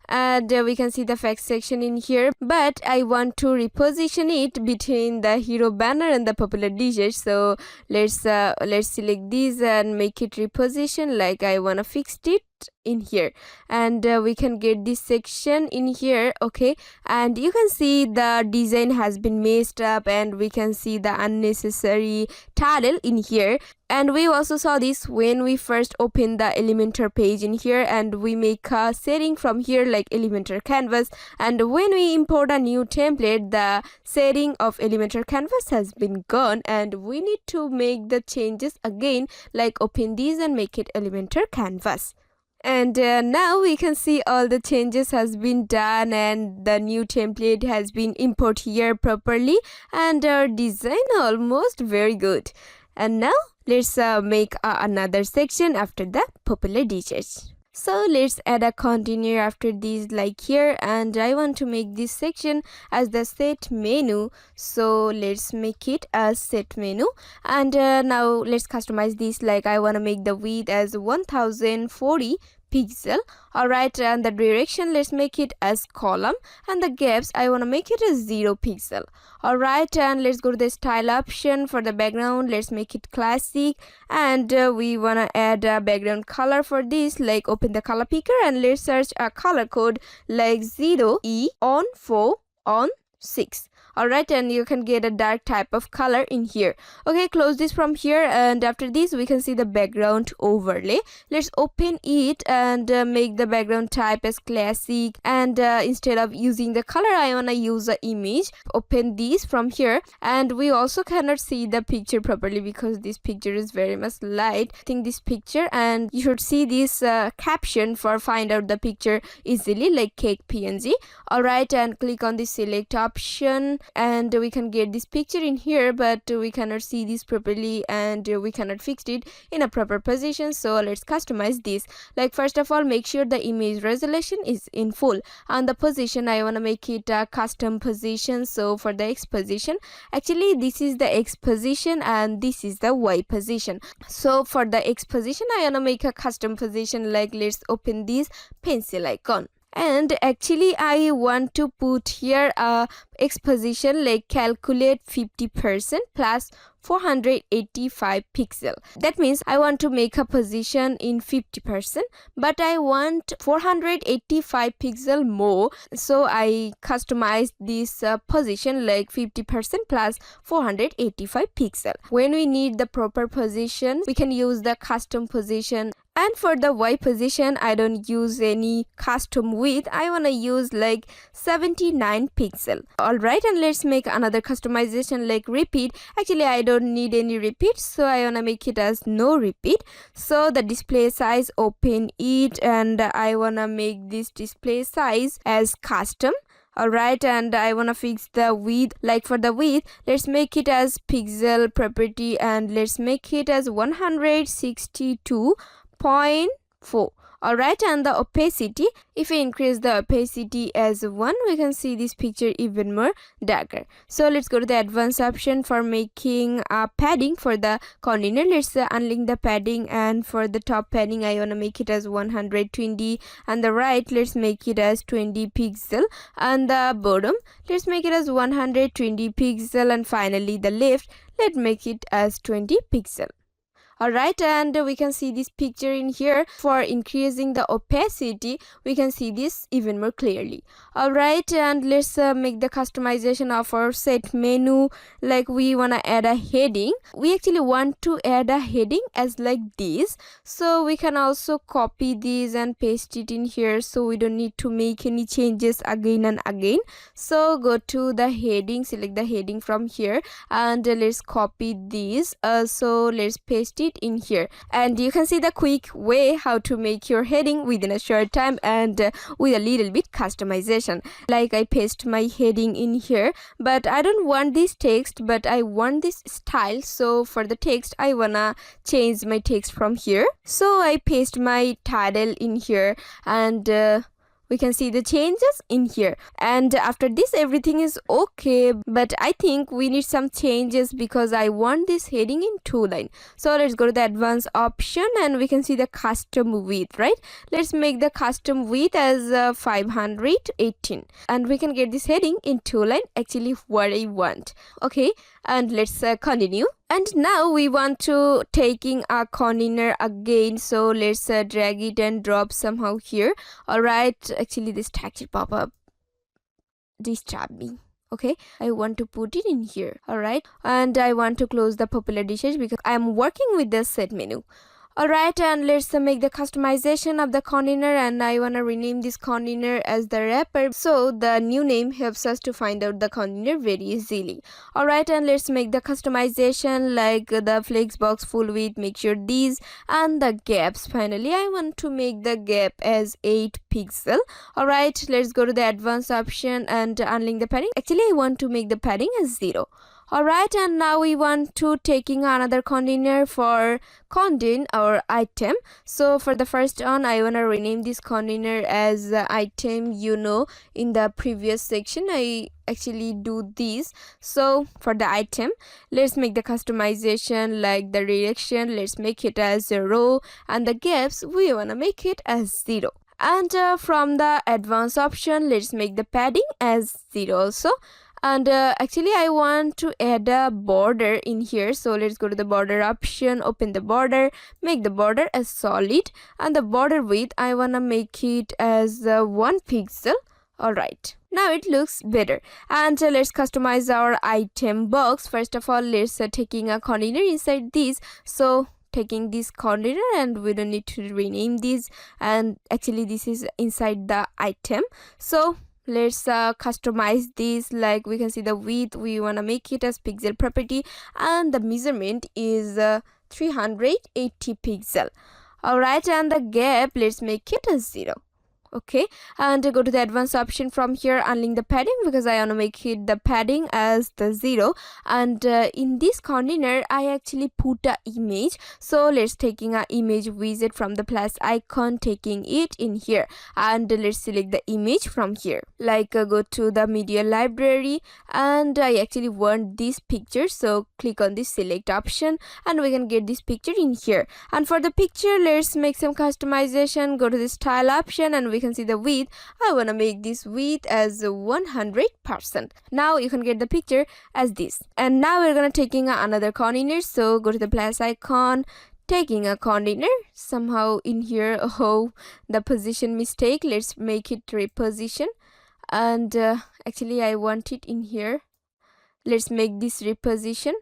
and we can see the fact section in here, but I want to reposition it between the hero banner and the popular dishes. So let's select this and make it reposition, like I want to fix it in here, and we can get this section in here. Okay, and you can see the design has been messed up, and we can see the unnecessary title in here. And we also saw this when we first opened the Elementor page in here, and we make a setting from here like Elementor canvas, and when we import a new template, the setting of Elementor canvas has been gone, and we need to make the changes again, like open these and make it Elementor canvas. And now we can see all the changes has been done and the new template has been imported here properly, and our design almost very good. And now let's make another section after the popular dishes. So let's add a container after this, like here, and I want to make this section as the set menu. So let's make it as set menu, and now let's customize this. Like I want to make the width as 1040 pixel. Alright, and the direction, let's make it as column, and the gaps I want to make it as 0 pixel. Alright, and let's go to the style option. For the background, let's make it classic, and we want to add a background color for this. Like open the color picker and let's search a color code like 0E on 4 on 6. Alright, and you can get a dark type of color in here. Okay, close this from here, and after this we can see the background overlay. Let's open it and make the background type as classic, and instead of using the color I wanna use an image. Open this from here, and we also cannot see the picture properly because this picture is very much light. I think this picture, and you should see this caption for find out the picture easily, like cake PNG. Alright, and click on the select option, and we can get this picture in here, but we cannot see this properly and we cannot fix it in a proper position. So let's customize this. Like first of all, make sure the image resolution is in full, and the position I want to make it a custom position. So for the X position, actually this is the X position and this is the Y position. So for the X position I want to make a custom position. Like let's open this pencil icon, and actually I want to put here a X position, like calculate 50% plus 485 pixel. That means I want to make a position in 50%, but I want 485 pixel more. So I customized this position like 50% plus 485 pixel. When we need the proper position, we can use the custom position. And for the Y position, I don't use any custom width. I want to use like 79 pixel. Alright, and let's make another customization like repeat. Actually, I don't need any repeat, so I want to make it as no repeat. So the display size, open it, and I want to make this display size as custom. Alright, and I want to fix the width. Like for the width, let's make it as pixel property, and let's make it as 162.4. Alright, and the opacity, if we increase the opacity as 1, we can see this picture even more darker. So let's go to the advanced option for making a padding for the container. Let's unlink the padding, and for the top padding I want to make it as 120, and the right let's make it as 20 pixel, and the bottom let's make it as 120 pixel, and finally the left let's make it as 20 pixel. Alright, and we can see this picture in here. For increasing the opacity, we can see this even more clearly. Alright, and let's make the customization of our set menu. Like we want to add a heading. We actually want to add a heading as like this. So we can also copy this and paste it in here, so we don't need to make any changes again and again. So go to the heading, select the heading from here, and let's copy this. So let's paste it in here, and you can see the quick way how to make your heading within a short time and with a little bit customization. Like I paste my heading in here, but I don't want this text, but I want this style. So for the text I wanna change my text from here, so I paste my title in here, and we can see the changes in here. And after this everything is okay, but I think we need some changes because I want this heading in 2 line. So let's go to the advanced option, and we can see the custom width, right? Let's make the custom width as 518, and we can get this heading in 2 line, actually what I want. Okay, and let's continue. And now we want to taking a container again, so let's drag it and drop somehow here. Alright, actually this texture pop-up disturbed me. Okay, I want to put it in here. Alright, and I want to close the popular dishes because I'm working with the set menu. Alright, and let's make the customization of the container, and I wanna rename this container as the wrapper, so the new name helps us to find out the container very easily. Alright, and let's make the customization like the flex box full width, make sure these, and the gaps. Finally, I want to make the gap as 8 pixel. Alright, let's go to the advanced option and unlink the padding. Actually, I want to make the padding as 0. Alright, and now we want to taking another container for content or item. So for the first one, I want to rename this container as item. In the previous section I actually do this. So for the item, let's make the customization like the direction, let's make it as a row, and the gaps we want to make it as 0. And from the advanced option, let's make the padding as 0 also. And actually I want to add a border in here, so let's go to the border option, open the border, make the border as solid, and the border width I want to make it as 1 pixel. Alright, now it looks better. And let's customize our item box. First of all, let's taking a container inside this, so taking this container, and we don't need to rename this, and actually this is inside the item. So let's customize this, like we can see the width we want to make it as pixel property, and the measurement is 380 pixel. Alright, and the gap let's make it as 0. Okay, and go to the advanced option. From here, unlink the padding because I want to make it the padding as the 0. And in this container I actually put a image, so let's taking a image widget from the plus icon, taking it in here, and let's select the image from here, like go to the media library, and I actually want this picture, so click on this select option and we can get this picture in here. And for the picture, let's make some customization. Go to the style option and we can see the width. I want to make this width as 100%. Now you can get the picture as this. And now we're gonna taking another container, so go to the plus icon, taking a container somehow in here. Oh, the position mistake, let's make it reposition, and actually I want it in here. Let's make this reposition,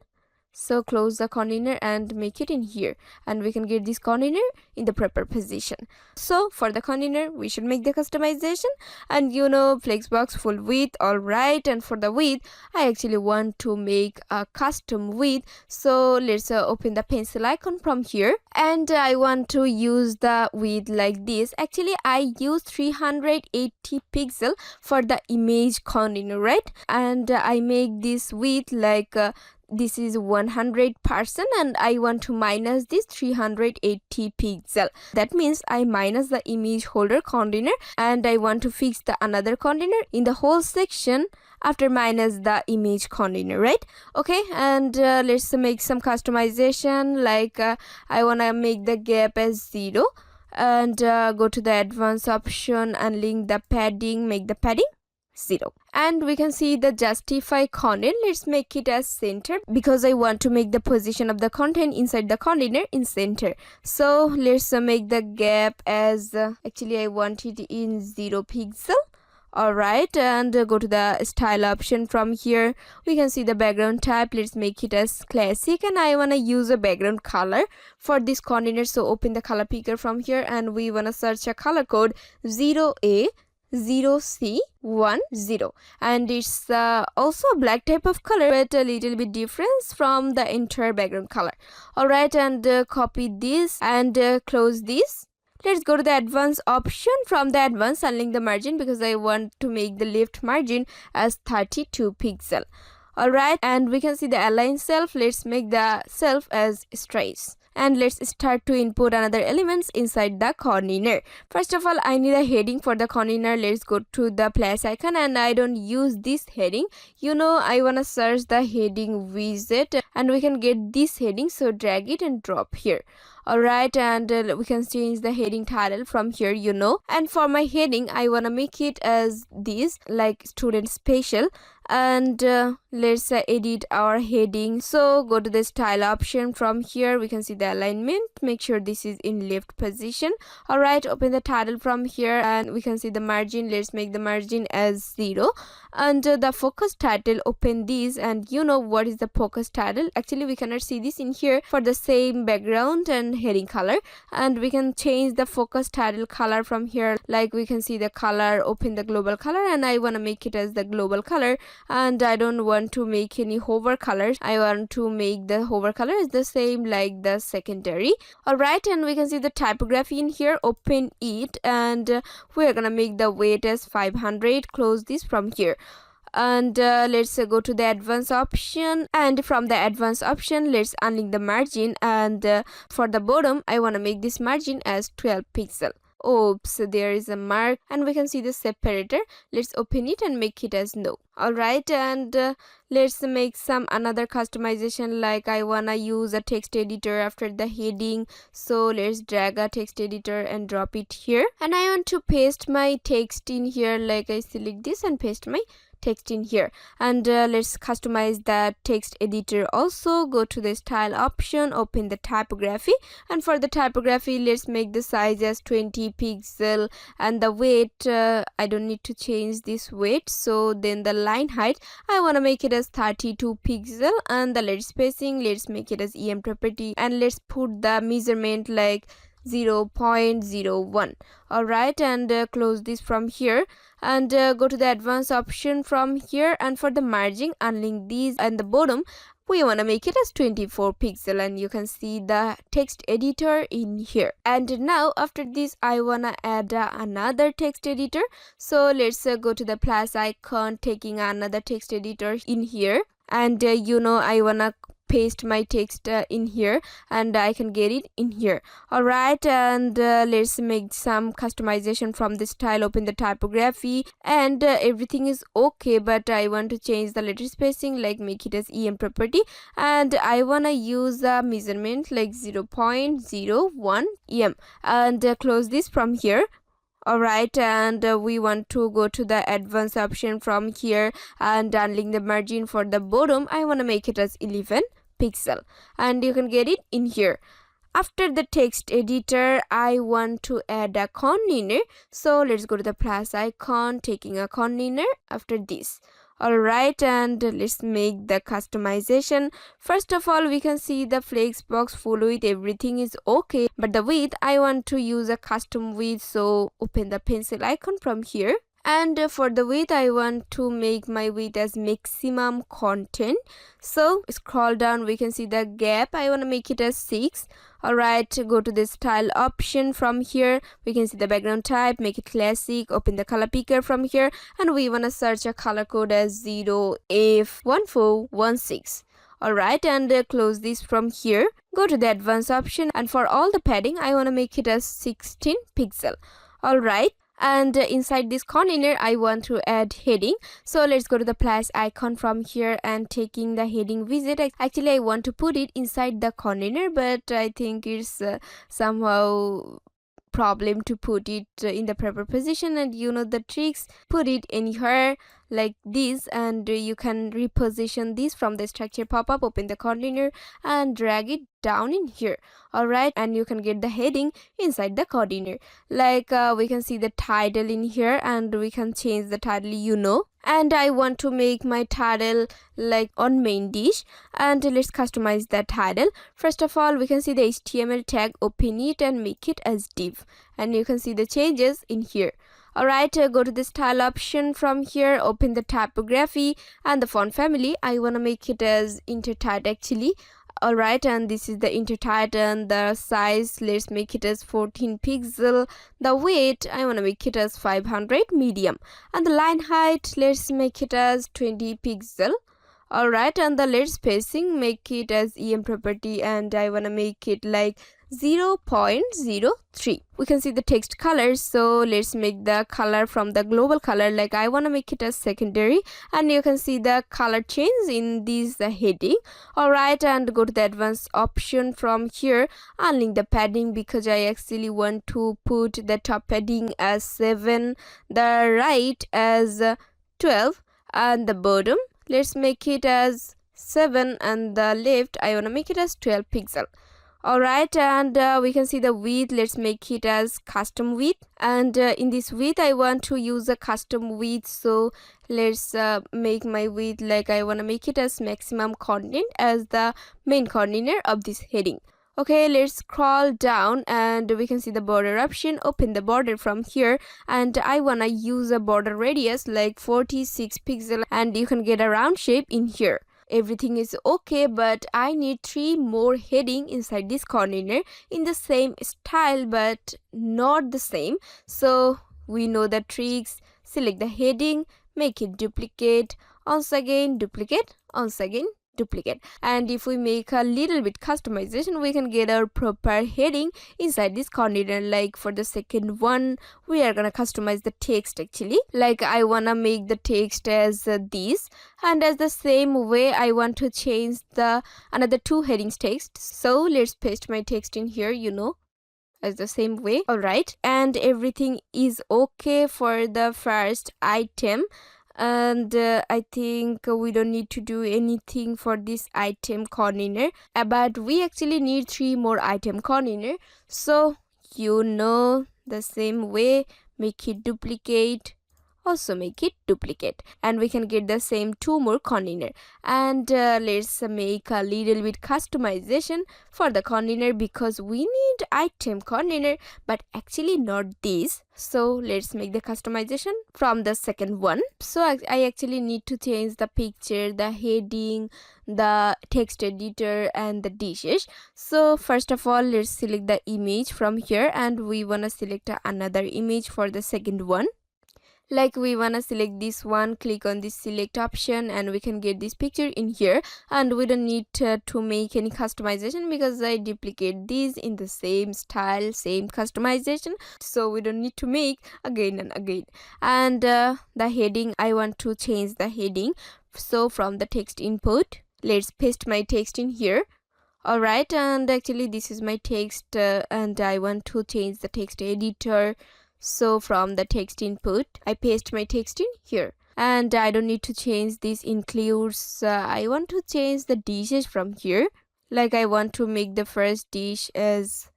so close the container and make it in here, and we can get this container in the proper position. So for the container we should make the customization, and flexbox full width. Alright, and for the width I actually want to make a custom width, so let's open the pencil icon from here, and I want to use the width like this. Actually I use 380 pixel for the image container, right? And I make this width like this is 100%, and I want to minus this 380 pixel. That means I minus the image holder container, and I want to fix the another container in the whole section after minus the image container, right? Okay, and let's make some customization, like I want to make the gap as 0, and go to the advanced option, unlink the padding, make the padding 0. And we can see the justify content. Let's make it as center because I want to make the position of the content inside the container in center. So let's make the gap as actually I want it in 0 pixel. Alright, and go to the style option. From here we can see the background type. Let's make it as classic, and I want to use a background color for this container, so open the color picker from here, and we want to search a color code 0A0C10, and it's also a black type of color, but a little bit difference from the entire background color. Alright, and copy this and close this. Let's go to the advanced option. From the advanced, unlink the margin because I want to make the left margin as 32 pixel. Alright, and we can see the align self. Let's make the self as straight. And let's start to input another elements inside the container. First of all, I need a heading for the container. Let's go to the plus icon, and I don't use this heading. I want to search the heading widget, and we can get this heading, so drag it and drop here. Alright, and we can change the heading title from here, and for my heading I want to make it as this, like student special, and let's edit our heading. So go to the style option. From here we can see the alignment, make sure this is in left position. Alright, open the title from here, and we can see the margin. Let's make the margin as 0, and the focus title, open this, and what is the focus title? Actually we cannot see this in here for the same background and heading color, and we can change the focus title color from here. Like we can see the color, open the global color, and I want to make it as the global color, and I don't want to make any hover colors. I want to make the hover color is the same like the secondary. Alright, and we can see the typography in here, open it, and we're gonna make the weight as 500. Close this from here, and let's go to the advanced option, and from the advanced option let's unlink the margin, and for the bottom I want to make this margin as 12 pixel. Oops, there is a mark, and we can see the separator. Let's open it and make it as no. Alright, and let's make some another customization, like I wanna use a text editor after the heading, so let's drag a text editor and drop it here, and I want to paste my text in here. Like I select this and paste my text in here, and let's customize that text editor also. Go to the style option, open the typography, and for the typography let's make the size as 20 pixel, and the weight I don't need to change this weight. So then the line height I want to make it as 32 pixel, and the letter spacing let's make it as em property, and let's put the measurement like 0.01. Alright, and close this from here, and go to the advanced option from here, and for the margin unlink these, and the bottom we want to make it as 24 pixel, and you can see the text editor in here. And now after this I wanna add another text editor, so let's go to the plus icon, taking another text editor in here, and I wanna paste my text in here, and I can get it in here. Alright, and let's make some customization from the style, open the typography, and everything is okay, but I want to change the letter spacing, like make it as em property, and I wanna use a measurement like 0.01 em, and close this from here. Alright, and we want to go to the advanced option from here, and unlink the margin. For the bottom I want to make it as 11 pixel, and you can get it in here. After the text editor I want to add a container, so let's go to the plus icon, taking a container after this. Alright, and let's make the customization. First of all, we can see the flex box full width, everything is okay, but the width I want to use a custom width, so open the pencil icon from here, and for the width I want to make my width as maximum content, so scroll down, we can see the gap, I want to make it as 6. Alright, go to the style option from here, we can see the background type, make it classic, open the color picker from here, and we want to search a color code as 0F1416. Alright, and close this from here, go to the advanced option, and for all the padding I want to make it as 16 pixel. Alright, and inside this container I want to add heading, so let's go to the plus icon from here, and taking the heading widget, actually I want to put it inside the container, but I think it's somehow problem to put it in the proper position, and the tricks, put it anywhere like this, and you can reposition this from the structure pop-up, open the container and drag it down in here. Alright, and you can get the heading inside the container, like we can see the title in here, and we can change the title, and I want to make my title like on main dish, and let's customize the title. First of all, we can see the HTML tag, open it and make it as div, and you can see the changes in here. Alright, go to the style option from here, open the typography, and the font family I want to make it as intertithe actually. Alright, and this is the intertithe, and the size let's make it as 14 pixel. The weight I want to make it as 500 medium, and the line height let's make it as 20 pixel. Alright, and the letter spacing make it as em property, and I want to make it like 0.03. We can see the text colors, so let's make the color from the global color, like I want to make it as secondary, and you can see the color change in this heading. Alright, and go to the advanced option from here, unlink the padding, because I actually want to put the top padding as 7, the right as 12, and the bottom let's make it as 7, and the left I want to make it as 12 pixel. Alright, and we can see the width, let's make it as custom width, and in this width I want to use a custom width, so let's make my width like I want to make it as maximum content as the main container of this heading. Okay, let's scroll down and we can see the border option. Open the border from here, and I wanna use a border radius like 46 pixel, and you can get a round shape in here. Everything is okay, but I need 3 more heading inside this container in the same style but not the same. So we know the tricks. Select the heading, make it duplicate, once again duplicate, once again duplicate, and if we make a little bit customization, we can get our proper heading inside this container. Like for the second one, we are gonna customize the text actually. Like I wanna make the text as this, and as the same way I want to change the another 2 headings text. So let's paste my text in here, as the same way. All right, and everything is okay for the first item, and I think we don't need to do anything for this item container, but we actually need 3 more item container. So the same way, make it duplicate, also make it duplicate, and we can get the same 2 more container. And let's make a little bit customization for the container, because we need item container but actually not this. So let's make the customization from the second one. So I actually need to change the picture, the heading, the text editor, and the dishes. So first of all, let's select the image from here, and we want to select another image for the second one. Like we wanna select this one, click on this select option, and we can get this picture in here, and we don't need to make any customization because I duplicate these in the same style, same customization, so we don't need to make again and again. And the heading, I want to change the heading. So from the text input, let's paste my text in here. Alright, and actually this is my text, and I want to change the text editor. So from the text input, I paste my text in here, and I don't need to change this includes. I want to change the dishes from here. Like I want to make the first dish as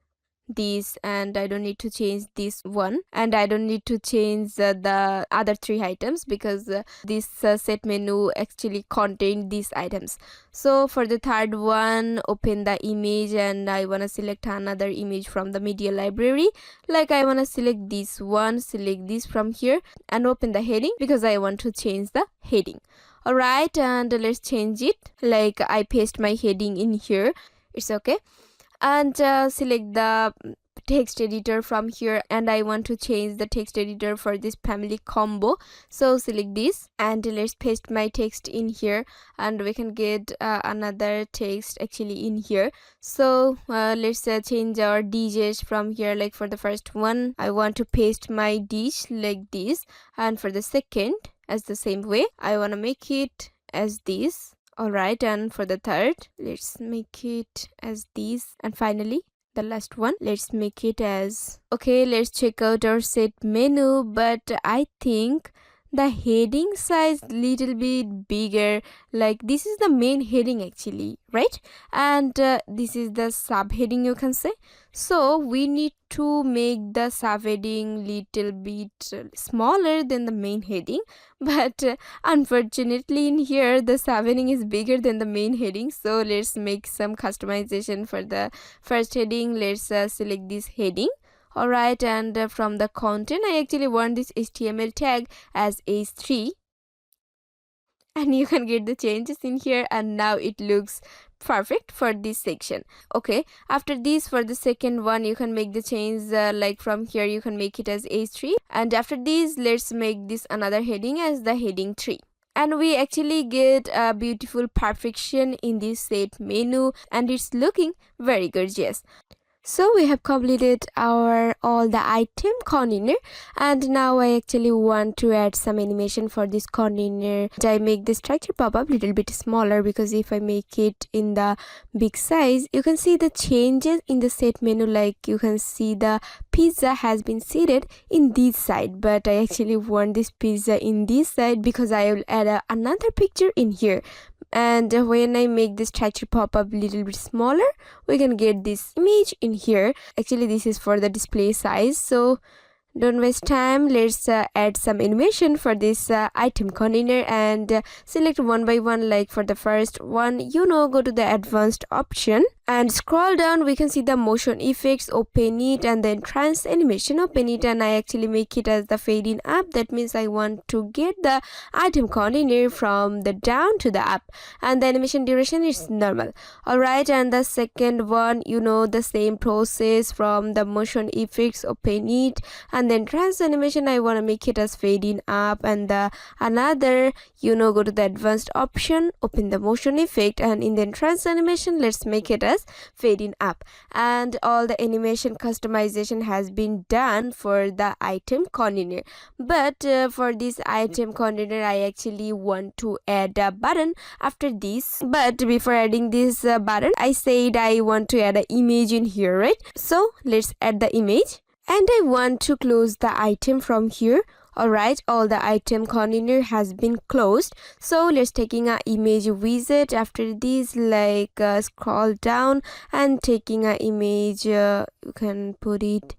this, and I don't need to change this one, and I don't need to change the other 3 items because this set menu actually contained these items. So for the third one, open the image, and I want to select another image from the media library. Like I want to select this one, select this from here, and open the heading because I want to change the heading. Alright, and let's change it. Like I paste my heading in here, it's okay. And select the text editor from here, and I want to change the text editor for this family combo. So select this, and let's paste my text in here, and we can get another text actually in here. So let's change our dishes from here. Like for the first one, I want to paste my dish like this, and for the second, as the same way, I want to make it as this. Alright, and for the third, let's make it as this, and finally the last one, let's make it as okay. Let's check out our set menu, but I think the heading size little bit bigger. Like this is the main heading actually, right? And this is the subheading, you can say. So we need to make the subheading little bit smaller than the main heading, but unfortunately in here the subheading is bigger than the main heading. So let's make some customization for the first heading. Let's select this heading. Alright, and from the content, I actually want this HTML tag as h3, and you can get the changes in here, and now it looks perfect for this section. Okay, after this, for the second one, you can make the change like from here you can make it as h3, and after this, let's make this another heading as the heading 3. And we actually get a beautiful perfection in this set menu, and it's looking very gorgeous. So we have completed our all the item container, and now I actually want to add some animation for this container. I make the structure pop-up a little bit smaller, because if I make it in the big size, you can see the changes in the set menu. Like you can see the pizza has been seated in this side, but I actually want this pizza in this side because I will add another picture in here. And when I make this structure pop up a little bit smaller, we can get this image in here. Actually this is for the display size, so Don't waste time. Let's add some animation for this item container and select one by one. Like for the first one, go to the advanced option and scroll down. We can see the motion effects, open it, and then trans animation, open it, and I actually make it as the fade in up. That means I want to get the item container from the down to the up, and the animation duration is normal. Alright, and the second one, the same process from the motion effects, open it, and then trans animation I want to make it as fade in up, and the another, go to the advanced option, open the motion effect, and in the trans animation let's make it as fade in up. And all the animation customization has been done for the item container, but for this item container I actually want to add a button after this. But before adding this button, I said I want to add an image in here, right? So let's add the image, and I want to close the item from here. Alright, all the item container has been closed. So let's taking a image widget. After this, like scroll down and taking a image, you can put it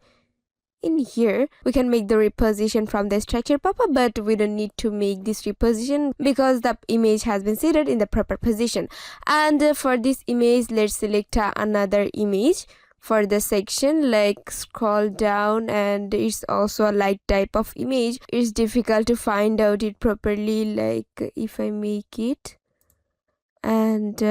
in here. We can make the reposition from the structure pop-up, but we don't need to make this reposition because the image has been seated in the proper position. And for this image, let's select another image. For the section, like scroll down, and it's also a light type of image. It's difficult to find out it properly, like if I make it, and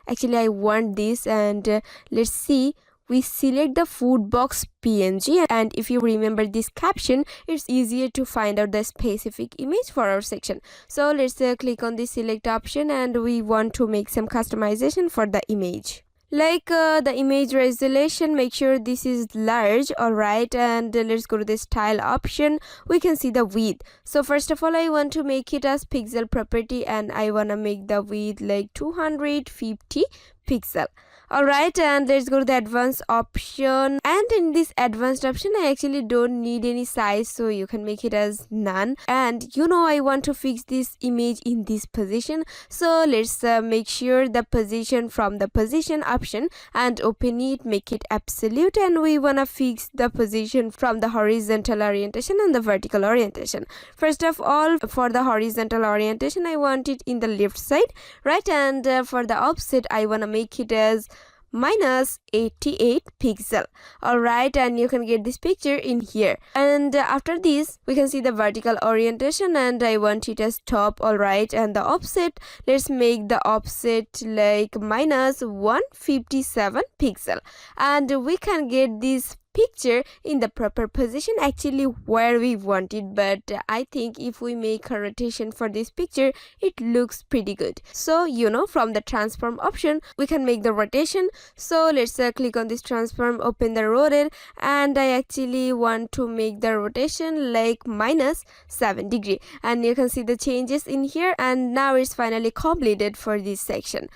actually I want this, and let's see. We select the food box PNG, and if you remember this caption, it's easier to find out the specific image for our section. So let's click on the select option, and we want to make some customization for the image. Like the image resolution, make sure this is large. Alright, and let's go to the style option. We can see the width. So first of all, I want to make it as pixel property, and I want to make the width like 250 pixel. Alright, and let's go to the advanced option, and in this advanced option I actually don't need any size, so you can make it as none. And I want to fix this image in this position, so let's make sure the position from the position option and open it, make it absolute, and we want to fix the position from the horizontal orientation and the vertical orientation. First of all, for the horizontal orientation I want it in the left side, right? And for the offset I want to make it as minus 88 pixel. Alright, and you can get this picture in here. And after this we can see the vertical orientation, and I want it as top. Alright, and the offset, let's make the offset like minus 157 pixel, and we can get this picture in the proper position, actually where we want it. But I think if we make a rotation for this picture, it looks pretty good. So from the transform option we can make the rotation. So let's click on this transform, open the rotate, and I actually want to make the rotation like minus 7 degree, and you can see the changes in here. And now it's finally completed for this section,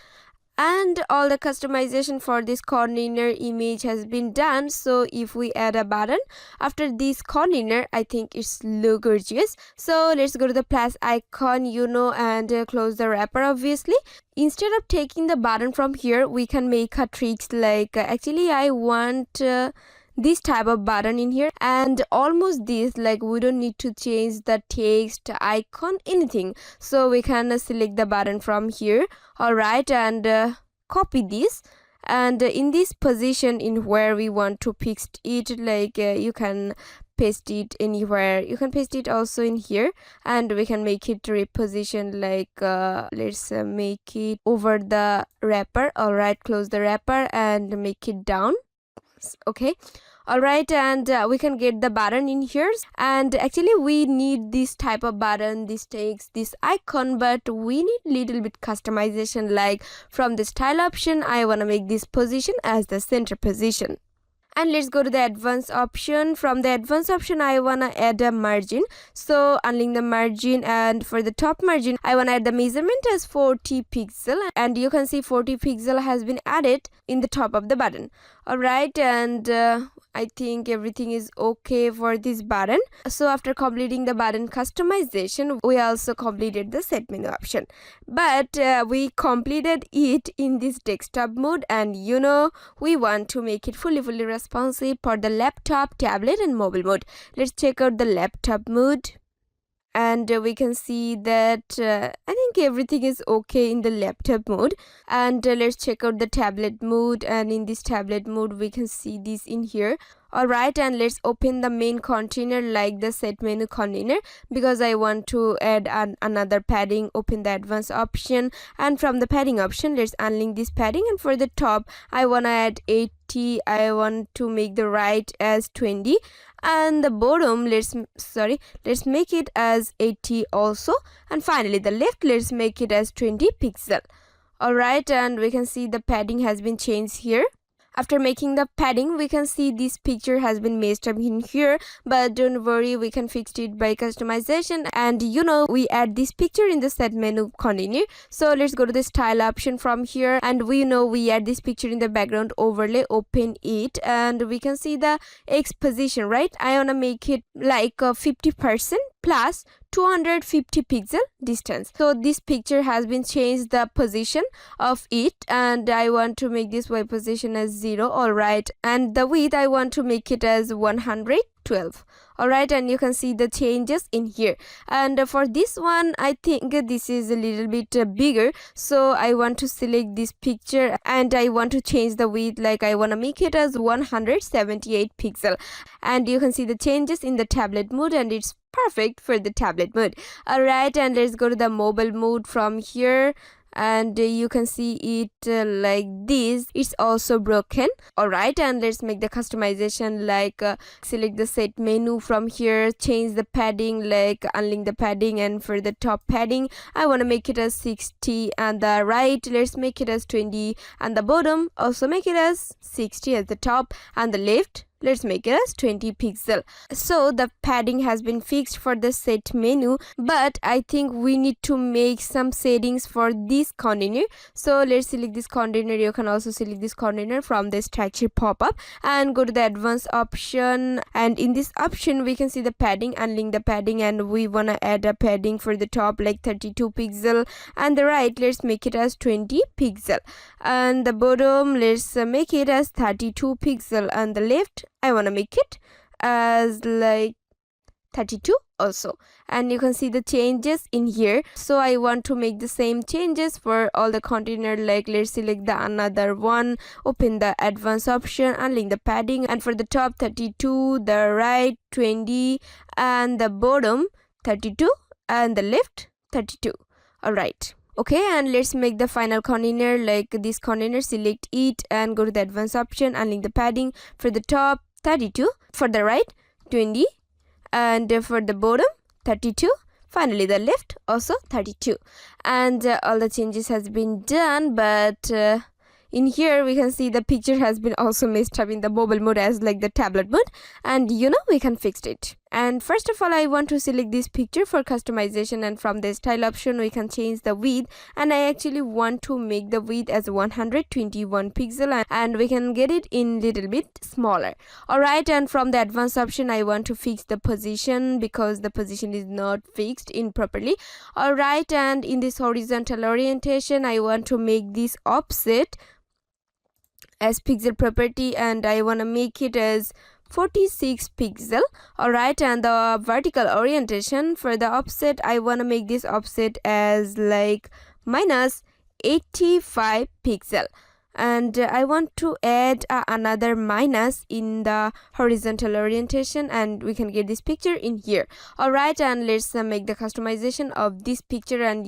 and all the customization for this container image has been done. So if we add a button after this container, I think it's look gorgeous. So let's go to the plus icon, and close the wrapper. Obviously, instead of taking the button from here, we can make a tricks, like actually I want this type of button in here, and almost this, like we don't need to change the text, icon, anything. So we can select the button from here. Alright, and copy this, and in this position in where we want to fix it, like you can paste it anywhere. You can paste it also in here, and we can make it reposition, like let's make it over the wrapper. Alright, close the wrapper and make it down. Okay, alright, and we can get the button in here, and actually we need this type of button. This takes this icon, but we need little bit customization, like from the style option I want to make this position as the center position. And let's go to the advanced option. From the advanced option I wanna add a margin, so unlink the margin, and for the top margin I wanna add the measurement as 40 pixel, and you can see 40 pixel has been added in the top of the button. Alright, and I think everything is okay for this button. So after completing the button customization, we also completed the set menu option, but we completed it in this desktop mode, and we want to make it fully responsive responsive for the laptop, tablet and mobile mode. Let's check out the laptop mode. And we can see that I think everything is okay in the laptop mode. And let's check out the tablet mode, and in this tablet mode we can see this in here. Alright, and let's open the main container like the set menu container, because I want to add another padding. Open the advanced option, and from the padding option let's unlink this padding, and for the top I want to add 80. I want to make the right as 20, and the bottom let's make it as 80 also, and finally the left let's make it as 20 pixel. Alright, and we can see the padding has been changed here. After making the padding, we can see this picture has been messed up in here, but don't worry, we can fix it by customization. And we add this picture in the set menu container. So let's go to the style option from here, and we add this picture in the background overlay. Open it, and we can see the X position, right? I want to make it like 50% plus 250 pixel distance. So this picture has been changed the position of it, and I want to make this Y position as 0. Alright, and the width I want to make it as 112. Alright, and you can see the changes in here. And for this one, I think this is a little bit bigger, so I want to select this picture and I want to change the width, like I want to make it as 178 pixel. And you can see the changes in the tablet mode, and it's perfect for the tablet mode. Alright, and let's go to the mobile mode from here, and you can see it like this. It's also broken. Alright, and let's make the customization, like select the set menu from here, change the padding, like unlink the padding, and for the top padding I want to make it as 60, and the right let's make it as 20, and the bottom also make it as 60 at the top, and the left let's make it as 20 pixel. So the padding has been fixed for the set menu, but I think we need to make some settings for this container. So let's select this container. You can also select this container from the structure pop-up and go to the advanced option, and in this option we can see the padding, unlink the padding, and we want to add a padding for the top like 32 pixel, and the right let's make it as 20 pixel, and the bottom let's make it as 32 pixel, and the left I want to make it as like 32 also. And you can see the changes in here. So I want to make the same changes for all the container, like let's select the another one, open the advanced option, unlink the padding, and for the top 32, the right 20, and the bottom 32, and the left 32. Alright. Okay, and let's make the final container like this container. Select it and go to the advanced option, unlink the padding, for the top 32, for the right 20, and for the bottom 32, finally the left also 32. And all the changes has been done, but in here we can see the picture has been also messed up in the mobile mode as like the tablet mode, and we can fix it. And first of all I want to select this picture for customization, and from the style option we can change the width, and I actually want to make the width as 121 pixel, and we can get it in little bit smaller. Alright, and from the advanced option I want to fix the position because the position is not fixed in properly. Alright, and in this horizontal orientation I want to make this offset as pixel property, and I want to make it as 46 pixel. Alright, and the vertical orientation for the offset I want to make this offset as like minus 85 pixel, and I want to add another minus in the horizontal orientation, and we can get this picture in here. Alright, and let's make the customization of this picture, and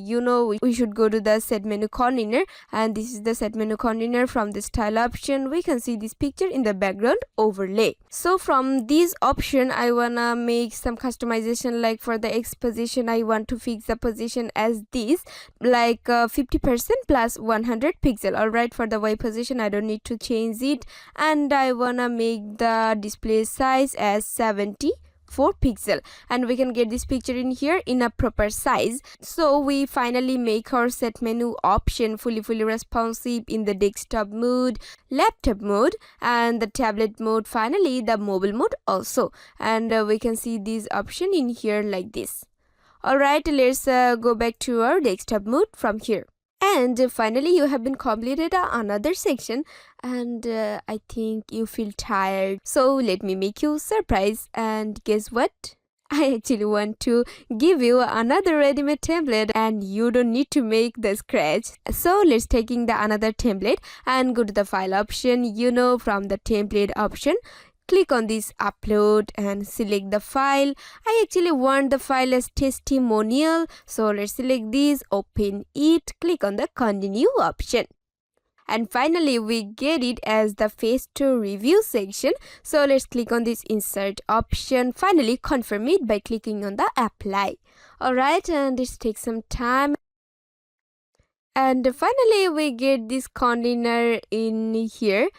we should go to the set menu container, and this is the set menu container. From the style option we can see this picture in the background overlay. So from this option I wanna make some customization, like for the X position I want to fix the position as this, like 50% plus 100 pixel. Alright, for the Y position I don't need to change it, and I wanna make the display size as 74 pixel, and we can get this picture in here in a proper size. So we finally make our set menu option fully responsive in the desktop mode, laptop mode, and the tablet mode, finally the mobile mode also, and we can see this option in here like this. Alright, let's go back to our desktop mode from here. And finally, you have been completed another section, and I think you feel tired. So let me make you surprise, and guess what? I actually want to give you another ready-made template, and you don't need to make the scratch. So let's taking the another template and go to the file option. From the template option, click on this upload and select the file. I actually want the file as testimonial, so let's select this, open it, click on the continue option. And finally, we get it as the phase 2 review section. So let's click on this insert option. Finally, confirm it by clicking on the apply. Alright, and this takes some time. And finally, we get this container in here.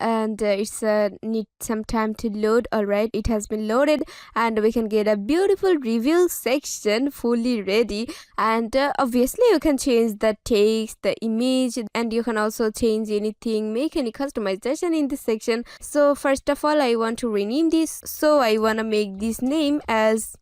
And it's need some time to load. Alright, it has been loaded, and we can get a beautiful review section fully ready. And obviously you can change the text, the image, and you can also change anything, make any customization in this section. So first of all, I want to rename this, so I want to make this name as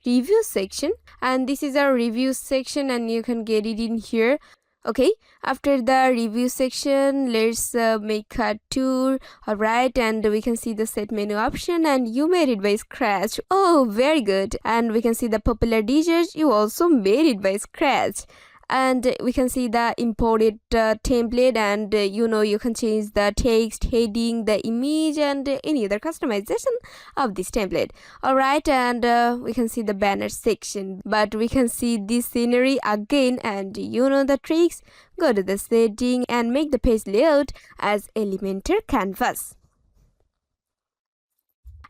review section, and this is our review section, and you can get it in here. Okay, after the review section, let's make a tour. Alright, and we can see the set menu option, and you made it by scratch. Oh, very good. And we can see the popular dishes, you also made it by scratch. And we can see the imported template, and you can change the text, heading, the image, and any other customization of this template. Alright, and we can see the banner section, but we can see this scenery again, and the tricks. Go to the setting and make the page layout as Elementor canvas.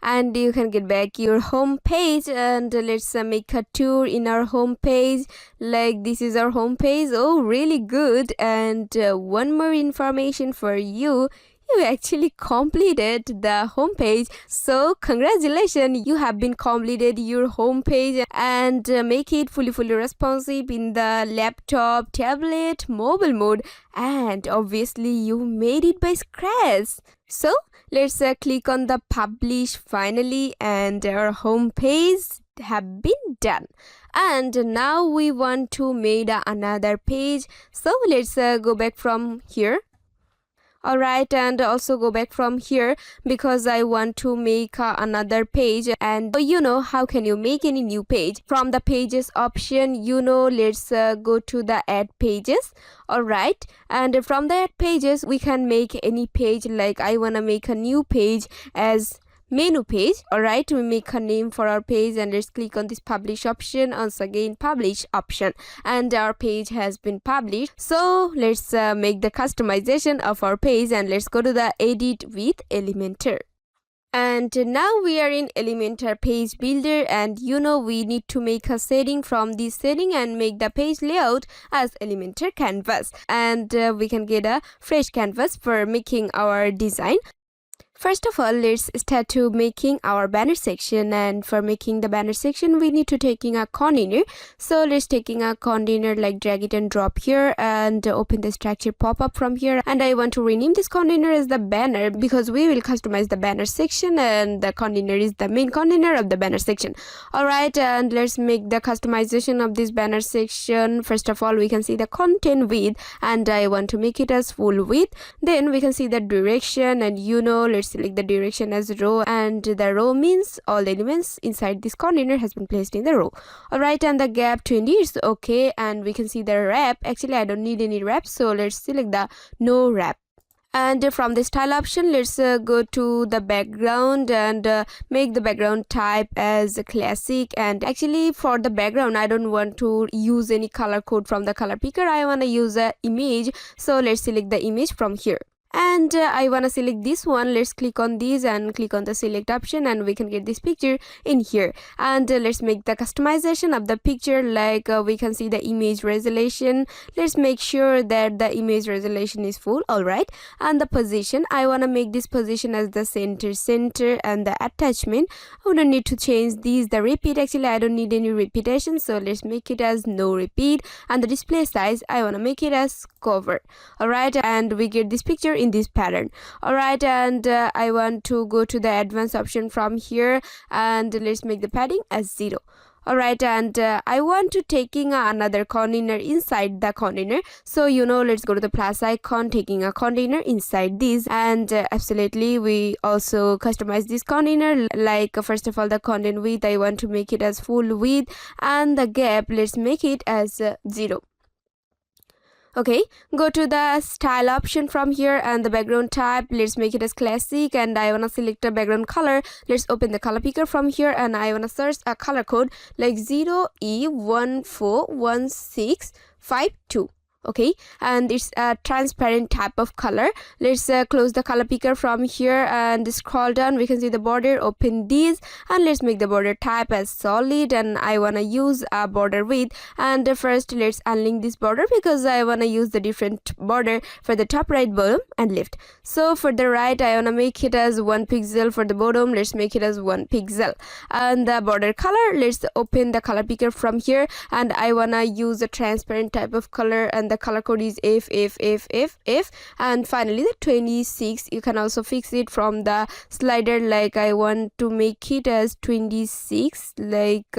And you can get back your home page, and let's make a tour in our home page. Like, this is our home page. Oh, really good. And one more information for you, you actually completed the home page. So congratulations, you have been completed your home page, and make it fully responsive in the laptop, tablet, mobile mode, and obviously you made it by scratch. So let's click on the publish finally, and our home page have been done. And now we want to make another page, so let's go back from here. Alright, and also go back from here because I want to make another page. And how can you make any new page? From the pages option, let's go to the add pages. Alright, and from the add pages we can make any page. Like, I want to make a new page as menu page. Alright, we make a name for our page, and let's click on this publish option. Once again, publish option, and our page has been published. So let's make the customization of our page, and let's go to the edit with Elementor. And now we are in Elementor page builder, and we need to make a setting from this setting and make the page layout as Elementor canvas, and we can get a fresh canvas for making our design. First of all, let's start to making our banner section, and for making the banner section we need to taking a container. So let's taking a container, like drag it and drop here, and open the structure pop-up from here. And I want to rename this container as the banner because we will customize the banner section, and the container is the main container of the banner section. Alright, and let's make the customization of this banner section. First of all, we can see the content width, and I want to make it as full width. Then we can see the direction, and let's select the direction as row, and the row means all elements inside this container has been placed in the row. Alright, and the gap 20 is okay, and we can see the wrap. Actually, I don't need any wrap, so let's select the no wrap. And from the style option, let's go to the background and make the background type as classic. And actually, for the background, I don't want to use any color code from the color picker. I want to use an image, so let's select the image from here. And I want to select this one. Let's click on this and click on the select option, and we can get this picture in here. And let's make the customization of the picture. Like we can see the image resolution. Let's make sure that the image resolution is full. Alright, and the position, I want to make this position as the center, and the attachment, I don't need to change these. The repeat, actually I don't need any repetition, so let's make it as no repeat. And the display size, I want to make it as cover. Alright, and we get this picture in this pattern. Alright, and I want to go to the advanced option from here, and let's make the padding as 0. Alright, and I want to taking another container inside the container. So let's go to the plus icon, taking a container inside this, and absolutely we also customize this container. Like first of all, the content width I want to make it as full width, and the gap let's make it as 0. Okay, go to the style option from here, and the background type let's make it as classic, and I wanna select a background color. Let's open the color picker from here, and I wanna search a color code like 0E141652. Okay, and it's a transparent type of color. Let's close the color picker from here and scroll down. We can see the border. Open these, and let's make the border type as solid, and I want to use a border width. And first let's unlink this border because I want to use the different border for the top, right, bottom and left. So for the right I want to make it as 1 pixel. For the bottom let's make it as 1 pixel. And the border color, let's open the color picker from here, and I want to use a transparent type of color, and the color code is F. And finally the 26. You can also fix it from the slider, like I want to make it as 26, like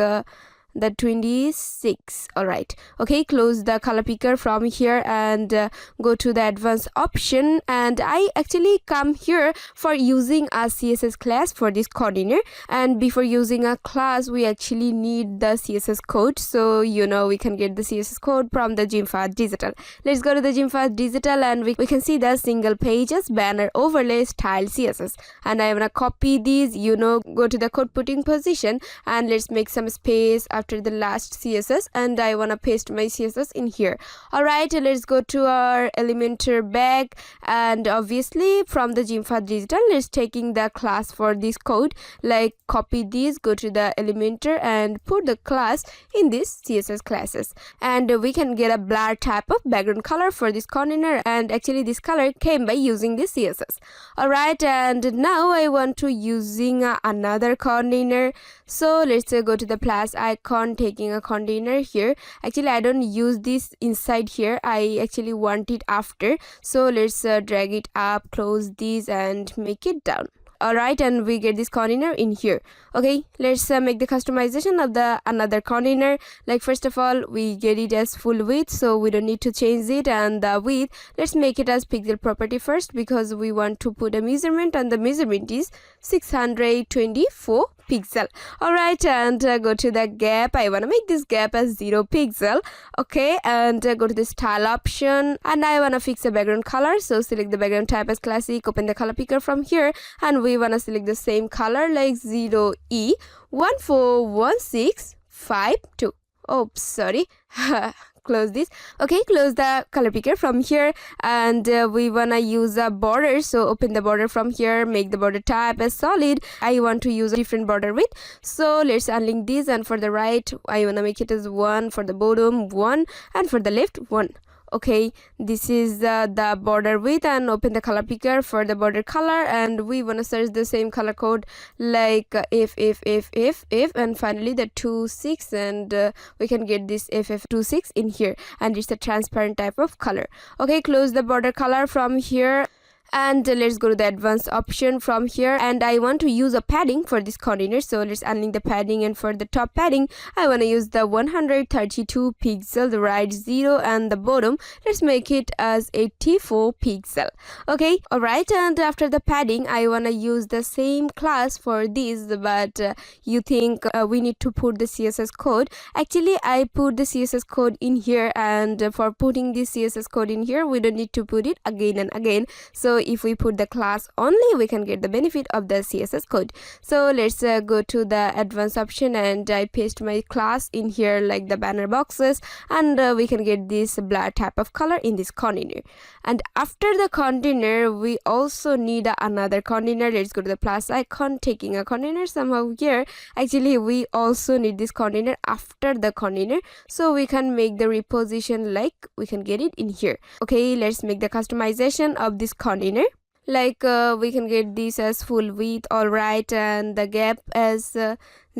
the 26. All right, okay, close the color picker from here and go to the advanced option, and I actually come here for using a CSS class for this container. And before using a class we actually need the CSS code, so we can get the CSS code from the Fahad Digital. Let's go to the Fahad Digital, and we can see the single pages, banner, overlay, style, CSS, and I want to copy these. Go to the code putting position, and let's make some space after the last CSS, and I want to paste my CSS in here. Alright, let's go to our Elementor back, and obviously from the Fahad Digital let's taking the class for this code, like copy this, go to the Elementor and put the class in this CSS classes, and we can get a blur type of background color for this container, and actually this color came by using this CSS. Alright, and now I want to using another container, so let's go to the plus icon, taking a container here. Actually I don't use this inside here, I actually want it after, so let's drag it up, close this and make it down. Alright, and we get this container in here. Okay, let's make the customization of the another container. Like first of all we get it as full width, so we don't need to change it, and the width let's make it as pixel property first because we want to put a measurement, and the measurement is 624 pixel. Alright, and go to the gap. I want to make this gap as 0 pixel. Okay, and go to the style option, and I want to fix a background color, so select the background type as classic, open the color picker from here, and we want to select the same color like 0E141652. Oops, sorry. Close this. Okay, close the color picker from here, and we wanna use a border, so open the border from here, make the border type as solid. I want to use a different border width, so let's unlink this, and for the right I wanna make it as 1, for the bottom 1, and for the left 1. Okay, this is the border width, and open the color picker for the border color, and we want to search the same color code like if, and finally the 26, and we can get this ff26 in here, and it's a transparent type of color. Okay, close the border color from here, and let's go to the advanced option from here, and I want to use a padding for this container, so let's unlink the padding, and for the top padding I want to use the 132 pixel, the right 0, and the bottom let's make it as 84 pixel. Okay, alright, and after the padding I want to use the same class for this, but you think we need to put the CSS code. Actually I put the CSS code in here, and for putting this CSS code in here we don't need to put it again and again, so if we put the class only we can get the benefit of the CSS code. So let's go to the advanced option, and I paste my class in here like the banner boxes, and we can get this blur type of color in this container. And after the container we also need another container. Let's go to the plus icon, taking a container somehow here. Actually we also need this container after the container, so we can make the reposition, like we can get it in here. Okay, let's make the customization of this container, like we can get this as full width. Alright, and the gap as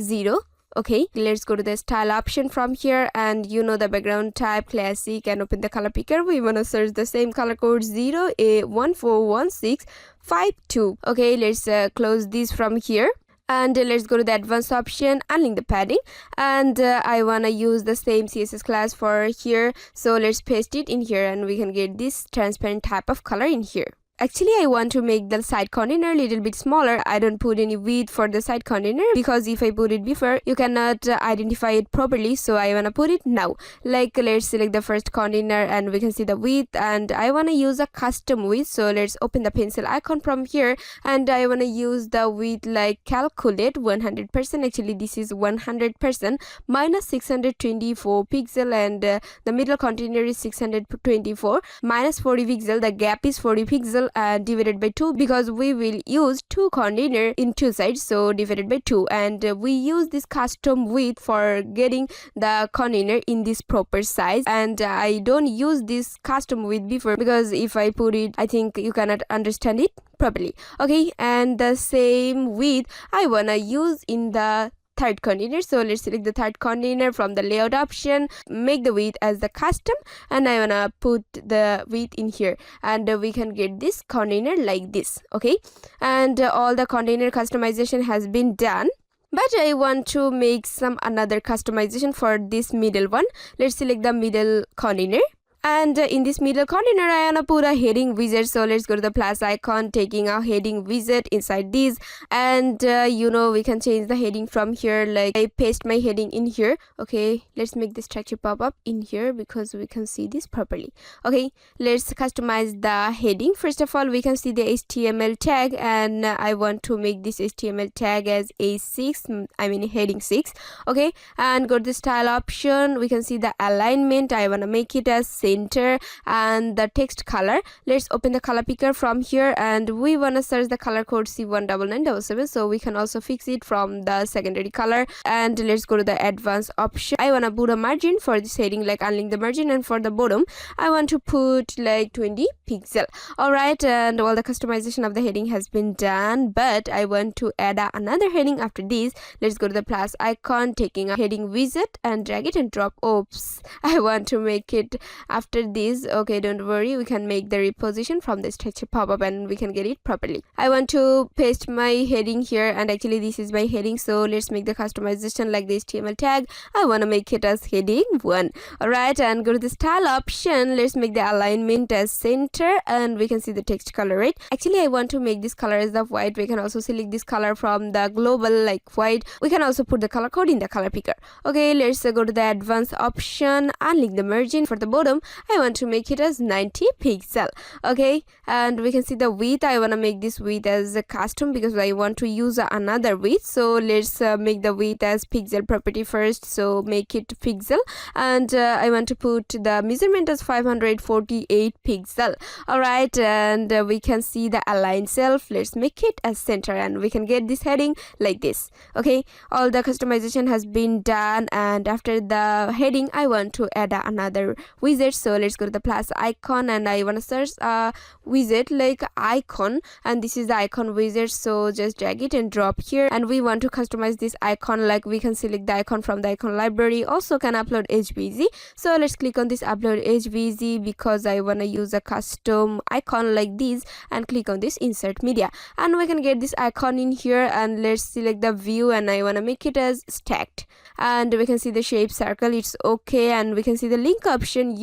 0. Okay, let's go to the style option from here, and the background type classic, and open the color picker. We want to search the same color code 0A141652. Okay, let's close this from here, And let's go to the advanced option, unlink the padding, and I wanna use the same CSS class for here, so let's paste it in here and we can get this transparent type of color in here. Actually, I want to make the side container a little bit smaller. I don't put any width for the side container because if I put it before, you cannot identify it properly. So I want to put it now. Like, let's select the first container and we can see the width, and I want to use a custom width. So let's open the pencil icon from here and I want to use the width like calculate 100%. Actually, this is 100% minus 624 pixel, and the middle container is 624 minus 40 pixel. The gap is 40 pixel. Divided by 2 because we will use 2 container in 2 sides, so divided by 2, and we use this custom width for getting the container in this proper size. And I don't use this custom width before because if I put it, I think you cannot understand it properly. Okay, and the same width I wanna use in the third container. So let's select the third container from the layout option, make the width as the custom, and I wanna put the width in here, and we can get this container like this. Okay, and all the container customization has been done, but I want to make some another customization for this middle one. Let's select the middle container. And in this middle container, I wanna put a heading widget. So let's go to the plus icon, taking a heading widget inside this, and we can change the heading from here. Like, I paste my heading in here. Okay, let's make the structure pop up in here because we can see this properly. Okay, let's customize the heading. First of all, we can see the HTML tag, and I want to make this HTML tag as A6, I mean heading 6. Okay, and go to the style option, we can see the alignment. I wanna make it as center, and the text color, let's open the color picker from here, and we want to search the color code C19977, so we can also fix it from the secondary color. And let's go to the advanced option. I want to put a margin for this heading, like unlink the margin, and for the bottom I want to put like 20 pixel. Alright, and all the customization of the heading has been done, but I want to add another heading after this. Let's go to the plus icon, taking a heading widget and drag it and drop. Oops, I want to make it after this. Okay, don't worry, we can make the reposition from the structure pop-up and we can get it properly. I want to paste my heading here, and actually this is my heading, so let's make the customization like the HTML tag. I want to make it as heading 1. Alright, and go to the style option, let's make the alignment as center, and we can see the text color, right? Actually, I want to make this color as the white. We can also select this color from the global like white. We can also put the color code in the color picker. Okay, let's go to the advanced option, unlink the margin. For the bottom, I want to make it as 90 pixel. Okay, and we can see the width. I want to make this width as a custom because I want to use another width. So let's make the width as pixel property first, so make it pixel, and I want to put the measurement as 548 pixel. Alright, and we can see the align self. Let's make it as center, and we can get this heading like this. Okay, all the customization has been done, and after the heading I want to add another widget. So let's go to the plus icon, and I want to search a widget like icon, and this is the icon widget. So just drag it and drop here, and we want to customize this icon. Like, we can select the icon from the icon library, also can upload HVZ. So let's click on this upload HVZ because I want to use a custom icon like this, and click on this insert media, and we can get this icon in here. And let's select the view, and I want to make it as stacked, and we can see the shape circle, it's okay. And we can see the link option.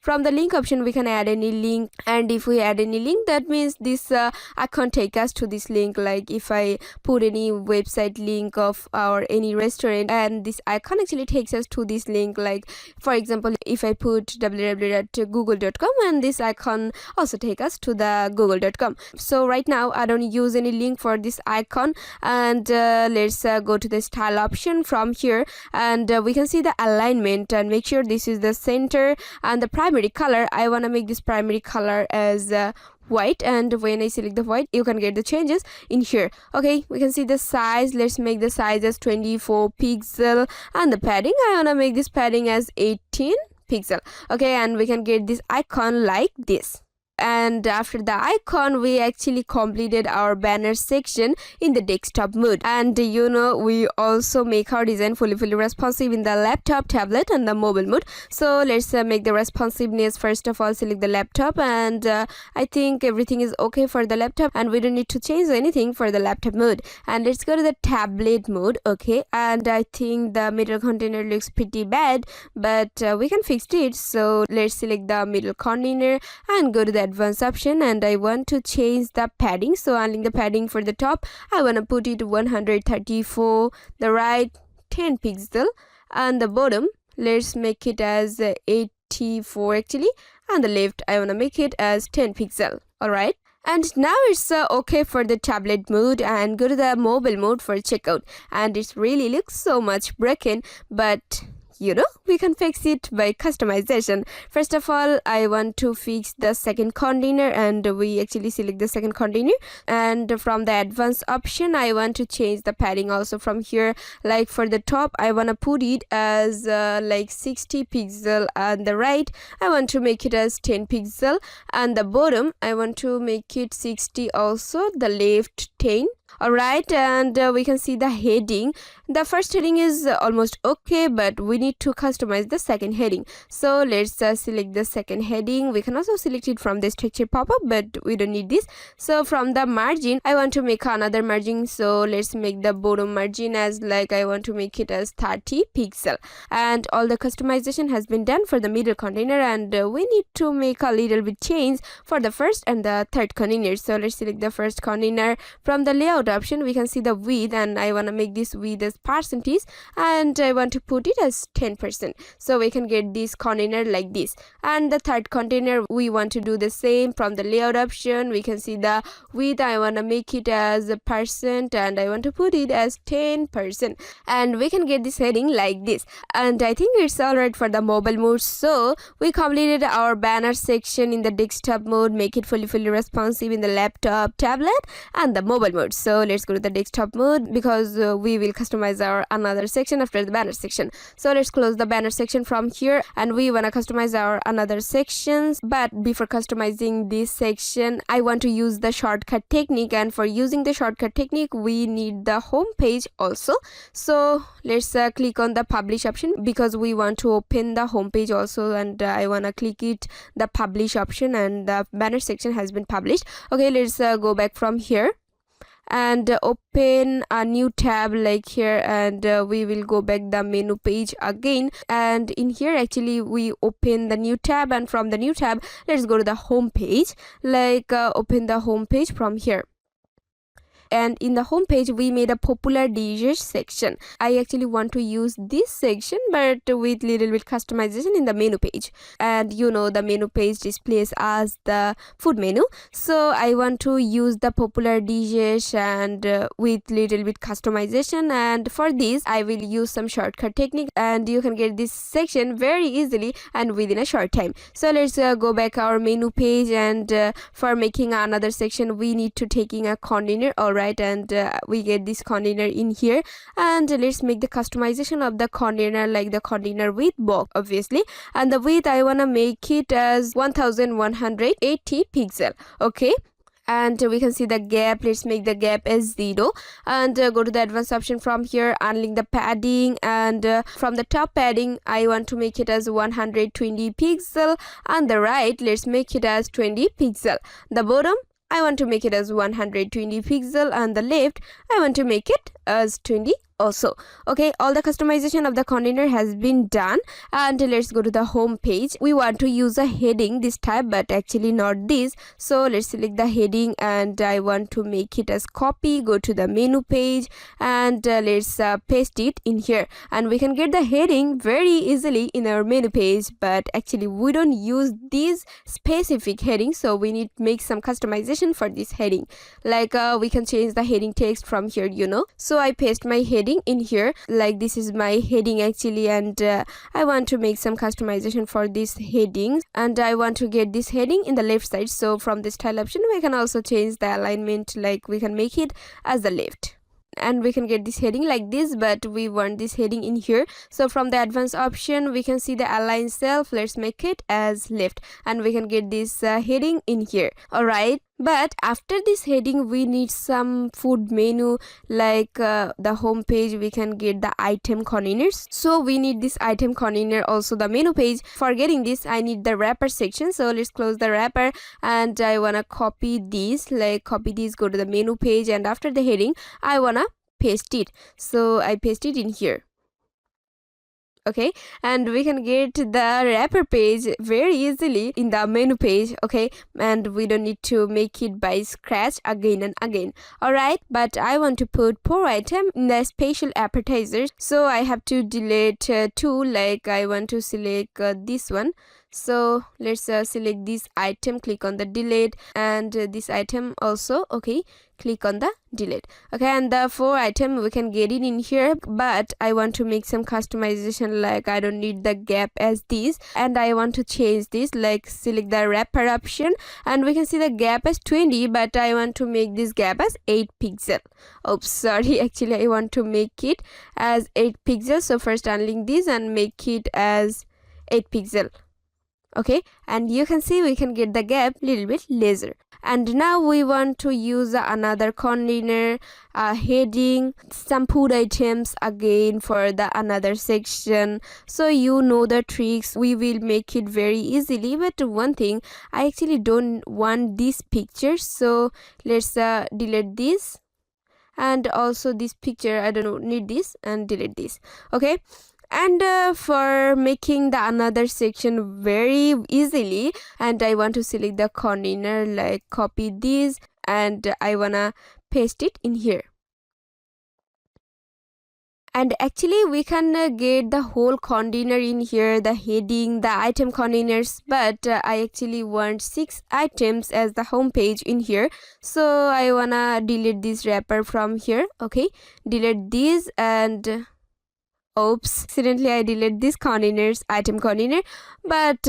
From the link option we can add any link, and if we add any link, that means this icon take us to this link. Like, if I put any website link of or any restaurant, and this icon actually takes us to this link. Like, for example, if I put www.google.com, and this icon also take us to the google.com. So right now I don't use any link for this icon, and let's go to the style option from here, and we can see the alignment, and make sure this is the center. And the primary color, I want to make this primary color as white, and when I select the white, you can get the changes in here. Okay, we can see the size. Let's make the size as 24 pixel, and the padding, I want to make this padding as 18 pixel. Okay, and we can get this icon like this. And after the icon, we actually completed our banner section in the desktop mode. And we also make our design fully responsive in the laptop, tablet and the mobile mode. So let's make the responsiveness. First of all, select the laptop, and I think everything is okay for the laptop and we don't need to change anything for the laptop mode. And let's go to the tablet mode. Okay, and I think the middle container looks pretty bad, but we can fix it. So let's select the middle container and go to the advanced option, and I want to change the padding. So unlink the padding for the top, I want to put it 134, the right 10 pixel, and the bottom let's make it as 84 actually, and the left I want to make it as 10 pixel. All right, and now it's okay for the tablet mode, and go to the mobile mode for checkout. And it really looks so much broken, but we can fix it by customization. First of all, I want to fix the second container, and we actually select the second container, and from the advanced option I want to change the padding also from here. Like for the top, I want to put it as like 60 pixel, and the right I want to make it as 10 pixel, and the bottom I want to make it 60 also, the left 10. Alright, and we can see the heading. The first heading is almost okay, but we need to customize the second heading. So let's select the second heading. We can also select it from the structure pop-up, but we don't need this. So from the margin, I want to make another margin. So let's make the bottom margin as like I want to make it as 30 pixel. And all the customization has been done for the middle container, and we need to make a little bit change for the first and the third container. So let's select the first container. From the layout option, we can see the width, and I want to make this width as percentage, and I want to put it as 10%. So we can get this container like this. And the third container, we want to do the same. From the layout option, we can see the width, I want to make it as a percent, and I want to put it as 10%. And we can get this heading like this. And I think it's alright for the mobile mode. So we completed our banner section in the desktop mode, make it fully responsive in the laptop, tablet and the mobile mode. So let's go to the desktop mode, because we will customize our another section after the banner section. So let's close the banner section from here, and we want to customize our another sections. But before customizing this section, I want to use the shortcut technique, and for using the shortcut technique we need the home page also. So let's click on the publish option, because we want to open the home page also, and I want to click it the publish option, and the banner section has been published. Okay, let's go back from here and open a new tab like here, and we will go back the menu page again, and in here actually we open the new tab, and from the new tab let's go to the home page, like open the home page from here. And in the home page we made a popular dishes section. I actually want to use this section, but with little bit customization in the menu page. And the menu page displays as the food menu, so I want to use the popular dishes and with little bit customization. And for this I will use some shortcut technique, and you can get this section very easily and within a short time. So let's go back our menu page, and for making another section we need to taking a container. Alright, and we get this container in here, and let's make the customization of the container, like the container width box obviously, and the width I want to make it as 1180 pixel. Okay, and we can see the gap. Let's make the gap as 0, and go to the advanced option from here, unlink the padding, and from the top padding I want to make it as 120 pixel, and the right let's make it as 20 pixel. The bottom I want to make it as 120 pixel, and the left I want to make it as 20 also. Okay, all the customization of the container has been done, and let's go to the home page. We want to use a heading this time, but actually not this. So let's select the heading, and I want to make it as copy. Go to the menu page, and let's paste it in here, and we can get the heading very easily in our menu page. But actually we don't use this specific heading, so we need to make some customization for this heading. Like we can change the heading text from here, so I paste my heading in here, like this is my heading actually, and I want to make some customization for this heading, and I want to get this heading in the left side. So from the style option we can also change the alignment, like we can make it as the left. and we can get this heading like this, but we want this heading in here. So from the advanced option we can see the align self. Let's make it as left, and we can get this heading in here. Alright, but after this heading we need some food menu, like the home page we can get the item containers. So we need this item container, also the menu page. For getting this I need the wrapper section. So let's close the wrapper, and I wanna copy these, like copy these, go to the menu page, and after the heading I wanna paste it. So I paste it in here. Okay, and we can get the wrapper page very easily in the menu page. Okay, and we don't need to make it by scratch again and again. Alright, but I want to put 4 items in the special appetizers, so I have to delete 2. Like I want to select this one. So let's select this item, click on the delete, and this item also. Okay, click on the delete. Okay, and the 4 item we can get it in here, but I want to make some customization, like I don't need the gap as this, and I want to change this. Like select the wrapper option, and we can see the gap as 20, but I want to make this gap as 8 pixel. Oops, sorry, actually I want to make it as 8 pixels. So first unlink this and make it as 8 pixel. Okay, and you can see we can get the gap little bit lesser. And now we want to use another container, heading, some food items again for the another section. So you know the tricks, we will make it very easily. But one thing, I actually don't want this picture, so let's delete this, and also this picture I don't need this, and delete this. Okay, and for making the another section very easily, and I want to select the container, like copy this, and I wanna paste it in here. And actually we can get the whole container in here, the heading, the item containers, but I actually want 6 items as the home page in here. So I wanna delete this wrapper from here. Okay, delete this, and oops, accidentally I deleted this containers, item container, but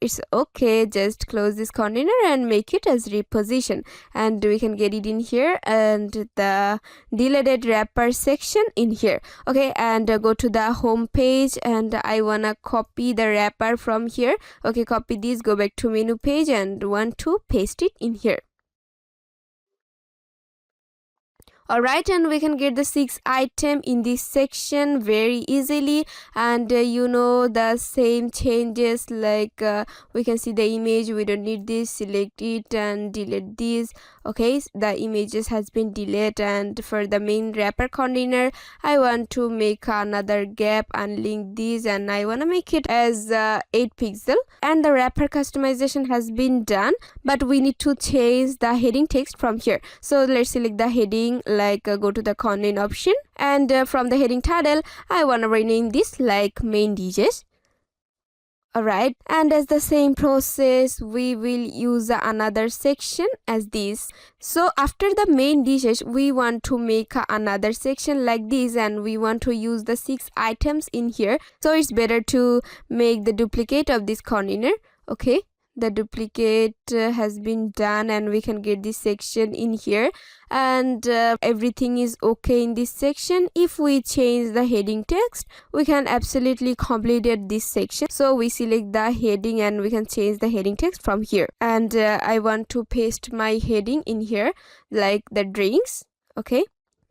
it's okay. Just close this container and make it as reposition, and we can get it in here, and the deleted wrapper section in here. Okay, and go to the home page, and I wanna copy the wrapper from here. Okay, copy this, go back to menu page, and want to paste it in here. Alright, and we can get the 6 item in this section very easily. And you know the same changes, like we can see the image, we don't need this, select it and delete this. Okay, the images has been deleted. And for the main wrapper container I want to make another gap, unlink this, and I want to make it as 8 pixel. And the wrapper customization has been done, but we need to change the heading text from here. So let's select the heading, like go to the content option, and from the heading title I want to rename this like main dishes. Alright, and as the same process we will use another section as this. So after the main dishes we want to make another section like this, and we want to use the 6 items in here. So it's better to make the duplicate of this container. Okay, the duplicate has been done, and we can get this section in here, and everything is okay in this section. If we change the heading text we can absolutely complete this section. So we select the heading and we can change the heading text from here, and I want to paste my heading in here like the drinks. Okay,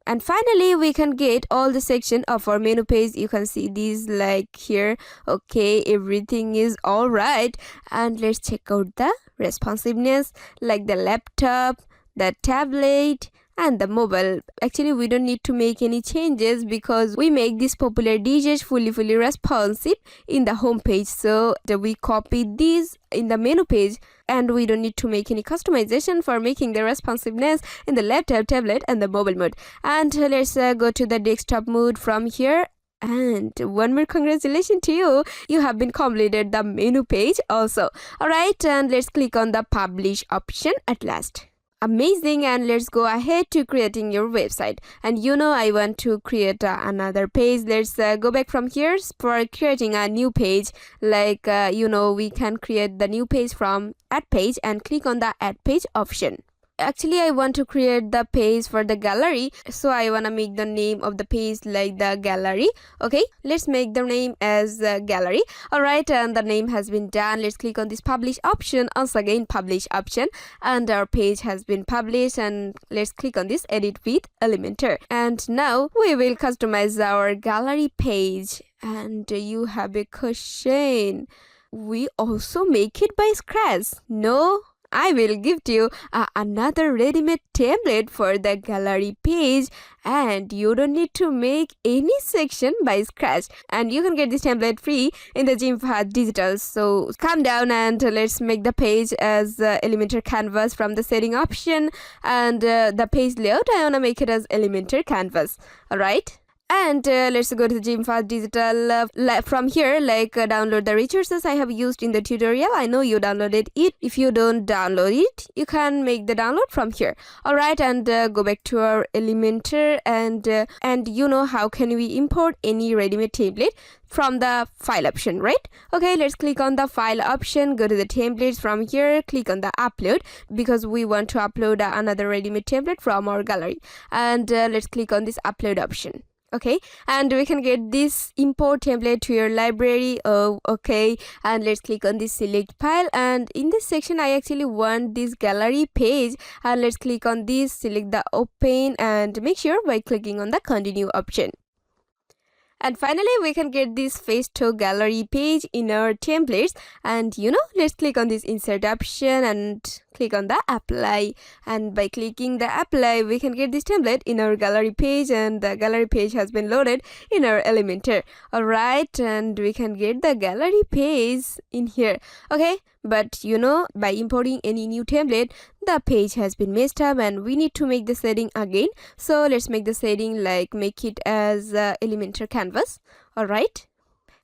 and finally we can get all the section of our menu page. You can see these like here. Okay, everything is all right, and let's check out the responsiveness, like the laptop, the tablet, and the mobile. Actually we don't need to make any changes because we make this popular dishes fully responsive in the home page. So we copy these in the menu page, and we don't need to make any customization for making the responsiveness in the laptop, tablet, and the mobile mode. And let's go to the desktop mode from here. And one more congratulations to you, you have been completed the menu page also. Alright, and let's click on the publish option at last. Amazing, and let's go ahead to creating your website. And you know I want to create another page. Let's go back from here for creating a new page. Like you know, we can create the new page from add page and click on the add page option. actually I want to create the page for the gallery, so I want to make the name of the page like the gallery. Okay, let's make the name as gallery. Alright, and the name has been done. Let's click on this publish option. Once again, publish option, and our page has been published. And let's click on this edit with Elementor. And now we will customize our gallery page. And you have a question, we also make it by scratch? No, I will give to you another ready-made template for the gallery page, and you don't need to make any section by scratch, and you can get this template free in the Fahad digital. So come down and let's make the page as Elementor canvas from the setting option, and the page layout I want to make it as Elementor canvas. Alright, and let's go to the Fahad digital. From here, download the resources I have used in the tutorial. I know you downloaded it. If you don't download it, you can make the download from here. Alright, and go back to our Elementor, and you know how can we import any ready-made template from the file option, right? Okay, let's click on the file option, go to the templates. From here, click on the upload, because we want to upload another ready-made template from our gallery. And let's click on this upload option. Okay, and we can get this import template to your library. Oh, okay, and let's click on this select file, and in this section I actually want this gallery page, and let's click on this, select the open, and make sure by clicking on the continue option. And finally, we can get this face to gallery page in our templates. And let's click on this insert option and click on the apply. And by clicking the apply, we can get this template in our gallery page, and the gallery page has been loaded in our Elementor. Alright, and we can get the gallery page in here. Okay, but by importing any new template, the page has been messed up and we need to make the setting again. So let's make the setting make it as Elementor canvas. Alright,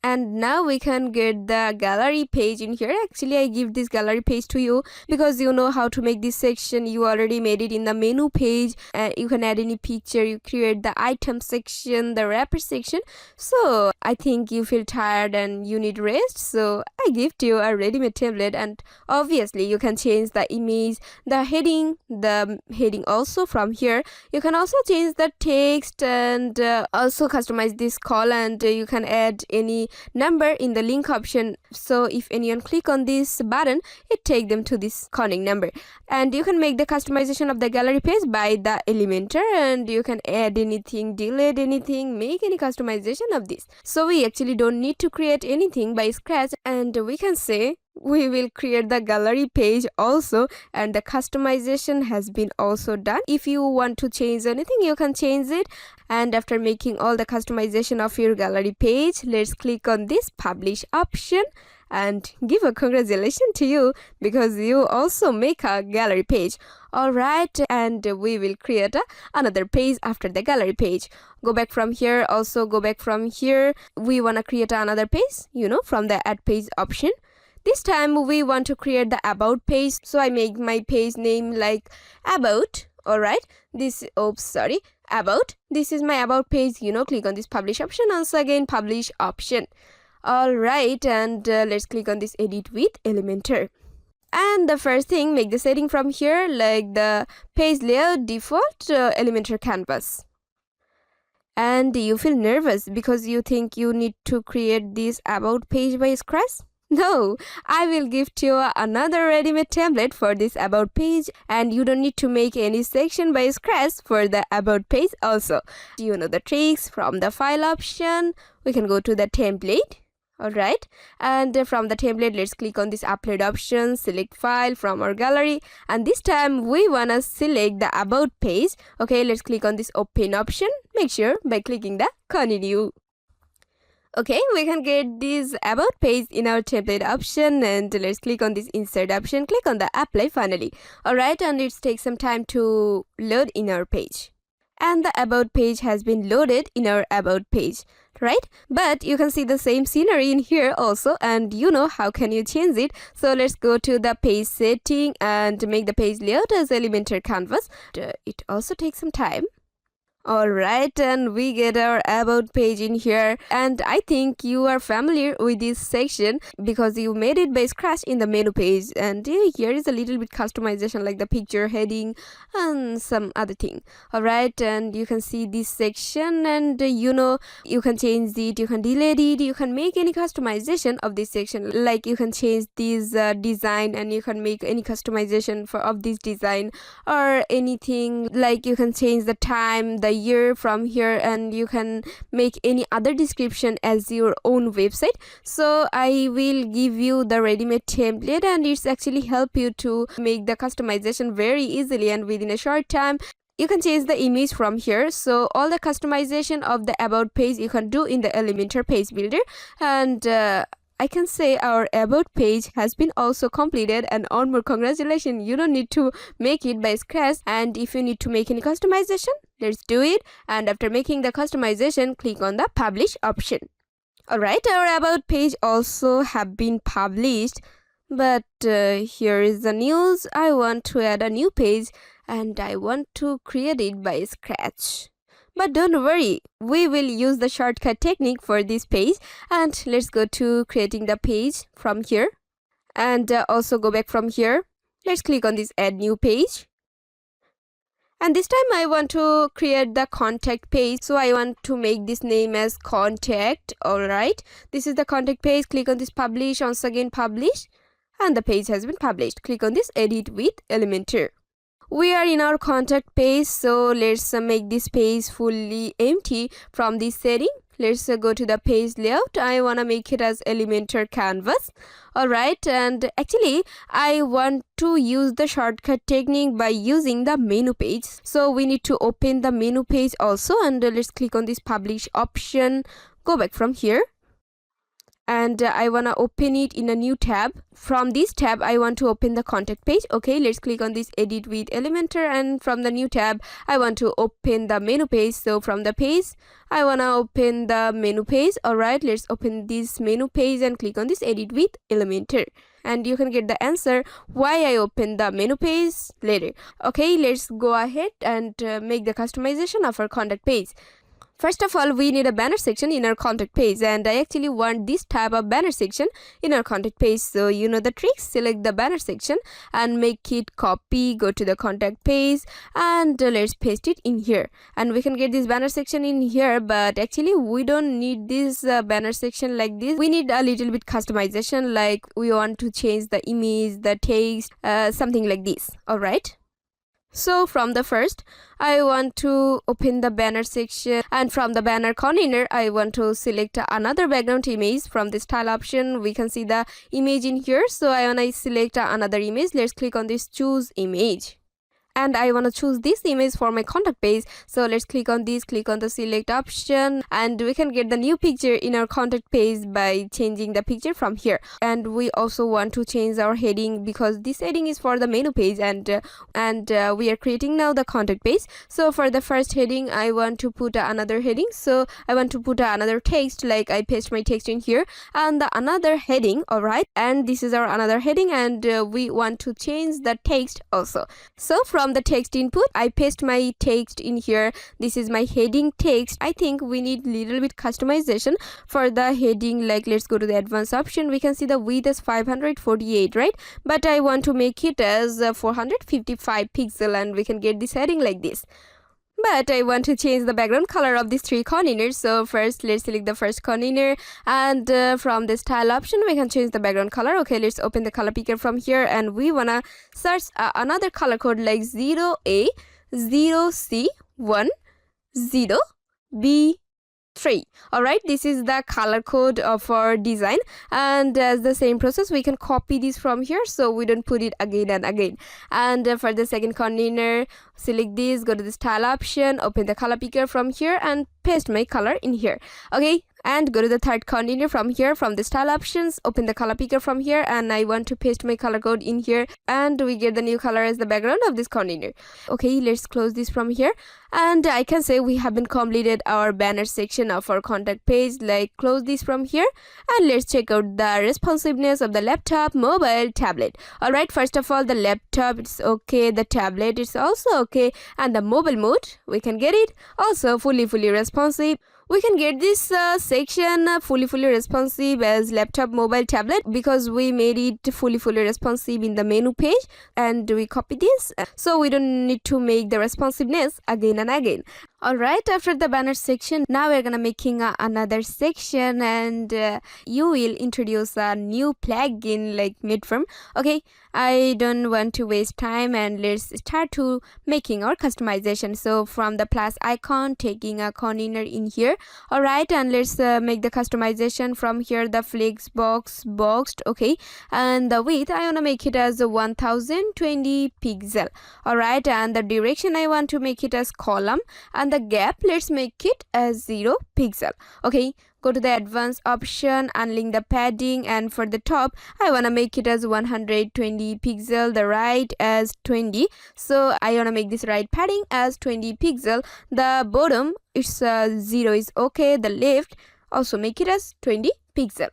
and now we can get the gallery page in here. Actually, I give this gallery page to you because you know how to make this section. You already made it in the menu page, and you can add any picture. You create the item section, the wrapper section. So I think you feel tired and you need rest, so I give to you a ready-made template. And obviously you can change the image, the heading also from here. You can also change the text, and also customize this call, and you can add any number in the link option. So if anyone click on this button, it take them to this contact number. And you can make the customization of the gallery page by the Elementor, and you can add anything, delete anything, make any customization of this. So we actually don't need to create anything by scratch, and we can say we will create the gallery page also, and the customization has been also done. If you want to change anything, you can change it. And after making all the customization of your gallery page, let's click on this publish option and give a congratulations to you, because you also make a gallery page. Alright, and we will create another page after the gallery page. Go back from here, also go back from here. We want to create another page, from the add page option. This time we want to create the about page, so I make my page name like about. Alright, about. This is my about page. Click on this publish option. Once again, publish option. Alright, and let's click on this edit with Elementor. And the first thing, make the setting from here like the page layout default Elementor canvas. And you feel nervous because you think you need to create this about page by scratch? No, I will give to you another ready-made template for this about page, and you don't need to make any section by scratch for the about page also. You know the tricks. From the file option, we can go to the template. Alright, and from the template, let's click on this upload option, select file from our gallery, and this time we wanna select the about page. Okay, let's click on this open option. Make sure by clicking the continue. Okay, we can get this about page in our template option, and let's click on this insert option, click on the apply finally. Alright, and it takes some time to load in our page. And the about page has been loaded in our about page, right? But you can see the same scenery in here also, and how can you change it. So let's go to the page setting and make the page layout as Elementor canvas. It also takes some time. Alright, and we get our about page in here, and I think you are familiar with this section because you made it by scratch in the menu page. And here is a little bit customization like the picture, heading, and some other thing. Alright, and you can see this section, and you can change it, you can delete it, you can make any customization of this section. Like you can change this design, and you can make any customization of this design or anything. Like you can change the time, the year from here, and you can make any other description as your own website. So I will give you the ready-made template, and it's actually help you to make the customization very easily and within a short time. You can change the image from here. So all the customization of the about page you can do in the Elementor page builder. And I can say our about page has been also completed, and on more congratulations, you don't need to make it by scratch. And if you need to make any customization, let's do it. And after making the customization, click on the publish option. Alright, our about page also have been published, but here is the news. I want to add a new page and I want to create it by scratch. But don't worry, we will use the shortcut technique for this page. And let's go to creating the page from here, and also go back from here. Let's click on this add new page, and this time I want to create the contact page. So I want to make this name as contact. Alright, this is the contact page. Click on this publish, once again publish, and the page has been published. Click on this edit with Elementor. We are in our contact page, so let's make this page fully empty from this setting. Let's go to the page layout. I want to make it as Elementor canvas. Alright, and actually I want to use the shortcut technique by using the menu page. So we need to open the menu page also, and let's click on this publish option. Go back from here, and I want to open it in a new tab. From this tab I want to open the contact page. Okay, let's click on this edit with Elementor, and from the new tab I want to open the menu page. So from the page I want to open the menu page. Alright, let's open this menu page and click on this edit with Elementor, and you can get the answer why I opened the menu page later. Okay, let's go ahead and make the customization of our contact page. First of all, we need a banner section in our contact page, and I actually want this type of banner section in our contact page. So you know the trick, select the banner section and make it copy, go to the contact page, and let's paste it in here. And we can get this banner section in here, but actually we don't need this banner section like this. We need a little bit customization, like we want to change the image, the text, something like this. Alright. So from the first, I want to open the banner section, and from the banner container I want to select another background image. From the style option we can see the image in here, so I want to select another image. Let's click on this choose image, and I want to choose this image for my contact page. So let's click on this, click on the select option, and we can get the new picture in our contact page by changing the picture from here. And we also want to change our heading because this heading is for the menu page, and we are creating now the contact page. So for the first heading I want to put another heading. So I want to put another text, like I paste my text in here, and the another heading. Alright, and this is our another heading, and we want to change the text also. So from the text input I paste my text in here. This is my heading text. I think we need little bit customization for the heading. Like let's go to the advanced option. We can see the width is 548, right? But I want to make it as 455 pixel, and we can get this heading like this. But I want to change the background color of these three containers. So first let's select the first container, and from the style option we can change the background color. Okay, let's open the color picker from here, and we wanna search another color code like 0A 0C1 0B3. Alright, this is the color code of our design, and as the same process we can copy this from here, so we don't put it again and again. And for the second container, select this, go to the style option, open the color picker from here, and paste my color in here. Okay, and go to the third container. From here, from the style options, open the color picker from here, and I want to paste my color code in here, and we get the new color as the background of this container. Okay, let's close this from here, and I can say we have been completed our banner section of our contact page. Like, close this from here, and let's check out the responsiveness of the laptop, mobile, tablet. Alright, first of all, the laptop, it's okay, the tablet is also okay, and the mobile mode, we can get it also fully responsive. We can get this section fully responsive as laptop, mobile, tablet, because we made it fully responsive in the menu page, and we copy this, so we don't need to make the responsiveness again and again. Alright, after the banner section, now we're gonna making another section, and you will introduce a new plugin like midform. Okay, I don't want to waste time, and let's start to making our customization. So from the plus icon, taking a container in here. Alright, and let's make the customization from here. The flex box boxed, okay, and the width I wanna make it as 1020 pixel. Alright, and the direction I want to make it as column, and the gap, let's make it as 0 pixel. Okay, go to the advanced option, unlink the padding, and for the top I wanna make it as 120 pixel, the right as 20, so I wanna make this right padding as 20 pixel. The bottom, it's 0 is okay, the left also make it as 20 pixel.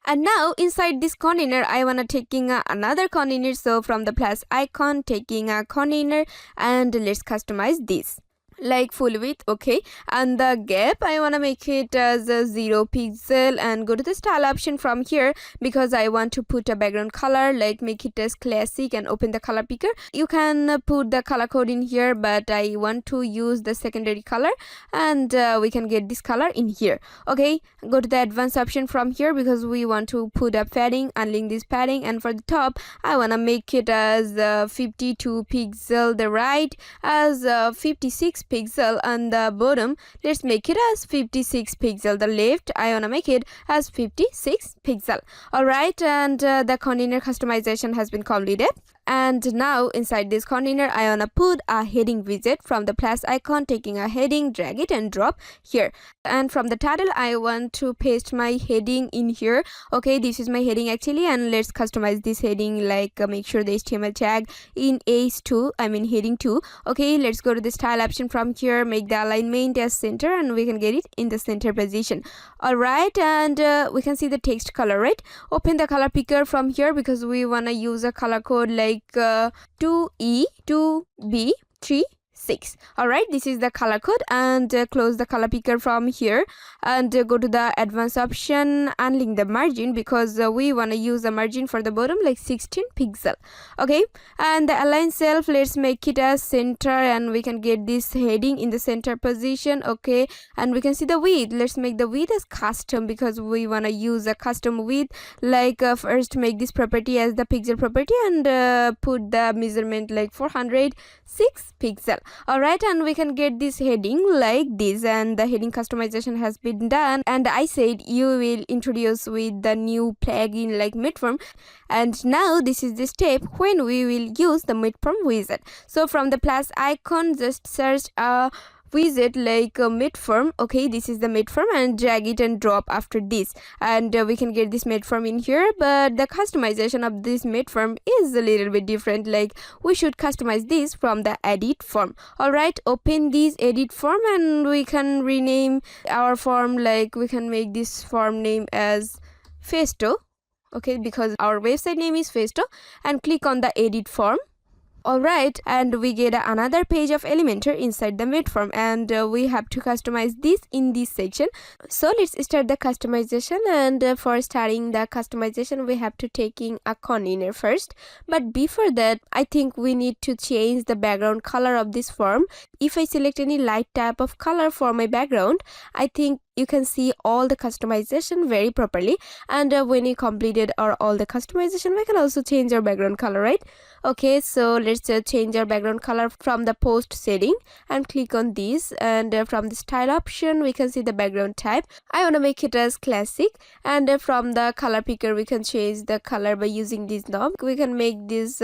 And now inside this container I wanna taking another container. So from the plus icon, taking a container, and let's customize this like full width, okay, and the gap I wanna make it as 0 pixel, and go to the style option from here, because I want to put a background color, like make it as classic, and open the color picker. You can put the color code in here, but I want to use the secondary color, and we can get this color in here. Okay, go to the advanced option from here, because we want to put a padding, unlink this padding, and for the top I wanna make it as 52 pixel, the right as 56 pixel, and the bottom let's make it as 56 pixel, the left I wanna make it as 56 pixel. Alright, and the container customization has been completed. And now inside this container I wanna put a heading widget. From the plus icon, taking a heading, drag it and drop here, and from the title I want to paste my heading in here. Okay, this is my heading actually, and let's customize this heading, like make sure the HTML tag in H2, I mean heading 2. Okay, let's go to the style option from here, make the alignment as center, and we can get it in the center position. Alright, and we can see the text color, right? Open the color picker from here, because we wanna use a color code like 2E2B36. Alright, this is the color code, and close the color picker from here, and go to the advanced option, unlink the margin, because we want to use the margin for the bottom like 16 pixel. Okay, and the align self, let's make it as center, and we can get this heading in the center position. Okay, and we can see the width, let's make the width as custom, because we want to use a custom width. Like first make this property as the pixel property, and put the measurement like 406 pixel. Alright, and we can get this heading like this, and the heading customization has been done. And I said you will introduce with the new plugin like midform, and now this is the step when we will use the midform widget. So from the plus icon, just search a widget like midform. Okay, this is the midform, and drag it and drop after this, and we can get this midform in here. But the customization of this midform is a little bit different, like we should customize this from the edit form. Alright, open this edit form, and we can rename our form, like we can make this form name as Festo. Okay, because our website name is Festo, and click on the edit form. Alright, and we get another page of Elementor inside the midform, and we have to customize this in this section. So let's start the customization, and for starting the customization we have to taking a container first. But before that, I think we need to change the background color of this form. If I select any light type of color for my background, I think you can see all the customization very properly, and when you completed all the customization, we can also change our background color, right? Okay, so let's change our background color from the post setting, and click on this, and from the style option we can see the background type. I want to make it as classic, and from the color picker we can change the color by using this knob. We can make this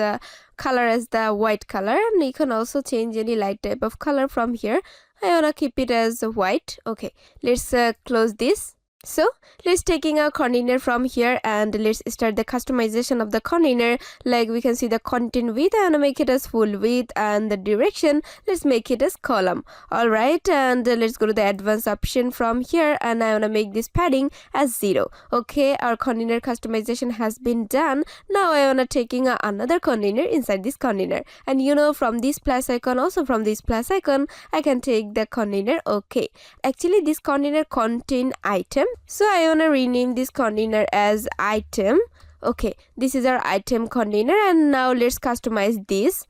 color as the white color, and you can also change any light type of color from here. I wanna keep it as white. Okay, let's close this. So let's taking a container from here and let's start the customization of the container. Like we can see the content width, I want to make it as full width, and the direction, let's make it as column. Alright, and let's go to the advanced option from here, and I want to make this padding as 0. Okay, our container customization has been done. Now I want to taking another container inside this container, and from this plus icon, also from this plus icon, I can take the container. Okay, actually this container contain item, so I want to rename this container as item. Okay, this is our item container, and now let's customize this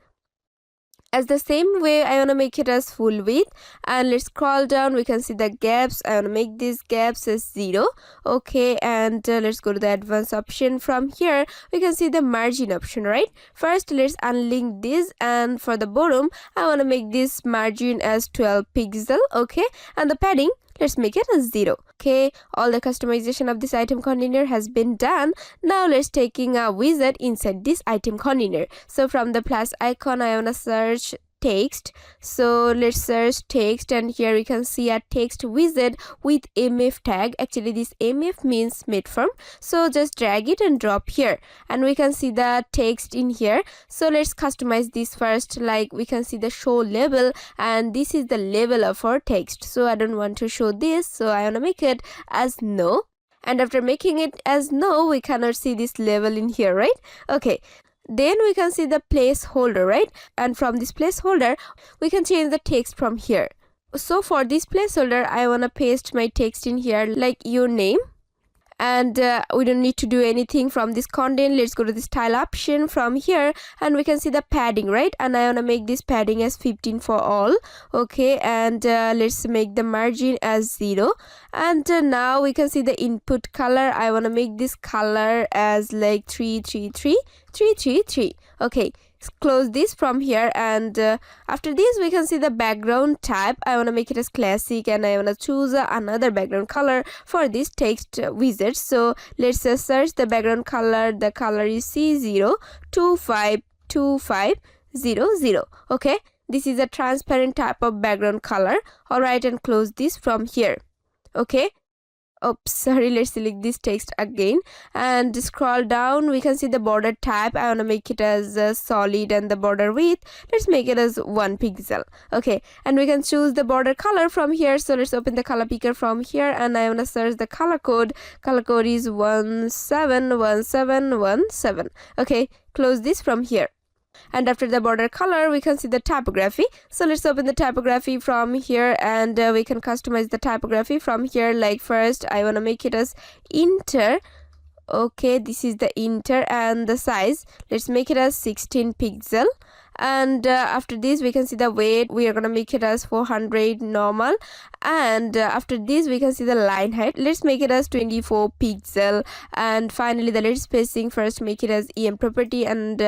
as the same way. I want to make it as full width, and let's scroll down. We can see the gaps. I want to make these gaps as 0. Okay, and let's go to the advanced option. From here we can see the margin option, right? First let's unlink this, and for the bottom I want to make this margin as 12 pixel. Okay, and the padding, let's make it as 0. Okay, all the customization of this item container has been done. Now let's taking a widget inside this item container. So from the plus icon, I want to search text. So let's search text, and here we can see a text widget with mf tag. Actually this mf means made from, so just drag it and drop here, and we can see the text in here. So let's customize this first. Like we can see the show label, and this is the label of our text, so I don't want to show this, so I want to make it as no. And after making it as no, we cannot see this label in here, right? Okay, then we can see the placeholder, right? And from this placeholder we can change the text from here. So for this placeholder I want to paste my text in here, like your name, and we don't need to do anything from this content. Let's go to the style option from here, and we can see the padding, right? And I want to make this padding as 15 for all. Okay, and let's make the margin as 0, and now we can see the input color. I want to make this color as like 333. Okay, close this from here, and after this we can see the background type. I want to make it as classic, and I want to choose another background color for this text widget. So let's search the background color. The color is C0252500. Okay, this is a transparent type of background color. Alright, and close this from here. Okay, oops, sorry, let's select this text again and scroll down. We can see the border type. I want to make it as solid, and the border width, let's make it as 1 pixel. Okay, and we can choose the border color from here. So let's open the color picker from here, and I want to search the color code. Color code is 171717. Okay, close this from here. And after the border color we can see the typography. So let's open the typography from here, and we can customize the typography from here. Like first I want to make it as inter. Okay, this is the inter, and the size, let's make it as 16 pixel. And after this we can see the weight. We are gonna make it as 400 normal, and after this we can see the line height. Let's make it as 24 pixel, and finally the lid spacing, first make it as em property, and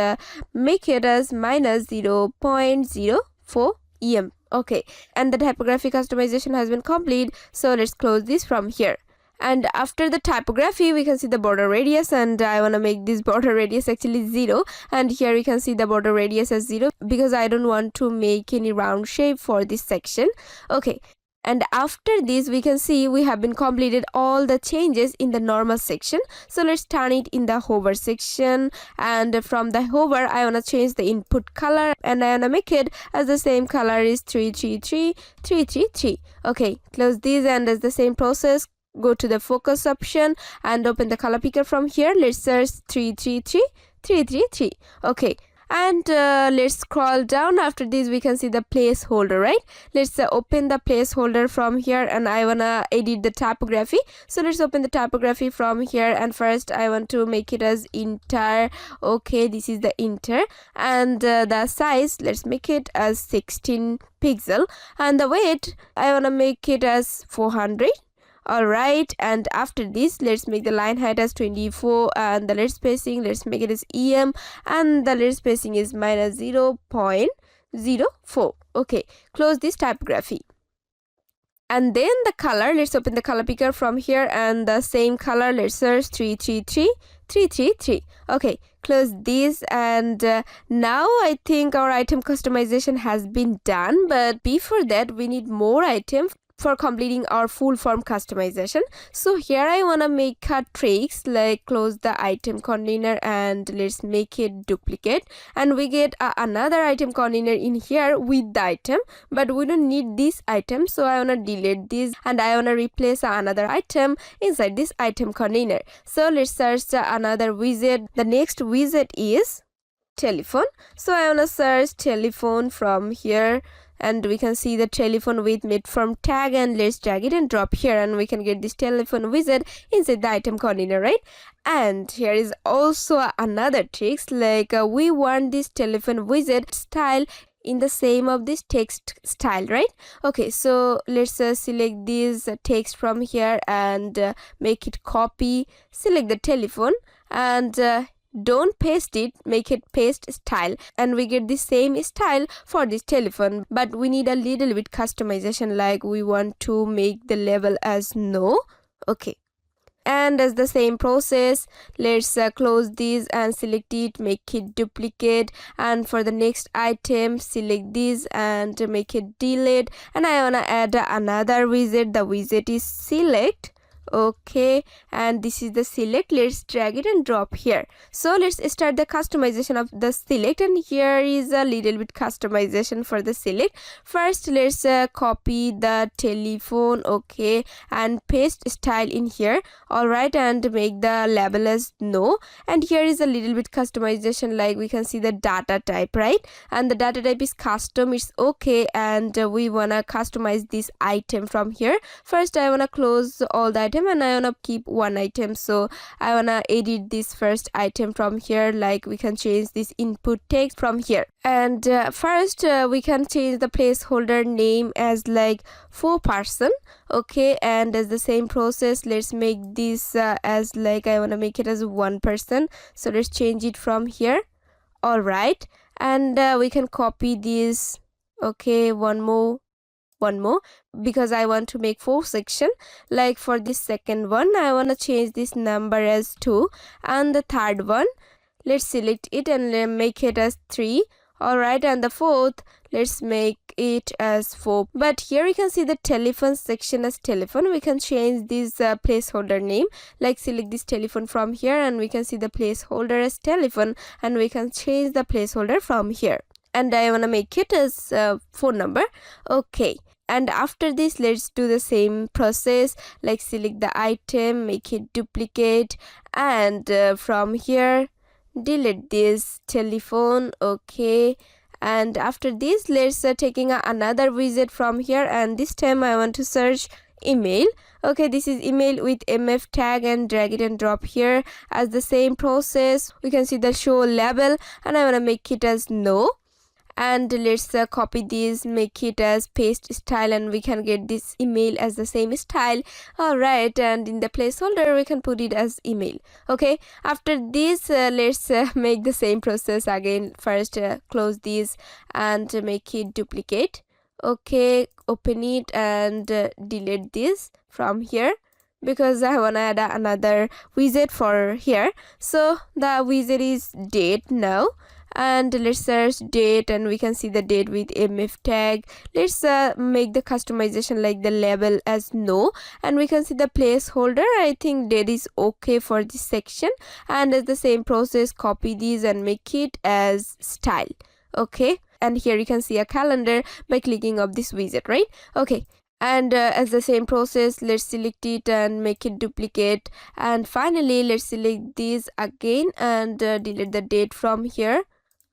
make it as minus 0.04 em. Okay, and the typography customization has been complete. So let's close this from here. And after the typography we can see the border radius, and I want to make this border radius actually 0, and here we can see the border radius as 0 because I don't want to make any round shape for this section. Okay, and after this we can see we have been completed all the changes in the normal section. So let's turn it in the hover section, and from the hover I want to change the input color, and I want to make it as the same color is 333333. Okay, close this, and as the same process, go to the focus option and open the color picker from here. Let's search 333333. Okay, and let's scroll down. After this we can see the placeholder, right? Let's open the placeholder from here, and I wanna edit the typography. So let's open the typography from here, and first I want to make it as inter. Okay, this is the inter, and the size, let's make it as 16 pixel, and the weight I wanna make it as 400. Alright, and after this let's make the line height as 24, and the lid spacing, let's make it as em, and the lid spacing is minus 0.04. Okay, close this typography. And then the color, let's open the color picker from here, and the same color, let's search 333333. Okay, close this, and now I think our item customization has been done, but before that we need more items. for completing our full form customization. So here I want to make a tricks like close the item container and let's make it duplicate, and we get another item container in here with the item, but we don't need this item, so I want to delete this and I want to replace another item inside this item container. So let's search another widget. The next widget is telephone, so I want to search telephone from here, and we can see the telephone with made from tag, and let's drag it and drop here, and we can get this telephone widget inside the item container, right? And here is also another tricks, like we want this telephone widget style in the same of this text style, right? Okay, so let's select this text from here and make it copy, select the telephone and don't paste it, make it paste style, and we get the same style for this telephone, but we need a little bit customization, like we want to make the label as no. Okay, and as the same process, let's close this and select it, make it duplicate, and for the next item select this and make it delete, and I want to add another widget. The widget is select. Okay, and this is the select. Let's drag it and drop here. So let's start the customization of the select, and here is a little bit customization for the select. First let's copy the telephone, okay, and paste style in here, all right, and make the label as no. And here is a little bit customization, like we can see the data type, right, and the data type is custom, it's okay, and we wanna customize this item from here. First I wanna close all the item and I wanna keep one item, so I wanna edit this first item from here, like we can change this input text from here. And first we can change the placeholder name as like 4-person, okay, and as the same process let's make this as like I wanna make it as 1-person, so let's change it from here, all right, and we can copy this, okay, one more, because I want to make 4 section. Like for this second one I want to change this number as 2, and the third one let's select it and make it as 3, all right, and the fourth let's make it as 4. But here you can see the telephone section as telephone. We can change this placeholder name, like select this telephone from here and we can see the placeholder as telephone, and we can change the placeholder from here, and I want to make it as phone number, okay. And after this let's do the same process, like select the item, make it duplicate, and from here delete this telephone, okay. And after this let's taking another widget from here, and this time I want to search email, okay, this is email with mf tag, and drag it and drop here. As the same process we can see the show label, and I want to make it as no, and let's copy this, make it as paste style, and we can get this email as the same style, all right, and in the placeholder we can put it as email, okay. After this let's make the same process again. First close this and make it duplicate, okay, open it and delete this from here, because I want to add another widget for here. So the widget is date now, and let's search date, and we can see the date with mf tag. Let's make the customization like the label as no, and we can see the placeholder, I think date is okay for this section, and as the same process copy these and make it as style, okay. And here you can see a calendar by clicking of this widget, right, okay. And as the same process let's select it and make it duplicate, and finally let's select this again and delete the date from here,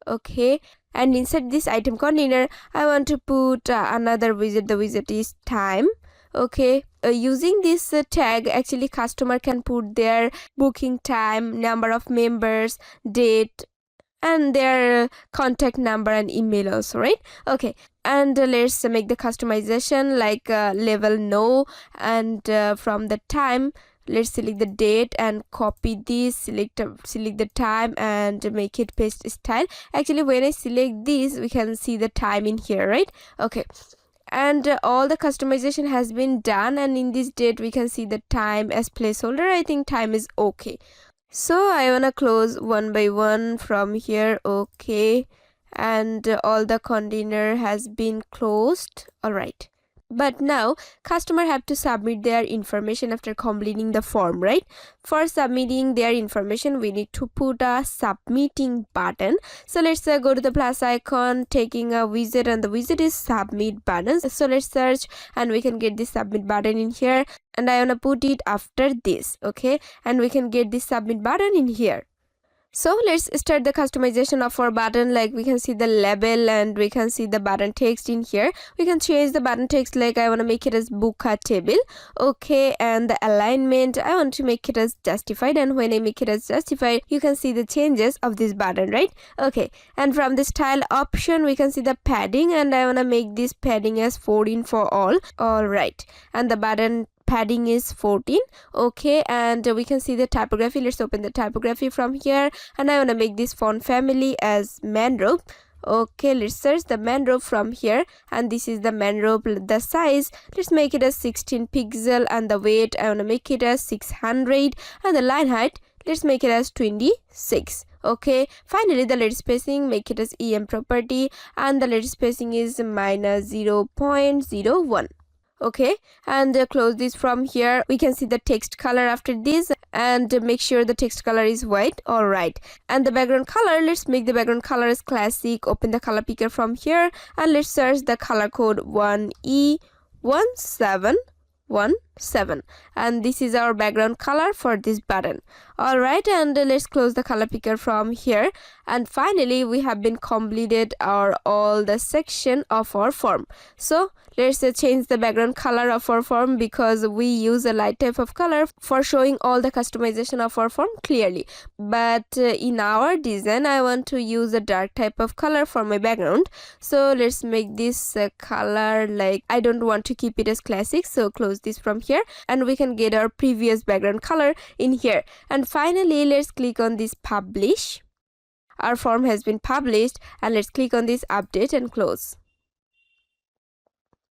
okay. And inside this item container I want to put another widget. The widget is time, okay. Using this tag actually customer can put their booking time, number of members, date, and their contact number and email also, right, okay. And let's make the customization like level no, and from the time let's select the date and copy this, select the time and make it paste style. Actually when I select this we can see the time in here, right, okay. And all the customization has been done, and in this date we can see the time as placeholder. I think time is okay, so I wanna close one by one from here, okay. And all the container has been closed, all right. But now customer have to submit their information after completing the form, right? For submitting their information, we need to put a submitting button. So let's go to the plus icon, taking a widget, and the widget is submit button. So let's search and we can get this submit button in here, and I want to put it after this, okay? And we can get this submit button in here. So let's start the customization of our button. Like we can see the label and we can see the button text in here. We can change the button text, like I want to make it as book a table, okay? And the alignment, I want to make it as justified, and when I make it as justified, you can see the changes of this button, right? Okay, and from the style option we can see the padding, and I want to make this padding as 14 for all right, and the button padding is 14, okay? And we can see the typography. Let's open the typography from here, and I want to make this font family as manrope, okay? Let's search the manrope from here, and this is the manrope. The size, let's make it as 16 pixel, and the weight I want to make it as 600, and the line height, let's make it as 26, okay? Finally, the letter spacing, make it as em property, and the letter spacing is minus 0.01, okay? And close this from here. We can see the text color after this, and make sure the text color is white, all right? And the background color, let's make the background color as classic. Open the color picker from here, and let's search the color code 1E1717, and this is our background color for this button, all right? And let's close the color picker from here, and finally we have been completed all the section of our form. So let's change the background color of our form, because we use a light type of color for showing all the customization of our form clearly. But in our design, I want to use a dark type of color for my background. So let's make this color, like I don't want to keep it as classic, so close this from here, and we can get our previous background color in here. And finally, let's click on this publish. Our form has been published, and let's click on this update and close.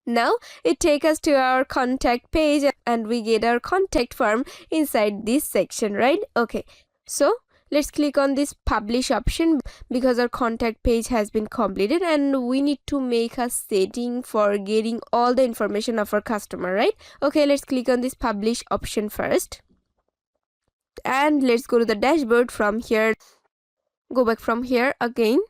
Now it takes us to our contact page, and we get our contact form inside this section, right? Okay, so let's click on this publish option, because our contact page has been completed, and we need to make a setting for getting all the information of our customer, right? Okay, let's click on this publish option first, and let's go to the dashboard from here. Go back from here again,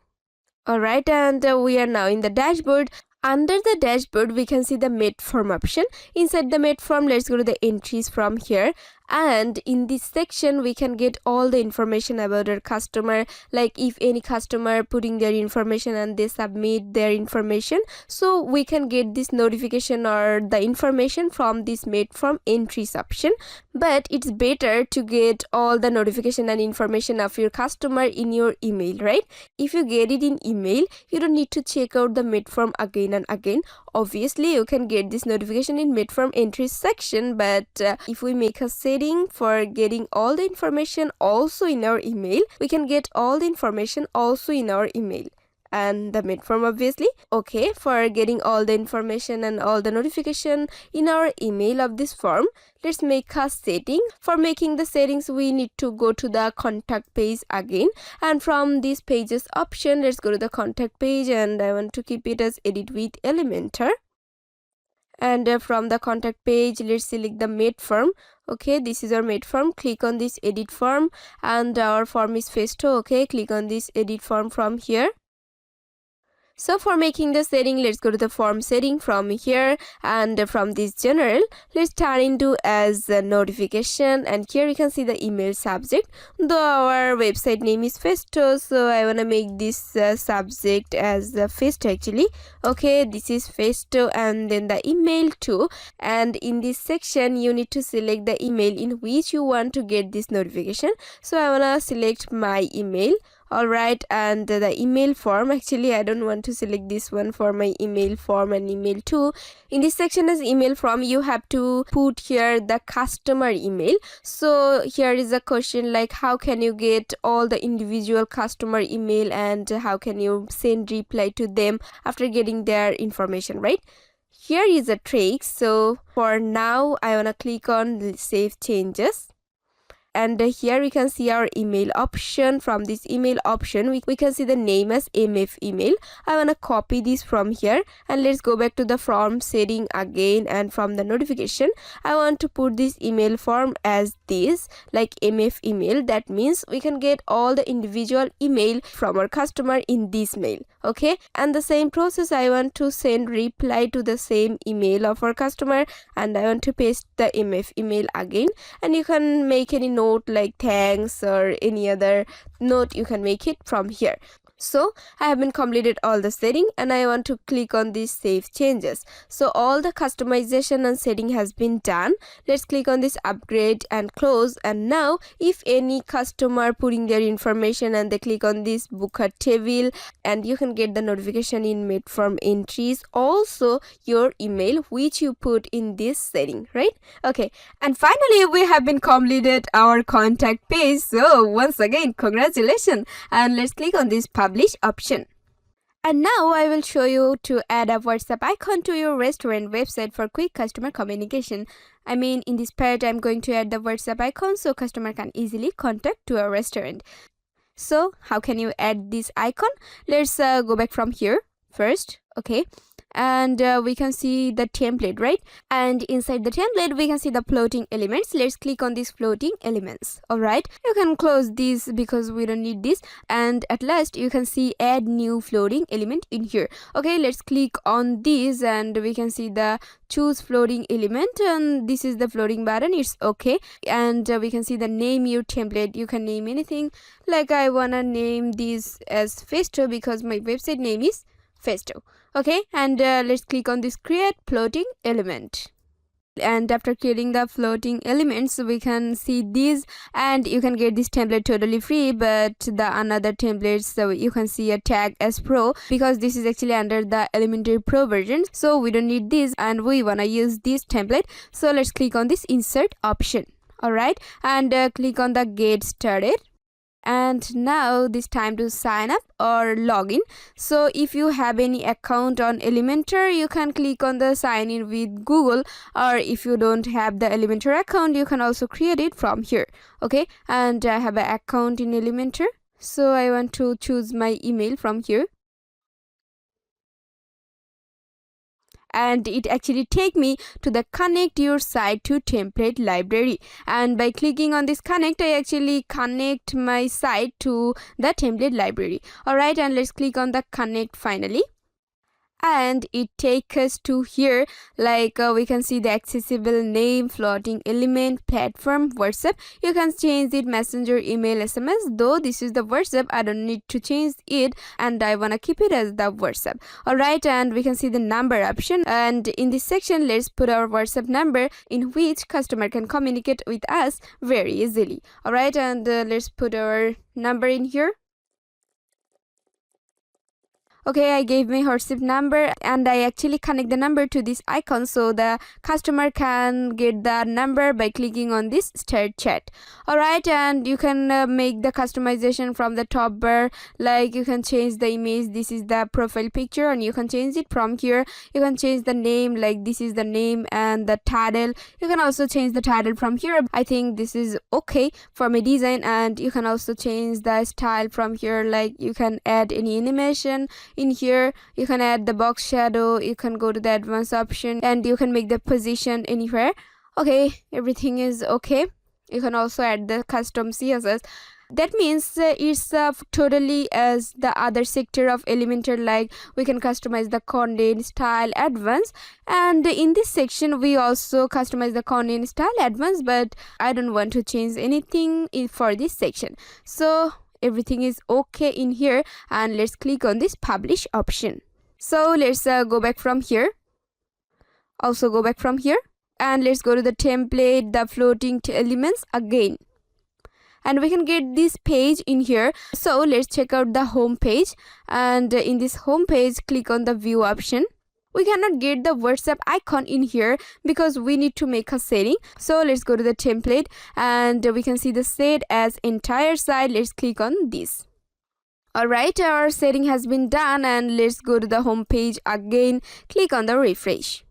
all right? And we are now in the dashboard. Under the dashboard, we can see the made form option. Inside the made form, let's go to the entries from here, and in this section we can get all the information about our customer, like if any customer putting their information and they submit their information, so we can get this notification or the information from this made form entries option. But it's better to get all the notification and information of your customer in your email, right? If you get it in email, you don't need to check out the made form again and again. Obviously you can get this notification in made form entries section, but if we make a setting for getting all the information also in our email, we can get all the information also in our email and the made form, obviously. Okay, for getting all the information and all the notification in our email of this form, let's make a setting. For making the settings, we need to go to the contact page again, and from this pages option, let's go to the contact page, and I want to keep it as edit with Elementor. And from the contact page, let's select the made form. Okay, this is our made form. Click on this edit form, and our form is Festo. Okay, click on this edit form from here. So for making the setting, let's go to the form setting from here, and from this general, let's turn into as a notification, and here we can see the email subject. Though our website name is Festo, so I want to make this subject as Festo actually. Okay, this is Festo, and then the email too. And in this section, you need to select the email in which you want to get this notification. So I want to select my email. Alright, and the email form, actually I don't want to select this one for my email form and email too. In this section as email form, you have to put here the customer email. So here is a question like, how can you get all the individual customer email, and how can you send reply to them after getting their information, right? Here is a trick. So for now I want to click on save changes, And here we can see our email option. From this email option we can see the name as MF email. I want to copy this from here, and let's go back to the form setting again, and from the notification I want to put this email form as this, like MF email. That means we can get all the individual email from our customer in this mail. Okay, and the same process, I want to send reply to the same email of our customer, and I want to paste the MF email again. And you can make any note like thanks or any other note, you can make it from here. So I have been completed all the setting, and I want to click on this save changes. So all the customization and setting has been done. Let's click on this upgrade and close. And now if any customer putting their information and they click on this book a table, and you can get the notification in made from entries, also your email which you put in this setting, right? Okay, and finally we have been completed our contact page. So once again, congratulations, and let's click on this publish option. And now I will show you to add a WhatsApp icon to your restaurant website for quick customer communication. I mean, in this part I'm going to add the WhatsApp icon so customer can easily contact to a restaurant. So how can you add this icon? Let's go back from here first. Okay, and we can see the template, right? And inside the template we can see the floating elements. Let's click on these floating elements. All right, you can close these because we don't need this. And at last you can see add new floating element in here. Okay, let's click on this, and we can see the choose floating element, and this is the floating button. It's okay. And we can see the name your template. You can name anything, like I wanna name this as Festo because my website name is Festo. Okay, and let's click on this create floating element. And after creating the floating elements we can see these, and you can get this template totally free. But the another templates, so you can see a tag as pro because this is actually under the Elementor Pro version, so we don't need this and we wanna use this template. So let's click on this insert option. All right, and click on the get started. And now this time to sign up or log in. So if you have any account on Elementor, you can click on the sign in with Google, or if you don't have the Elementor account, you can also create it from here. Okay, and I have an account in Elementor, so I want to choose my email from here. And it actually take me to the connect your site to template library, and by clicking on this connect I actually connect my site to the template library. All right, and let's click on the connect finally, and it takes us to here, like we can see the accessible name, floating element, platform, WhatsApp. You can change it messenger, email, SMS, though this is the WhatsApp, I don't need to change it and I wanna keep it as the WhatsApp. Alright, and we can see the number option, and in this section let's put our WhatsApp number in which customer can communicate with us very easily. Alright, and let's put our number in here. Okay, I gave my WhatsApp number and I actually connect the number to this icon so the customer can get the number by clicking on this start chat. Alright, and you can make the customization from the top bar, like you can change the image, this is the profile picture and you can change it from here. You can change the name, like this is the name, and the title. You can also change the title from here. I think this is okay for my design, and you can also change the style from here, like you can add any animation in here. You can add the box shadow, you can go to the advanced option, and you can make the position anywhere. Okay, everything is okay. You can also add the custom CSS. That means it's totally as the other sector of Elementor, like we can customize the content, style, advanced, and in this section we also customize the content, style, advanced, but I don't want to change anything for this section. So everything is okay in here, and let's click on this publish option. So let's go back from here, also go back from here, and let's go to the template, the floating elements again, and we can get this page in here. So let's check out the home page, and in this home page click on the view option. We cannot get the WhatsApp icon in here because we need to make a setting. So let's go to the template, and we can see the set as entire site. Let's click on this. Alright, our setting has been done, and let's go to the home page again. Click on the refresh.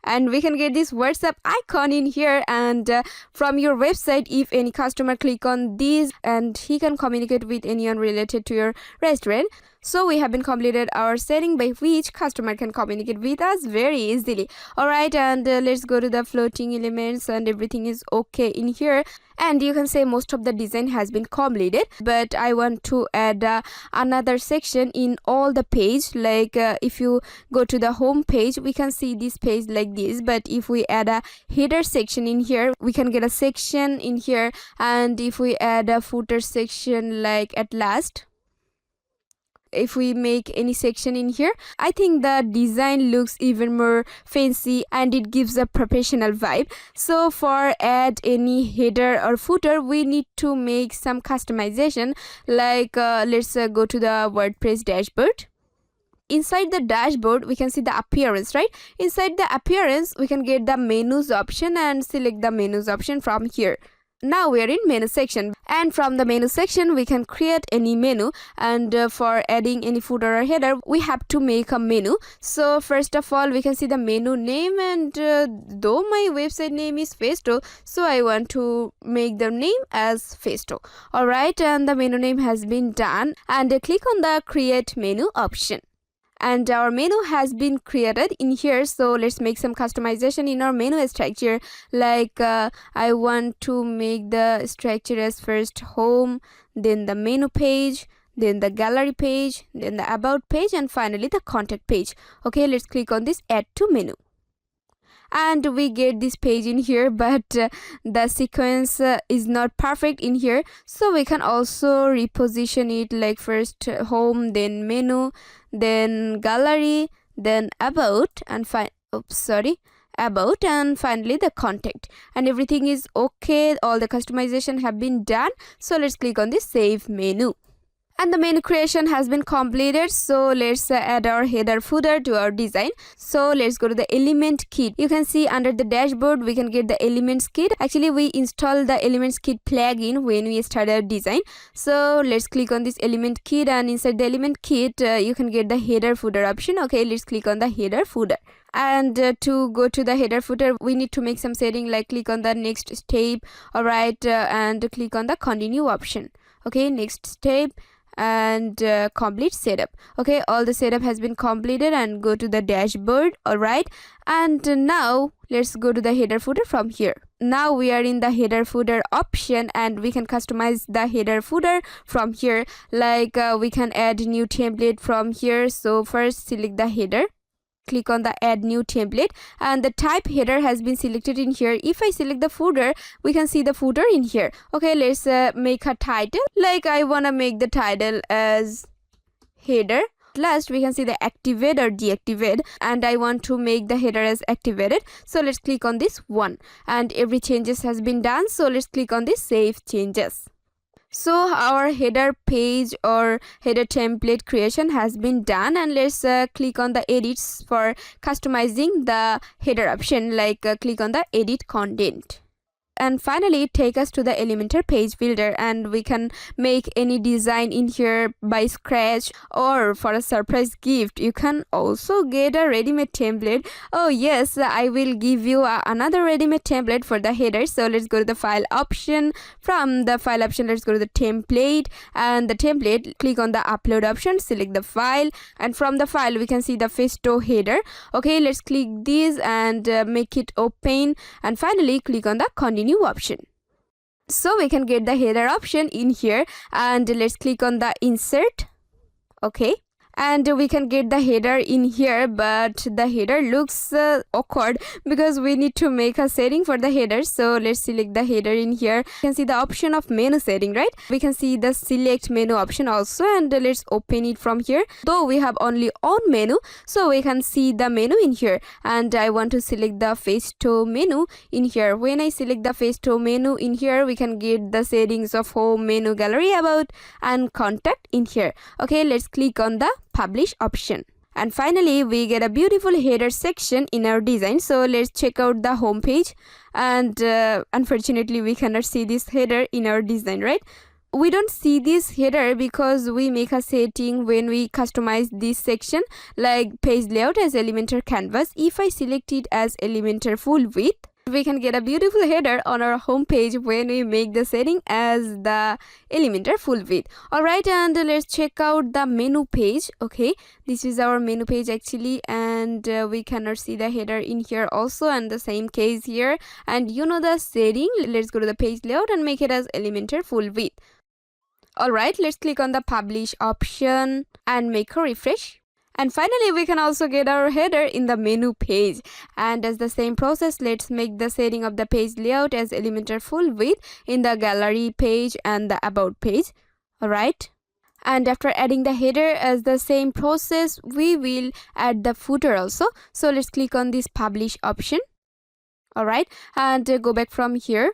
And we can get this WhatsApp icon in here, and from your website, if any customer click on this, and he can communicate with anyone related to your restaurant. So we have been completed our setting by which customer can communicate with us very easily. Alright, and let's go to the floating elements, and everything is okay in here. And you can say most of the design has been completed, but I want to add another section in all the page. Like if you go to the home page, we can see this page like this, but if we add a header section in here, we can get a section in here. And if we add a footer section like at last, if we make any section in here, I think the design looks even more fancy and it gives a professional vibe. So for add any header or footer, we need to make some customization. Like let's go to the WordPress dashboard. Inside the dashboard, we can see the appearance, right? Inside the appearance, we can get the menus option and select the menus option from here. Now we are in menu section, and from the menu section we can create any menu. And for adding any footer or header, we have to make a menu. So first of all, we can see the menu name, and though my website name is Festo, so I want to make the name as Festo. Alright, and the menu name has been done, and click on the create menu option. And our menu has been created in here. So let's make some customization in our menu structure. Like I want to make the structure as first home, then the menu page, then the gallery page, then the about page, and finally the contact page. Okay, let's click on this add to menu. And we get this page in here, but the sequence is not perfect in here. So we can also reposition it, like first home, then menu, then gallery, then about, and about, and finally the contact. And everything is okay, all the customization have been done. So let's click on this save menu. And the menu creation has been completed. So let's add our header footer to our design. So let's go to the element kit. You can see under the dashboard we can get the elements kit. Actually we install the elements kit plugin when we start our design. So let's click on this element kit, and inside the element kit you can get the header footer option. Okay, let's click on the header footer. And to go to the header footer, we need to make some setting, like click on the next step. Alright, and click on the continue option. Okay, next step, and complete setup. Okay, all the setup has been completed, and go to the dashboard. Alright, and now let's go to the header footer from here. Now we are in the header footer option, and we can customize the header footer from here. Like we can add new template from here. So first select the header, click on the add new template, and the type header has been selected in here. If I select the footer, we can see the footer in here. Okay, let's make a title. Like I wanna make the title as header. Last we can see the activate or deactivate, and I want to make the header as activated. So let's click on this one, and every changes has been done. So let's click on this save changes. So our header page or header template creation has been done, and let's click on the edits for customizing the header option. Like click on the edit content. And finally take us to the Elementor page builder, and we can make any design in here by scratch, or for a surprise gift you can also get a ready-made template. Oh yes, I will give you another ready-made template for the header. So let's go to the file option. From the file option, let's go to the template, and the template, click on the upload option, select the file, and from the file we can see the Festo header. Okay, let's click this and make it open, and finally click on the continue option. So we can get the header option in here, and let's click on the insert. Okay, and we can get the header in here, but the header looks awkward because we need to make a setting for the header. So let's select the header in here. You can see the option of menu setting, right? We can see the select menu option also, and let's open it from here. Though we have only on menu, so we can see the menu in here, and I want to select the Festo menu in here. When I select the Festo menu in here, we can get the settings of home, menu, gallery, about, and contact in here. Okay, let's click on the publish option, and finally we get a beautiful header section in our design. So let's check out the home page, and unfortunately we cannot see this header in our design, right? we don't see this header because we make a setting when we customize this section like page layout as Elementor canvas. If I select it as Elementor full width, we can get a beautiful header on our home page when we make the setting as the Elementor full width. Alright, and let's check out the menu page. Okay, this is our menu page actually, and we cannot see the header in here also, and the same case here. And you know the setting, let's go to the page layout and make it as Elementor full width. Alright, let's click on the publish option and make a refresh. And finally, we can also get our header in the menu page. And as the same process, let's make the setting of the page layout as Elementor full width in the gallery page and the about page. Alright. And after adding the header as the same process, we will add the footer also. So let's click on this publish option. Alright. And go back from here.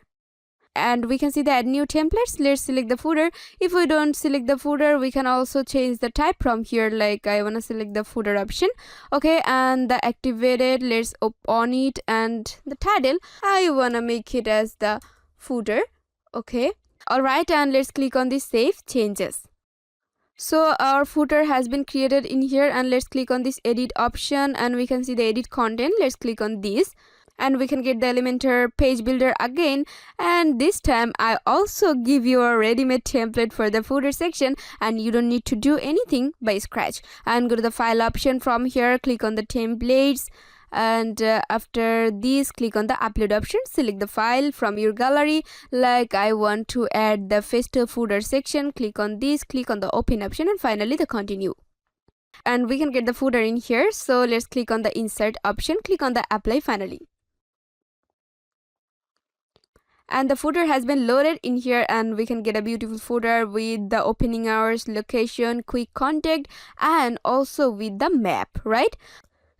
And we can see the add new templates. Let's select the footer. If we don't select the footer, we can also change the type from here, like I want to select the footer option. Okay, and the activated, let's on it, and the title, I want to make it as the footer. Okay, alright, and let's click on this save changes. So our footer has been created in here, and let's click on this edit option and we can see the edit content. Let's click on this. And we can get the Elementor page builder again, and this time I also give you a ready-made template for the footer section, and you don't need to do anything by scratch. And go to the file option from here, click on the templates, and after this click on the upload option, select the file from your gallery. Like I want to add the festive footer section, click on this, click on the open option, and finally the continue. And we can get the footer in here, so let's click on the insert option, click on the apply finally. And the footer has been loaded in here, and we can get a beautiful footer with the opening hours, location, quick contact, and also with the map, right?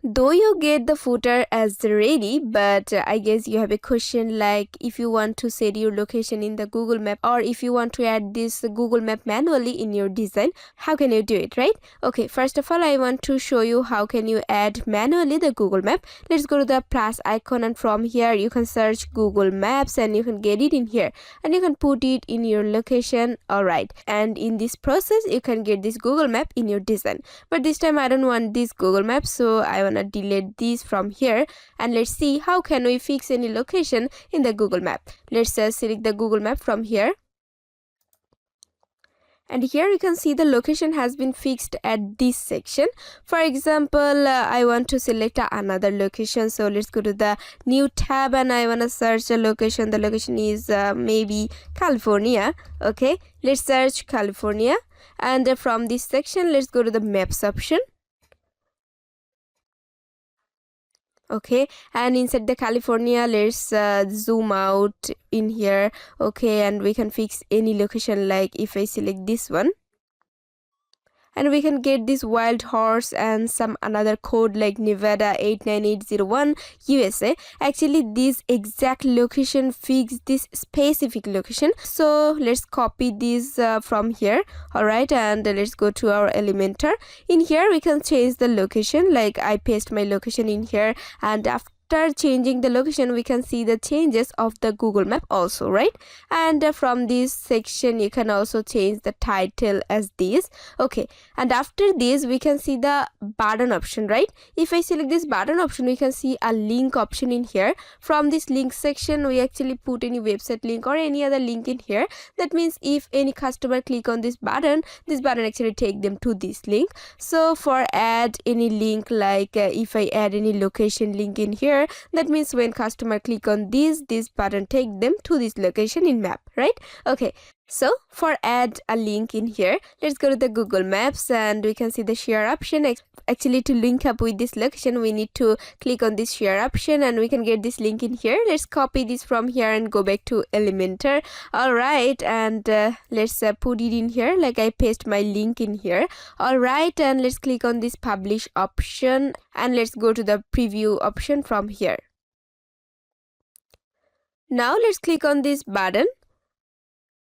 Though you get the footer as ready, but I guess you have a question like if you want to set your location in the Google Map, or if you want to add this Google Map manually in your design, how can you do it, right? Okay, first of all, I want to show you how can you add manually the Google Map. Let's go to the plus icon, and from here you can search Google Maps and you can get it in here, and you can put it in your location. Alright, and in this process you can get this Google Map in your design. But this time I don't want this Google Map, so I want to delete these from here, and let's see how can we fix any location in the Google Map. Let's select the Google Map from here, and here you can see the location has been fixed at this section. For example, I want to select another location, so let's go to the new tab and I want to search a location. The location is maybe California. Okay, let's search California, and from this section let's go to the maps option. Okay, and inside the California let's zoom out in here. Okay, and we can fix any location, like if I select this one, and we can get this wild horse and some another code like Nevada 89801 USA. Actually this exact location fix this specific location, so let's copy this from here. Alright, and let's go to our Elementor. In here we can change the location, like I paste my location in here, and after changing the location we can see the changes of the Google Map also, right? And from this section you can also change the title as this. Okay, and after this we can see the button option, right? If I select this button option, we can see a link option in here. From this link section we actually put any website link or any other link in here. That means if any customer click on this button actually take them to this link. So for add any link, like if I add any location link in here, that means when customer click on this button take them to this location in map, right? Okay, so for add a link in here, let's go to the Google Maps and we can see the share option. Actually to link up with this location we need to click on this share option, and we can get this link in here. Let's copy this from here and go back to Elementor. Alright, and let's put it in here, like I paste my link in here. Alright, and let's click on this publish option, and let's go to the preview option from here. Now let's click on this button,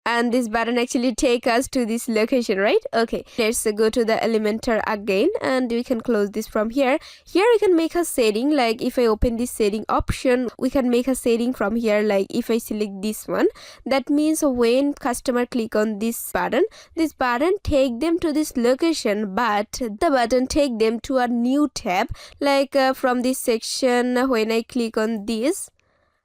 And this button actually take us to this location, right? Okay, let's go to the Elementor again, and we can close this from here. Here we can make a setting, like if I open this setting option, we can make a setting from here. Like if I select this one, that means when customer click on this button take them to this location, but the button take them to a new tab. Like from this section, when I click on this,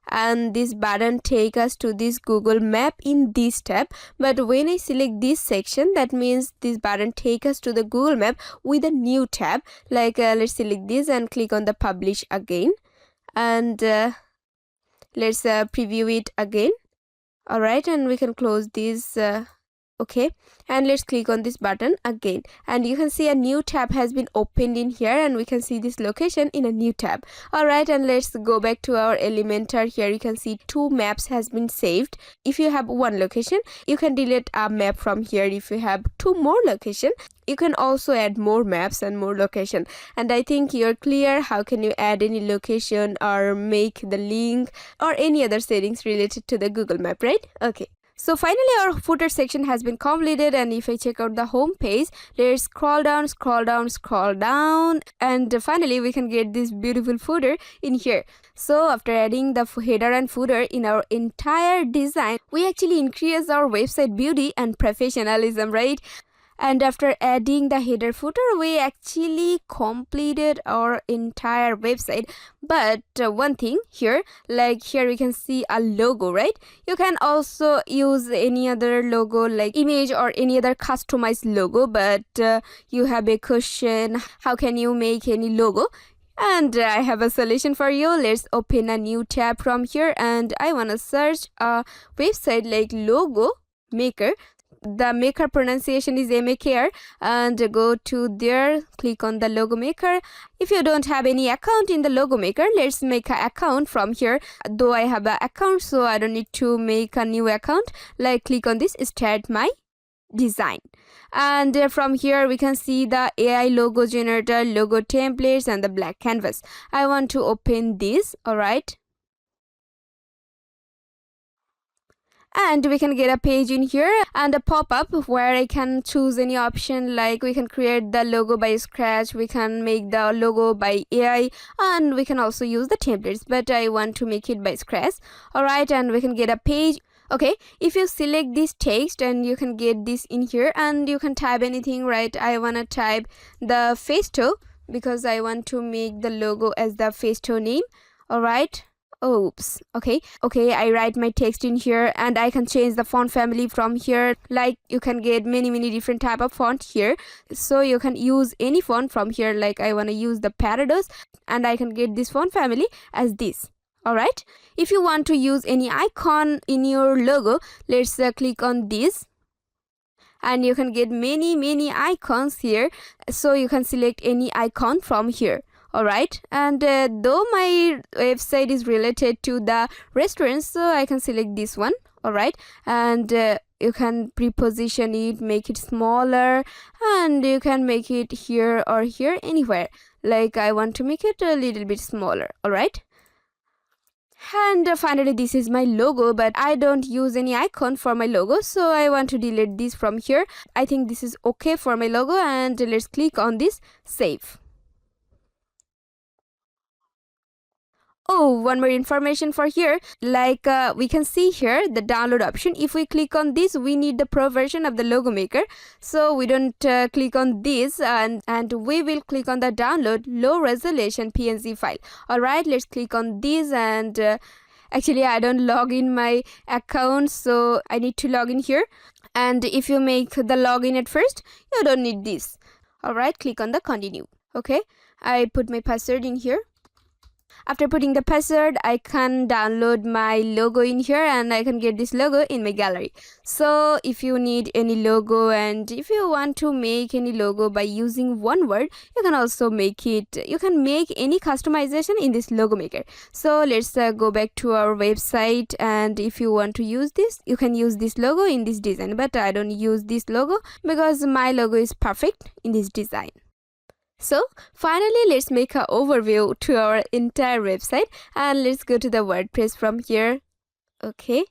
and this button take us to this Google Map in this tab, but when I select this section, that means this button take us to the Google Map with a new tab. Like let's select this and click on the publish again, and let's preview it again. Alright, and we can close this. Okay, and let's click on this button again, and you can see a new tab has been opened in here, and we can see this location in a new tab. Alright, and let's go back to our Elementor. Here you can see 2 maps has been saved. If you have one location, you can delete a map from here. If you have 2 more location, you can also add more maps and more location. And I think you're clear how can you add any location or make the link or any other settings related to the Google Map, right? Okay. So finally our footer section has been completed, and if I check out the home page, let's scroll down, and finally we can get this beautiful footer in here. So after adding the header and footer in our entire design, we actually increase our website beauty and professionalism, right? And after adding the header footer, we actually completed our entire website. But one thing here, like here we can see a logo, right? You can also use any other logo like image or any other customized logo, but you have a question, how can you make any logo? And I have a solution for you. Let's open a new tab from here, and I want to search a website like logo maker. The maker pronunciation is MAKR, and go to there, click on the logo maker. If you don't have any account in the logo maker, let's make an account from here. Though I have an account, so I don't need to make a new account. Like click on this, start my design, and from here we can see the AI logo generator, logo templates, and the black canvas. I want to open this. Alright, and we can get a page in here and a pop-up where I can choose any option, like we can create the logo by scratch, we can make the logo by AI, and we can also use the templates, but I want to make it by scratch. Alright, and we can get a page. Okay, if you select this text, and you can get this in here, and you can type anything, right? I want to type the Festo because I want to make the logo as the Festo name. Alright, oops, okay, I write my text in here, and I can change the font family from here. Like you can get many different type of font here, so you can use any font from here. Like I want to use the Parados, and I can get this font family as this. Alright, if you want to use any icon in your logo, let's click on this, and you can get many icons here, so you can select any icon from here. Alright, and though my website is related to the restaurants, so I can select this one. Alright, and you can pre-position it, make it smaller, and you can make it here or here, anywhere. Like I want to make it a little bit smaller. Alright, and finally this is my logo, but I don't use any icon for my logo, so I want to delete this from here. I think this is okay for my logo, and let's click on this save. Oh, one more information for here, like we can see here the download option. If we click on this, we need the pro version of the logo maker, so we don't click on this, and we will click on the download low resolution PNG file. Alright, let's click on this, and actually I don't log in my account, so I need to log in here. And if you make the login at first, you don't need this. Alright, click on the continue. Okay, I put my password in here. After putting the password, I can download my logo in here, and I can get this logo in my gallery. So if you need any logo, and if you want to make any logo by using one word, you can also make it. You can make any customization in this logo maker. So let's go back to our website, and if you want to use this, you can use this logo in this design, but I don't use this logo because my logo is perfect in this design. So finally, let's make an overview to our entire website, and let's go to the WordPress from here. Okay,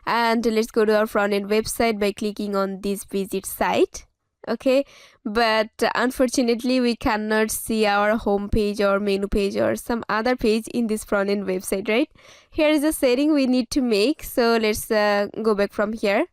And let's go to our front-end website by clicking on this visit site. Okay, but unfortunately we cannot see our home page or menu page or some other page in this front-end website, right? Here is a setting we need to make, so let's go back from here.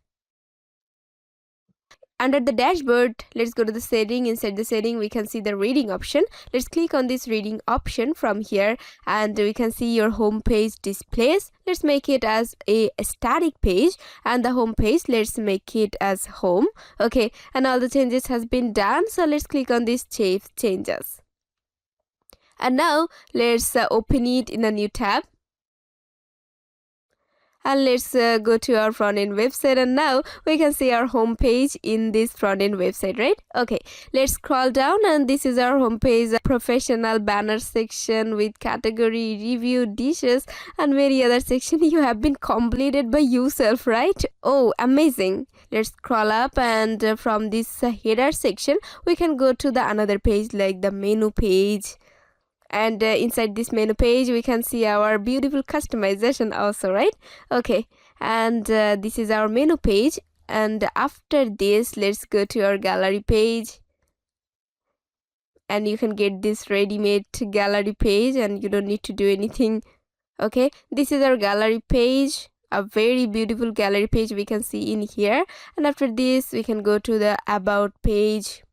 Under the dashboard, let's go to the setting. Inside the setting, we can see the reading option. Let's click on this reading option from here, and we can see your home page displays. Let's make it as a static page, and the home page, let's make it as home. Okay, and all the changes has been done, so let's click on this save changes. And now let's open it in a new tab. And let's go to our front-end website, and now we can see our home page in this front-end website, right? Okay, let's scroll down, and this is our home page, professional banner section with category, review, dishes, and many other section you have been completed by yourself, right? Oh, amazing. Let's scroll up, and from this header section we can go to the another page like the menu page. And inside this menu page we can see our beautiful customization also, right? Okay, and this is our menu page, and after this let's go to our gallery page, and you can get this ready-made gallery page and you don't need to do anything. Okay, this is our gallery page, a very beautiful gallery page we can see in here. And after this we can go to the about page.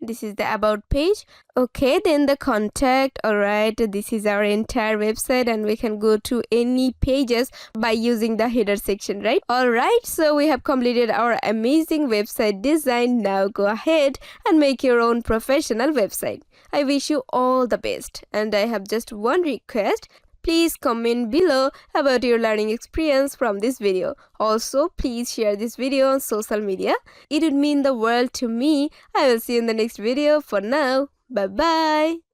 This is the about page. Okay, then the contact. All right, this is our entire website, and we can go to any pages by using the header section, right? All right, so we have completed our amazing website design. Now go ahead and make your own professional website. I wish you all the best, and I have just one request. Please comment below about your learning experience from this video. Also, please share this video on social media. It would mean the world to me. I will see you in the next video. For now, bye bye.